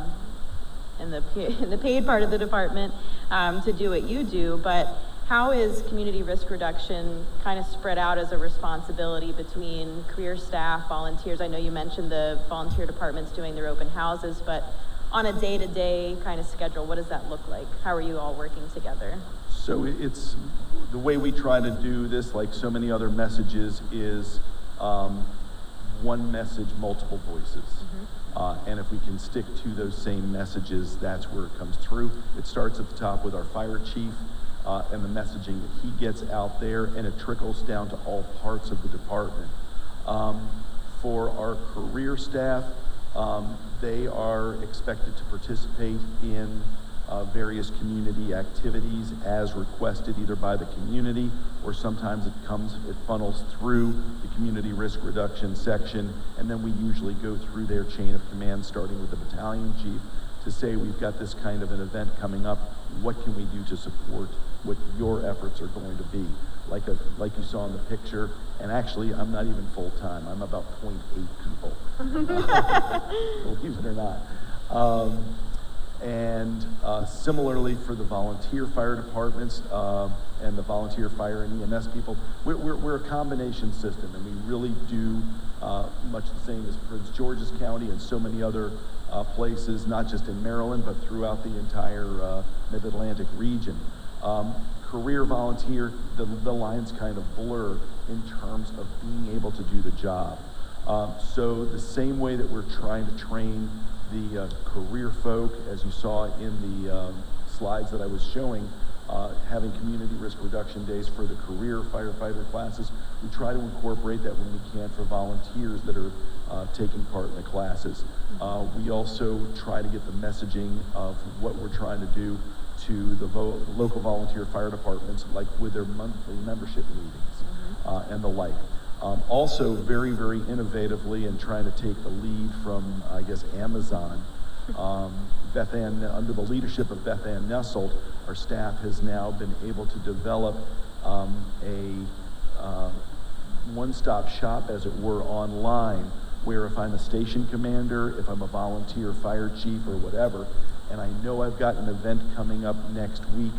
in the paid part of the department to do what you do, but how is community risk reduction kind of spread out as a responsibility between career staff, volunteers? I know you mentioned the volunteer departments doing their open houses, but on a day-to-day kind of schedule, what does that look like? How are you all working together? So it's the way we try to do this, like so many other messages, is one message, multiple voices. And if we can stick to those same messages, that's where it comes through. It starts at the top with our fire chief and the messaging that he gets out there, and it trickles down to all parts of the department. For our career staff, they are expected to participate in various community activities as requested either by the community, or sometimes it funnels through the community risk reduction section, and then we usually go through their chain of command, starting with the battalion chief, to say we've got this kind of an event coming up, what can we do to support what your efforts are going to be? Like you saw in the picture, and actually I'm not even full-time, I'm about 0.8 people, believe it or not. And similarly for the volunteer fire departments and the volunteer fire and EMS people, we're a combination system, and we really do much the same as Prince George's County and so many other places, not just in Maryland, but throughout the entire Mid-Atlantic region. Career volunteer, the lines kind of blur in terms of being able to do the job. So the same way that we're trying to train the career folk, as you saw in the slides that I was showing, having community risk reduction days for the career firefighter classes, we try to incorporate that when we can for volunteers that are taking part in the classes. We also try to get the messaging of what we're trying to do to the local volunteer fire departments, like with their monthly membership meetings and the like. Also very, very innovatively, and trying to take the lead from, I guess, Amazon. Beth Ann, under the leadership of Beth Ann Nesselt, our staff has now been able to develop a one-stop shop, as it were, online, where if I'm a station commander, if I'm a volunteer fire chief or whatever, and I know I've got an event coming up next week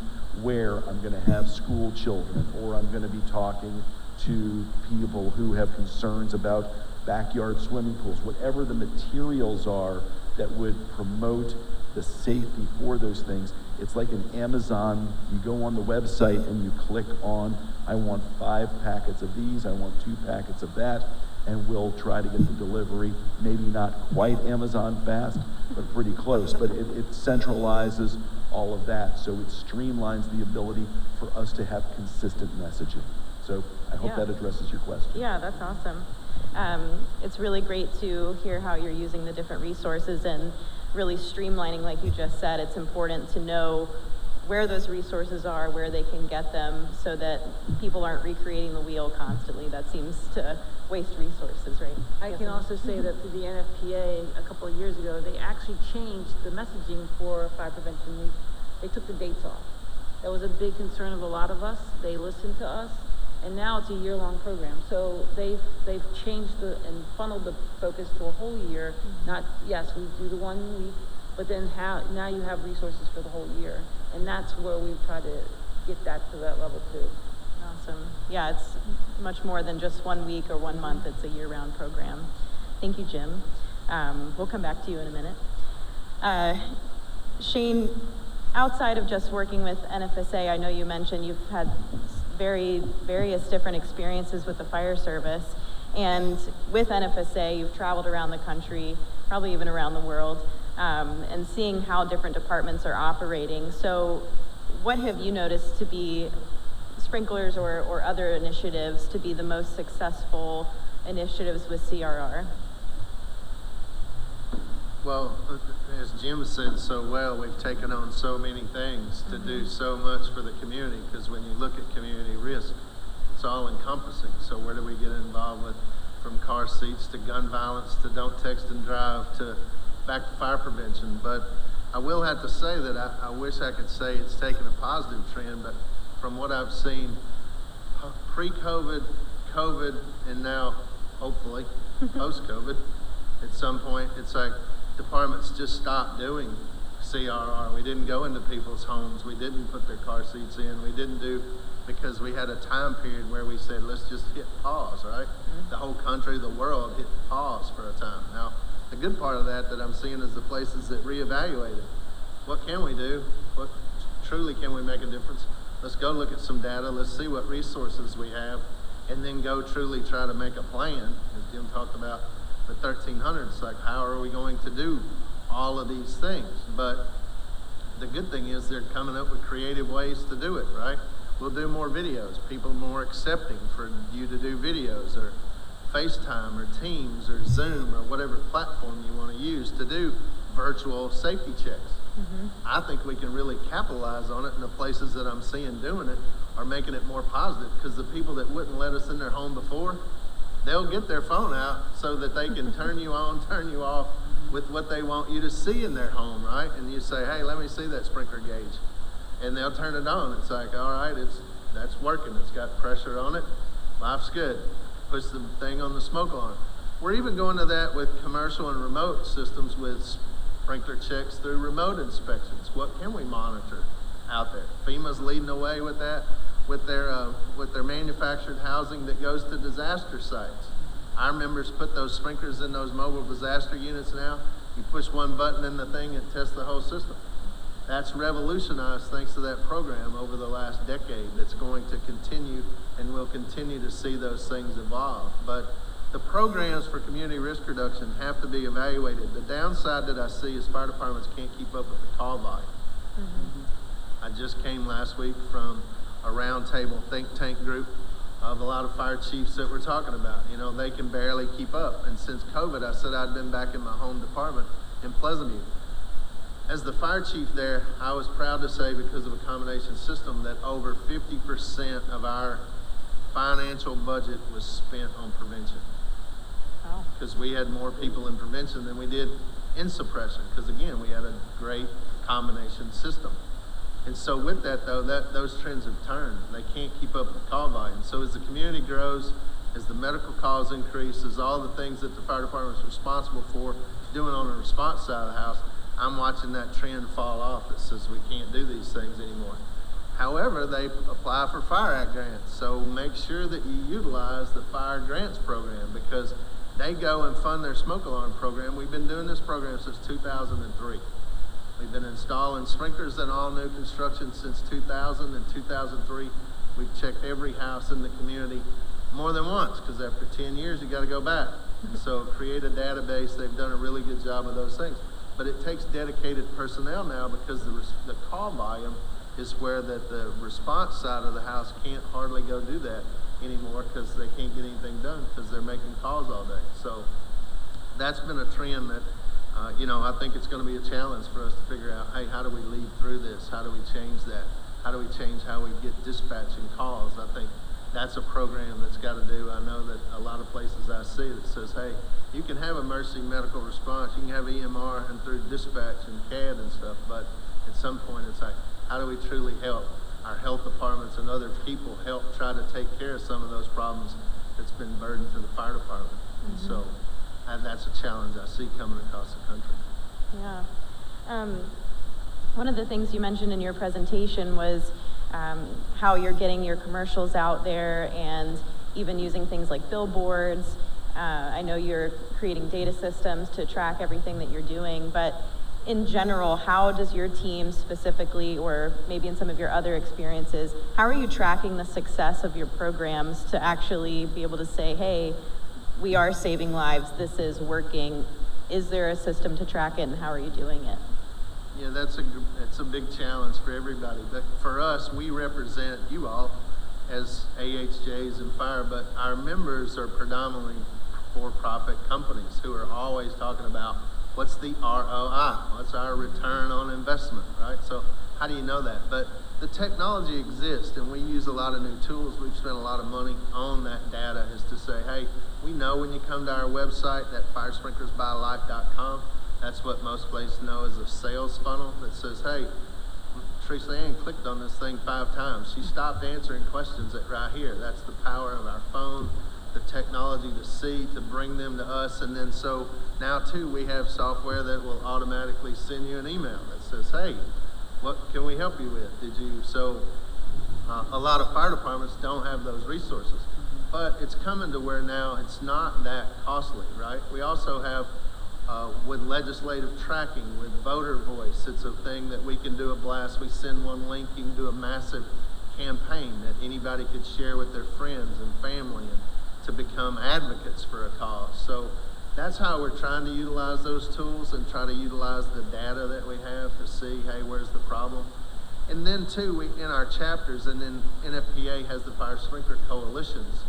where I'm going to have school children, or I'm going to be talking to people who have concerns about backyard swimming pools, whatever the materials are that would promote the safety for those things. It's like an Amazon, you go on the website and you click on, I want 5 packets of these, I want 2 packets of that, and we'll try to get the delivery, maybe not quite Amazon fast, but pretty close. But it centralizes all of that, so it streamlines the ability for us to have consistent messaging. So I hope that addresses your question. Yeah, that's awesome. It's really great to hear how you're using the different resources and really streamlining, like you just said. It's important to know where those resources are, where they can get them, so that people aren't recreating the wheel constantly. That seems to waste resources, right? I can also say that through the Nfpa a couple of years ago, they actually changed the messaging for Fire Prevention Week. They took the dates off. That was a big concern of a lot of us. They listened to us, and now it's a year-long program. So they've changed and funneled the focus to a whole year. Not, yes, we do the 1 week, but then now you have resources for the whole year. And that's where we've tried to get that to that level too. Awesome. Yeah, it's much more than just 1 week or 1 month. It's a year-round program. Thank you, Jim. We'll come back to you in a minute. Shane, outside of just working with NFSA, I know you mentioned you've had various different experiences with the fire service. And with NFSA, you've traveled around the country, probably even around the world, and seeing how different departments are operating. So what have you noticed to be sprinklers or other initiatives to be the most successful initiatives with CRR? Well, as Jim said so well, we've taken on so many things to do so much for the community, because when you look at community risk, it's all encompassing. So where do we get involved with from car seats to gun violence to don't text and drive to back to fire prevention. But I will have to say that I wish I could say it's taken a positive trend, but from what I've seen, pre-COVID, COVID, and now hopefully post-COVID, at some point it's like departments just stopped doing CRR. We didn't go into people's homes. We didn't put their car seats in. We didn't do, because we had a time period where we said, let's just hit pause, right? The whole country, the world hit pause for a time. Now, the good part of that I'm seeing is the places that reevaluated. What can we do? What truly can we make a difference? Let's go look at some data. Let's see what resources we have, and then go truly try to make a plan. As Jim talked about the 1300, it's like, how are we going to do all of these things? But the good thing is they're coming up with creative ways to do it, right? We'll do more videos. People are more accepting for you to do videos, or FaceTime, or Teams, or Zoom, or whatever platform you want to use to do virtual safety checks. I think we can really capitalize on it, and the places that I'm seeing doing it are making it more positive, because the people that wouldn't let us in their home before, they'll get their phone out so that they can turn you on, turn you off with what they want you to see in their home, right? And you say, hey, let me see that sprinkler gauge. And they'll turn it on. It's like, all right, that's working. It's got pressure on it. Life's good. Push the thing on the smoke alarm. We're even going to that with commercial and remote systems with sprinkler checks through remote inspections. What can we monitor out there? FEMA's leading the way with that, with their manufactured housing that goes to disaster sites. Our members put those sprinklers in those mobile disaster units now. You push one button in the thing, it tests the whole system. That's revolutionized thanks to that program over the last decade. That's going to continue, and we'll continue to see those things evolve. But the programs for community risk reduction have to be evaluated. The downside that I see is fire departments can't keep up with the call volume. I just came last week from a roundtable think tank group of a lot of fire chiefs that we're talking about. You know, they can barely keep up. And since COVID, I said I'd been back in my home department in Pleasant View. As the fire chief there, I was proud to say, because of a combination system, that over 50% of our financial budget was spent on prevention. Because we had more people in prevention than we did in suppression. Because again, we had a great combination system. And so with that though, those trends have turned. They can't keep up with the call volume. So as the community grows, as the medical calls increase, as all the things that the fire department is responsible for doing on the response side of the house, I'm watching that trend fall off that says we can't do these things anymore. However, they apply for Fire Act grants. So make sure that you utilize the Fire Grants Program, because they go and fund their smoke alarm program. We've been doing this program since 2003. We've been installing sprinklers in all new construction since 2000 and 2003. We've checked every house in the community more than once, because after 10 years, you got to go back. And so create a database. They've done a really good job of those things. But it takes dedicated personnel now, because the call volume is where that the response side of the house can't hardly go do that anymore, because they can't get anything done because they're making calls all day. So that's been a trend that, I think it's going to be a challenge for us to figure out, hey, how do we lead through this? How do we change that? How do we change how we get dispatching calls? I think that's a program that's got to do. I know that a lot of places I see that says, hey, you can have emergency medical response, you can have EMR and through dispatch and CAD and stuff, but at some point it's like, how do we truly help our health departments and other people help try to take care of some of those problems that's been burdened to the fire department? And so that's a challenge I see coming across the country. Yeah. One of the things you mentioned in your presentation was how you're getting your commercials out there and even using things like billboards. I know you're creating data systems to track everything that you're doing, but in general, how does your team specifically, or maybe in some of your other experiences, how are you tracking the success of your programs to actually be able to say, hey, we are saving lives, this is working? Is there a system to track it, and how are you doing it? Yeah, that's a big challenge for everybody. But for us, we represent you all as AHJs and fire, but our members are predominantly for-profit companies who are always talking about what's the ROI, what's our return on investment, right? So how do you know that? But the technology exists, and we use a lot of new tools. We've spent a lot of money on that data, is to say, hey, we know when you come to our website, that firesprinklersbylife.com, that's what most places know as a sales funnel that says, hey, Teresa Ann clicked on this thing 5 times. She stopped answering questions right here. That's the power of our phone, the technology to see, to bring them to us. And then so now too, we have software that will automatically send you an email that says, hey, what can we help you with? A lot of fire departments don't have those resources, but it's coming to where now it's not that costly, right? We also have with legislative tracking, with voter voice, it's a thing that we can do a blast. We send one link, you can do a massive campaign that anybody could share with their friends and family and to become advocates for a cause. So that's how we're trying to utilize those tools and try to utilize the data that we have to see, hey, where's the problem? And then too, we in our chapters, and then Nfpa has the fire sprinkler coalitions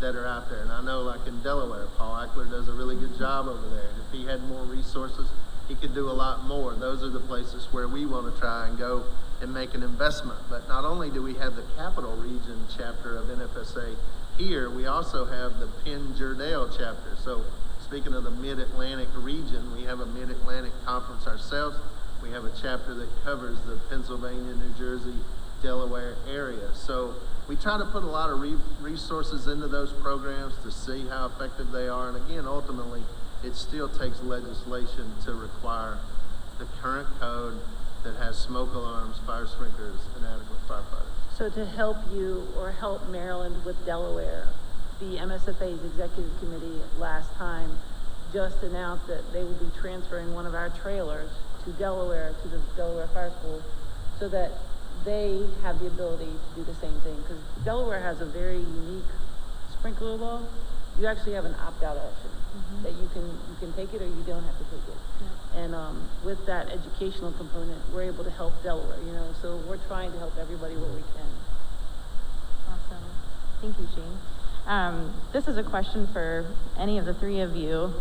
that are out there. And I know like in Delaware, Paul Eichler does a really good job over there. And if he had more resources, he could do a lot more. Those are the places where we want to try and go and make an investment. But not only do we have the Capital Region chapter of NFSA here, we also have the Penn-Jerdale chapter. So speaking of the Mid-Atlantic region, we have a Mid-Atlantic conference ourselves. We have a chapter that covers the Pennsylvania, New Jersey, Delaware area. So we try to put a lot of resources into those programs to see how effective they are. And again, ultimately, it still takes legislation to require the current code that has smoke alarms, fire sprinklers, and adequate firefighters. So to help you or help Maryland with Delaware, the MSFA's executive committee last time just announced that they will be transferring one of our trailers to Delaware, to the Delaware Fire School, so that they have the ability to do the same thing. Because Delaware has a very unique sprinkler law. You actually have an opt-out option that you can take it or you don't have to take it. Yeah. And with that educational component, we're able to help Delaware, so we're trying to help everybody where we can. Awesome. Thank you, Jean. This is a question for any of the 3 of you.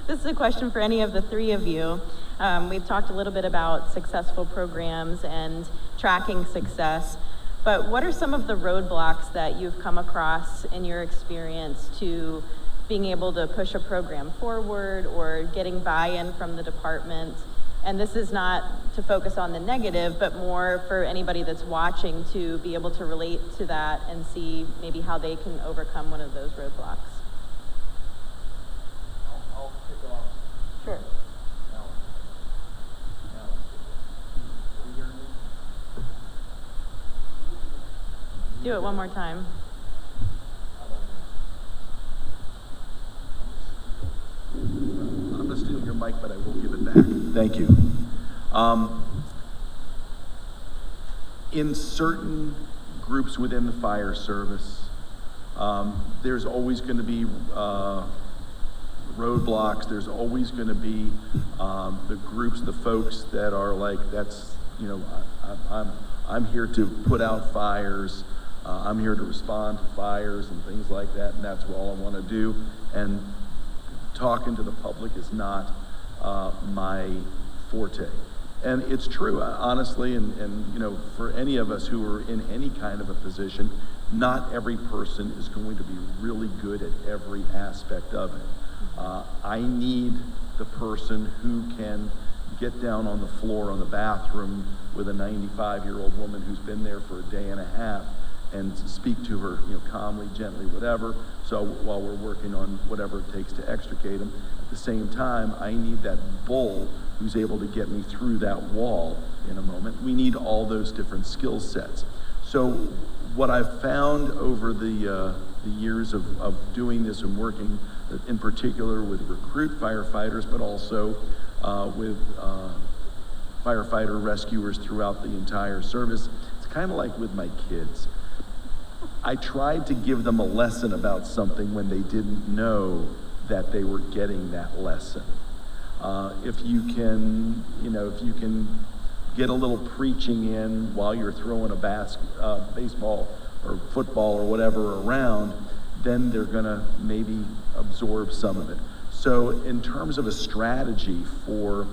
This is a question for any of the 3 of you. We've talked a little bit about successful programs and tracking success, but what are some of the roadblocks that you've come across in your experience to being able to push a program forward or getting buy-in from the department? And this is not to focus on the negative, but more for anybody that's watching to be able to relate to that and see maybe how they can overcome one of those roadblocks. I'll kick off. Sure. Do it one more time. I'm going to steal your mic, but I will give it back. Thank you. In certain groups within the fire service, there's always going to be roadblocks. There's always going to be the groups, the folks that are like, I'm here to put out fires. I'm here to respond to fires and things like that, and that's all I want to do. And talking to the public is not my forte. And it's true, honestly, and for any of us who are in any kind of a position, not every person is going to be really good at every aspect of it. I need the person who can get down on the floor on the bathroom with a 95-year-old woman who's been there for a day and a half and speak to her, calmly, gently, whatever. So while we're working on whatever it takes to extricate them, at the same time, I need that bull who's able to get me through that wall in a moment. We need all those different skill sets. So what I've found over the years of doing this and working in particular with recruit firefighters, but also with firefighter rescuers throughout the entire service, it's kind of like with my kids. I tried to give them a lesson about something when they didn't know that they were getting that lesson. If you can get a little preaching in while you're throwing a baseball or football or whatever around, then they're gonna maybe absorb some of it. So in terms of a strategy for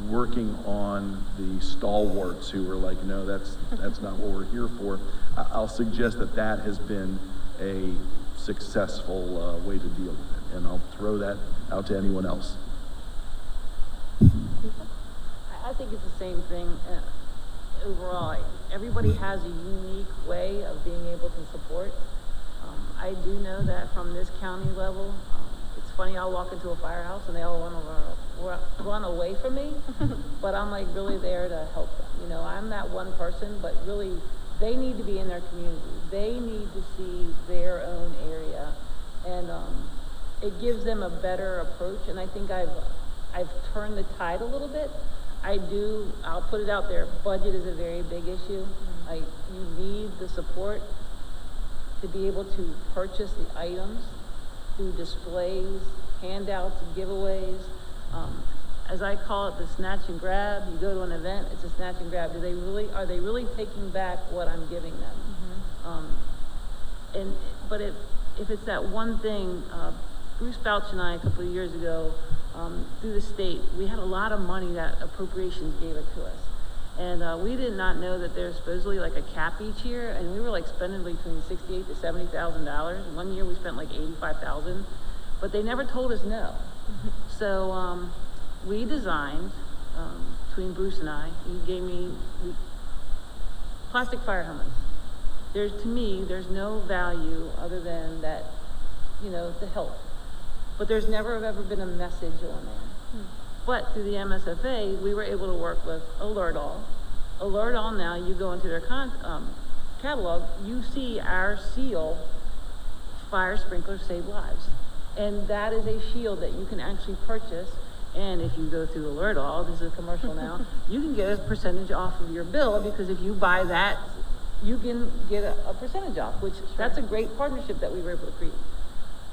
working on the stalwarts who are like, no, that's not what we're here for. I'll suggest that that has been a successful way to deal with it, and I'll throw that out to anyone else. I think it's the same thing. Overall, everybody has a unique way of being able to support. I do know that from this county level, it's funny, I'll walk into a firehouse and they all run away from me, but I'm like really there to help them. You know, I'm that one person, but really they need to be in their community. They need to see their own area, and it gives them a better approach. And I think I've turned the tide a little bit. I'll put it out there, budget is a very big issue. You need the support to be able to purchase the items through displays, handouts, giveaways. As I call it, the snatch and grab. You go to an event, it's a snatch and grab. Are they really taking back what I'm giving them? But if it's that one thing, Bruce Bouch and I, a couple of years ago, through the state, we had a lot of money that appropriations gave it to us. And we did not know that there's supposedly like a cap each year, and we were like spending between $68,000 to $70,000. One year we spent like $85,000, but they never told us no. So we designed, between Bruce and I, he gave me plastic fire helmets. To me, there's no value other than that, you know, to help. But there's never ever been a message on there. But through the MSFA, we were able to work with Alert All. Alert All now, you go into their catalog, you see our seal, Fire Sprinklers Save Lives. And that is a shield that you can actually purchase. And if you go through Alert All, this is a commercial now, you can get a percentage off of your bill, because if you buy that, you can get a percentage off, which that's a great partnership that we were able to create.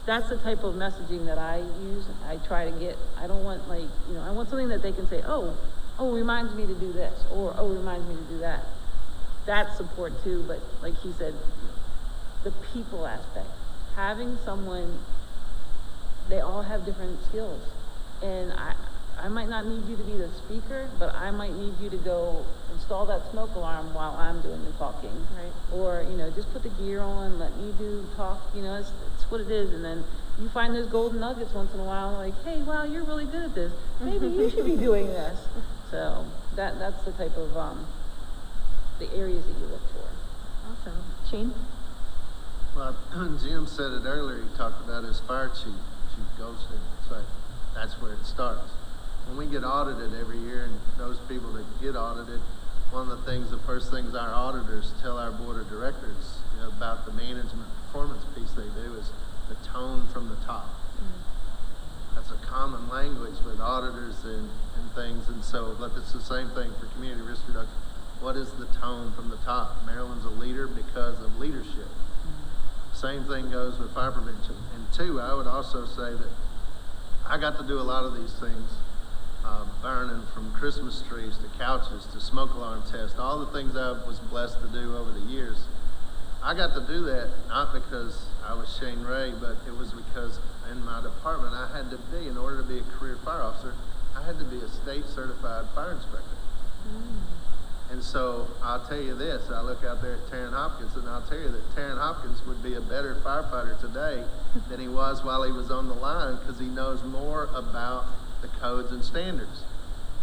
That's the type of messaging that I use. I try to get, I don't want like, you know, I want something that they can say, oh, reminds me to do this, or oh, reminds me to do that. That's support too, but like he said, the people aspect. Having someone, they all have different skills. And I might not need you to be the speaker, but I might need you to go install that smoke alarm while I'm doing the talking. Right. Or, you know, just put the gear on, let me do talk, you know, it's what it is. And then you find those golden nuggets once in a while, like, hey, wow, you're really good at this. Maybe you should be doing this. So that's the type of, the areas that you look for. Awesome. Shane? Well, Jim said it earlier, he talked about his fire chief, Chief Goldstein. So that's where it starts. When we get audited every year, and those people that get audited, one of the first things our auditors tell our board of directors, you know, about the management performance piece they do is the tone from the top. That's a common language with auditors and things, and so, but it's the same thing for community risk reduction. What is the tone from the top? Maryland's a leader because of leadership. Same thing goes with fire prevention. And two, I would also say that I got to do a lot of these things, burning from Christmas trees to couches to smoke alarm tests, all the things I was blessed to do over the years. I got to do that not because I was Shane Ray, but it was because in my department I had to be, in order to be a career fire officer, I had to be a state certified fire inspector. And so I'll tell you this, I look out there at Tarrant Hopkins, and I'll tell you that Tarrant Hopkins would be a better firefighter today than he was while he was on the line, because he knows more about the codes and standards.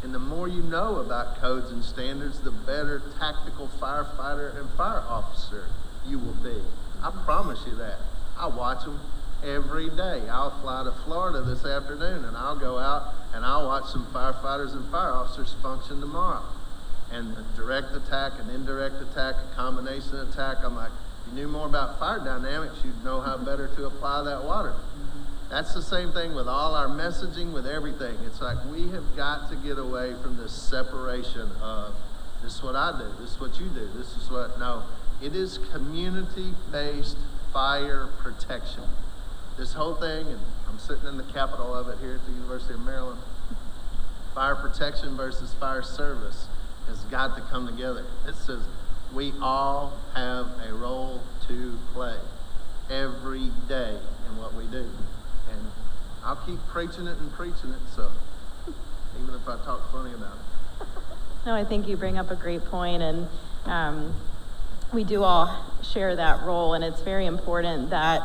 And the more you know about codes and standards, the better tactical firefighter and fire officer you will be. I promise you that. I watch them every day. I'll fly to Florida this afternoon, and I'll go out and I'll watch some firefighters and fire officers function tomorrow. And a direct attack, an indirect attack, a combination attack. I'm like, if you knew more about fire dynamics, you'd know how better to apply that water. That's the same thing with all our messaging, with everything. It's like we have got to get away from this separation of, this is what I do, this is what you do, this is what, no. It is community-based fire protection. This whole thing, and I'm sitting in the capital of it here at the University of Maryland, fire protection versus fire service has got to come together. It says we all have a role to play every day in what we do. And I'll keep preaching it and preaching it, so even if I talk funny about it. No, I think you bring up a great point, and we do all share that role, and it's very important that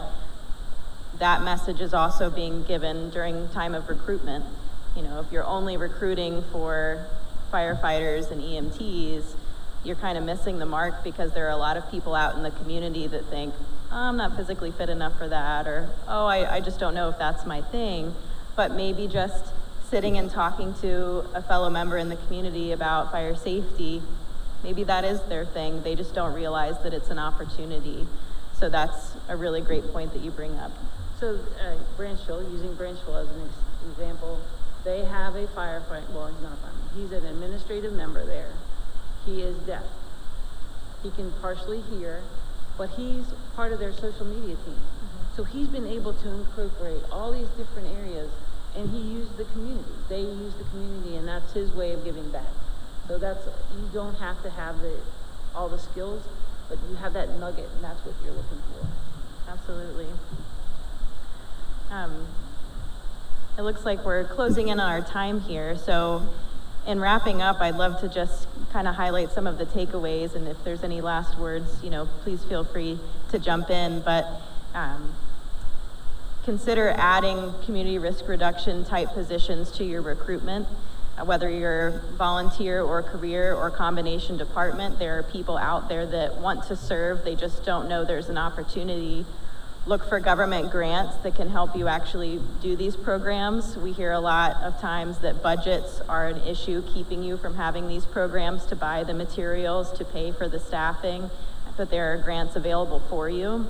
that message is also being given during time of recruitment. You know, if you're only recruiting for firefighters and EMTs, you're kind of missing the mark, because there are a lot of people out in the community that think, oh, I'm not physically fit enough for that, or, oh, I just don't know if that's my thing. But maybe just sitting and talking to a fellow member in the community about fire safety, maybe that is their thing. They just don't realize that it's an opportunity. So that's a really great point that you bring up. So Branchville, using Branchville as an example, they have a firefighter, well, he's not a fireman, he's an administrative member there. He is deaf. He can partially hear, but he's part of their social media team. So he's been able to incorporate all these different areas, and he used the community. They use the community, and that's his way of giving back. So that's, you don't have to have all the skills, but you have that nugget, and that's what you're looking for. Absolutely. It looks like we're closing in on our time here. So in wrapping up, I'd love to just kind of highlight some of the takeaways, and if there's any last words, you know, please feel free to jump in. But consider adding community risk reduction type positions to your recruitment. Whether you're volunteer or career or combination department, there are people out there that want to serve, they just don't know there's an opportunity. Look for government grants that can help you actually do these programs. We hear a lot of times that budgets are an issue keeping you from having these programs, to buy the materials, to pay for the staffing, but there are grants available for you.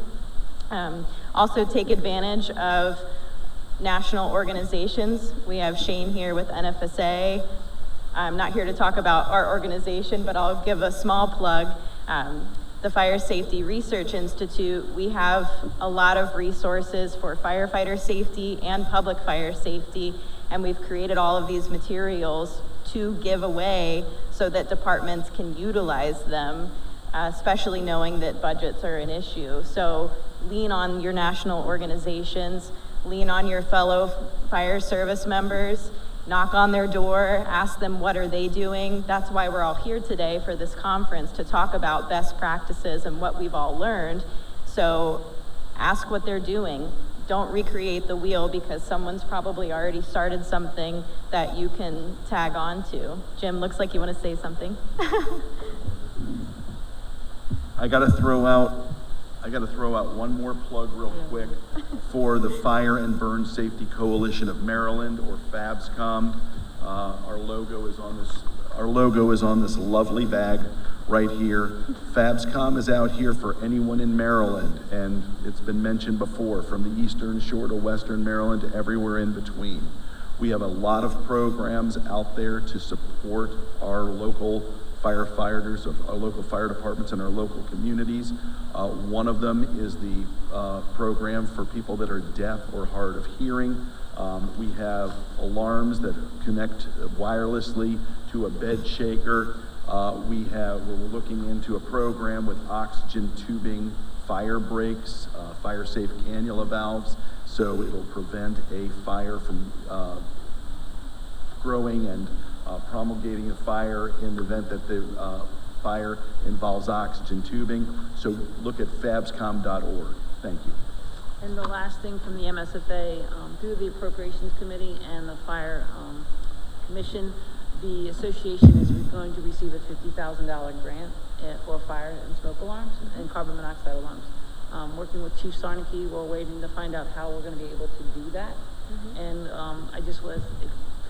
Also take advantage of national organizations. We have Shane here with Nfpa. I'm not here to talk about our organization, but I'll give a small plug. The Fire Safety Research Institute, we have a lot of resources for firefighter safety and public fire safety, and we've created all of these materials to give away so that departments can utilize them, especially knowing that budgets are an issue. So lean on your national organizations, lean on your fellow fire service members, knock on their door, ask them what are they doing. That's why we're all here today for this conference, to talk about best practices and what we've all learned. So ask what they're doing. Don't recreate the wheel, because someone's probably already started something that you can tag on to. Jim, looks like you want to say something. I gotta throw out one more plug real quick for the Fire and Burn Safety Coalition of Maryland, or FABSCOM. Our logo is on this lovely bag right here. FABSCOM is out here for anyone in Maryland, and it's been mentioned before, from the Eastern Shore to Western Maryland to everywhere in between. We have a lot of programs out there to support our local firefighters, of our local fire departments in our local communities. One of them is the program for people that are deaf or hard of hearing. We have alarms that connect wirelessly to a bed shaker. We're looking into a program with oxygen tubing, fire breaks, fire safe cannula valves, so it'll prevent a fire from growing and promulgating a fire in the event that the fire involves oxygen tubing. So look at fabscom.org. Thank you. And the last thing from the MSFA, through the Appropriations Committee and the Fire Commission, the association is going to receive a $50,000 grant for fire and smoke alarms and carbon monoxide alarms. Working with Chief Sarnecki, we're waiting to find out how we're going to be able to do that. And I just was,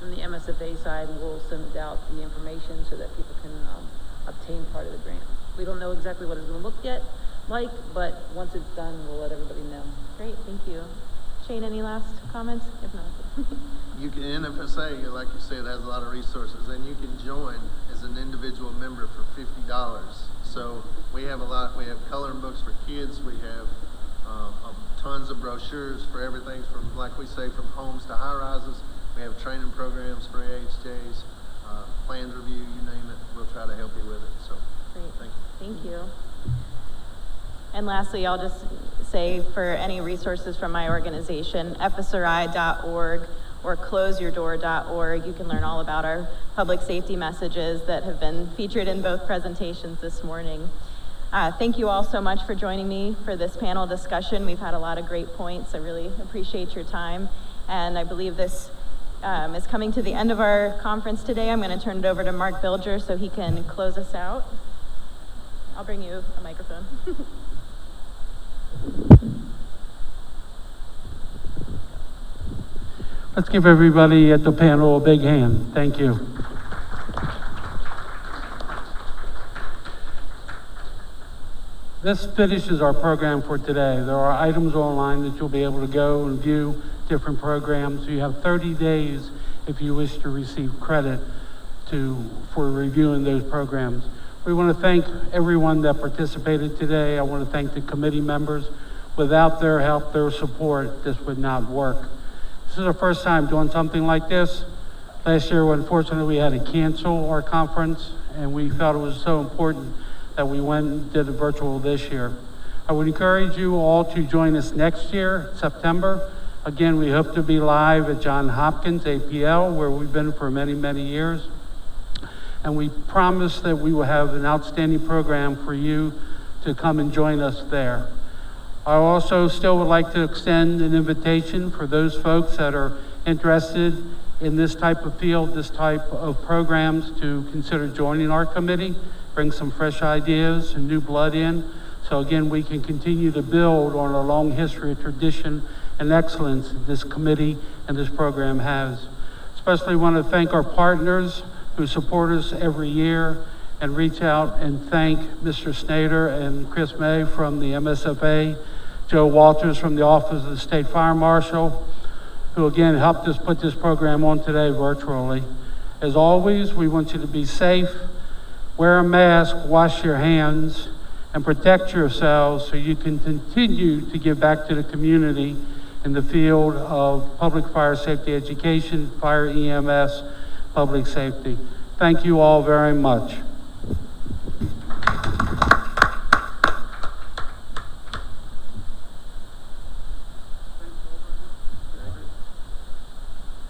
from the MSFA side, we'll send out the information so that people can obtain part of the grant. We don't know exactly what it's going to look like, but once it's done, we'll let everybody know. Great, thank you. Shane, any last comments? If not. You can, NFSA, like you said, has a lot of resources, and you can join as an individual member for $50. So we have we have coloring books for kids, we have tons of brochures for everything from, like we say, from homes to high rises. We have training programs for AHJs, plans review, you name it, we'll try to help you with it. So great, thank you. Thank you. And lastly, I'll just say, for any resources from my organization, fsri.org or closeyourdoor.org. You can learn all about our public safety messages that have been featured in both presentations this morning. Thank you all so much for joining me for this panel discussion. We've had a lot of great points. I really appreciate your time. And I believe this is coming to the end of our conference today. I'm going to turn it over to Mark Bilger so he can close us out. I'll bring you a microphone. Let's give everybody at the panel a big hand. Thank you. This finishes our program for today. There are items online that you'll be able to go and view different programs. You have 30 days if you wish to receive credit for reviewing those programs. We want to thank everyone that participated today. I want to thank the committee members. Without their help, their support, this would not work. This is our first time doing something like this. Last year, unfortunately, we had to cancel our conference, and we felt it was so important that we went and did a virtual this year. I would encourage you all to join us next year, September. Again, we hope to be live at Johns Hopkins APL, where we've been for many, many years. And we promise that we will have an outstanding program for you to come and join us there. I also still would like to extend an invitation for those folks that are interested in this type of field, this type of programs, to consider joining our committee, bring some fresh ideas and new blood in. So again, we can continue to build on a long history of tradition and excellence that this committee and this program has. Especially want to thank our partners who support us every year, and reach out and thank Mr. Snyder and Chris May from the MSFA, Joe Walters from the Office of the State Fire Marshal, who again helped us put this program on today virtually. As always, we want you to be safe, wear a mask, wash your hands, and protect yourselves so you can continue to give back to the community in the field of public fire safety education, fire EMS, public safety. Thank you all very much.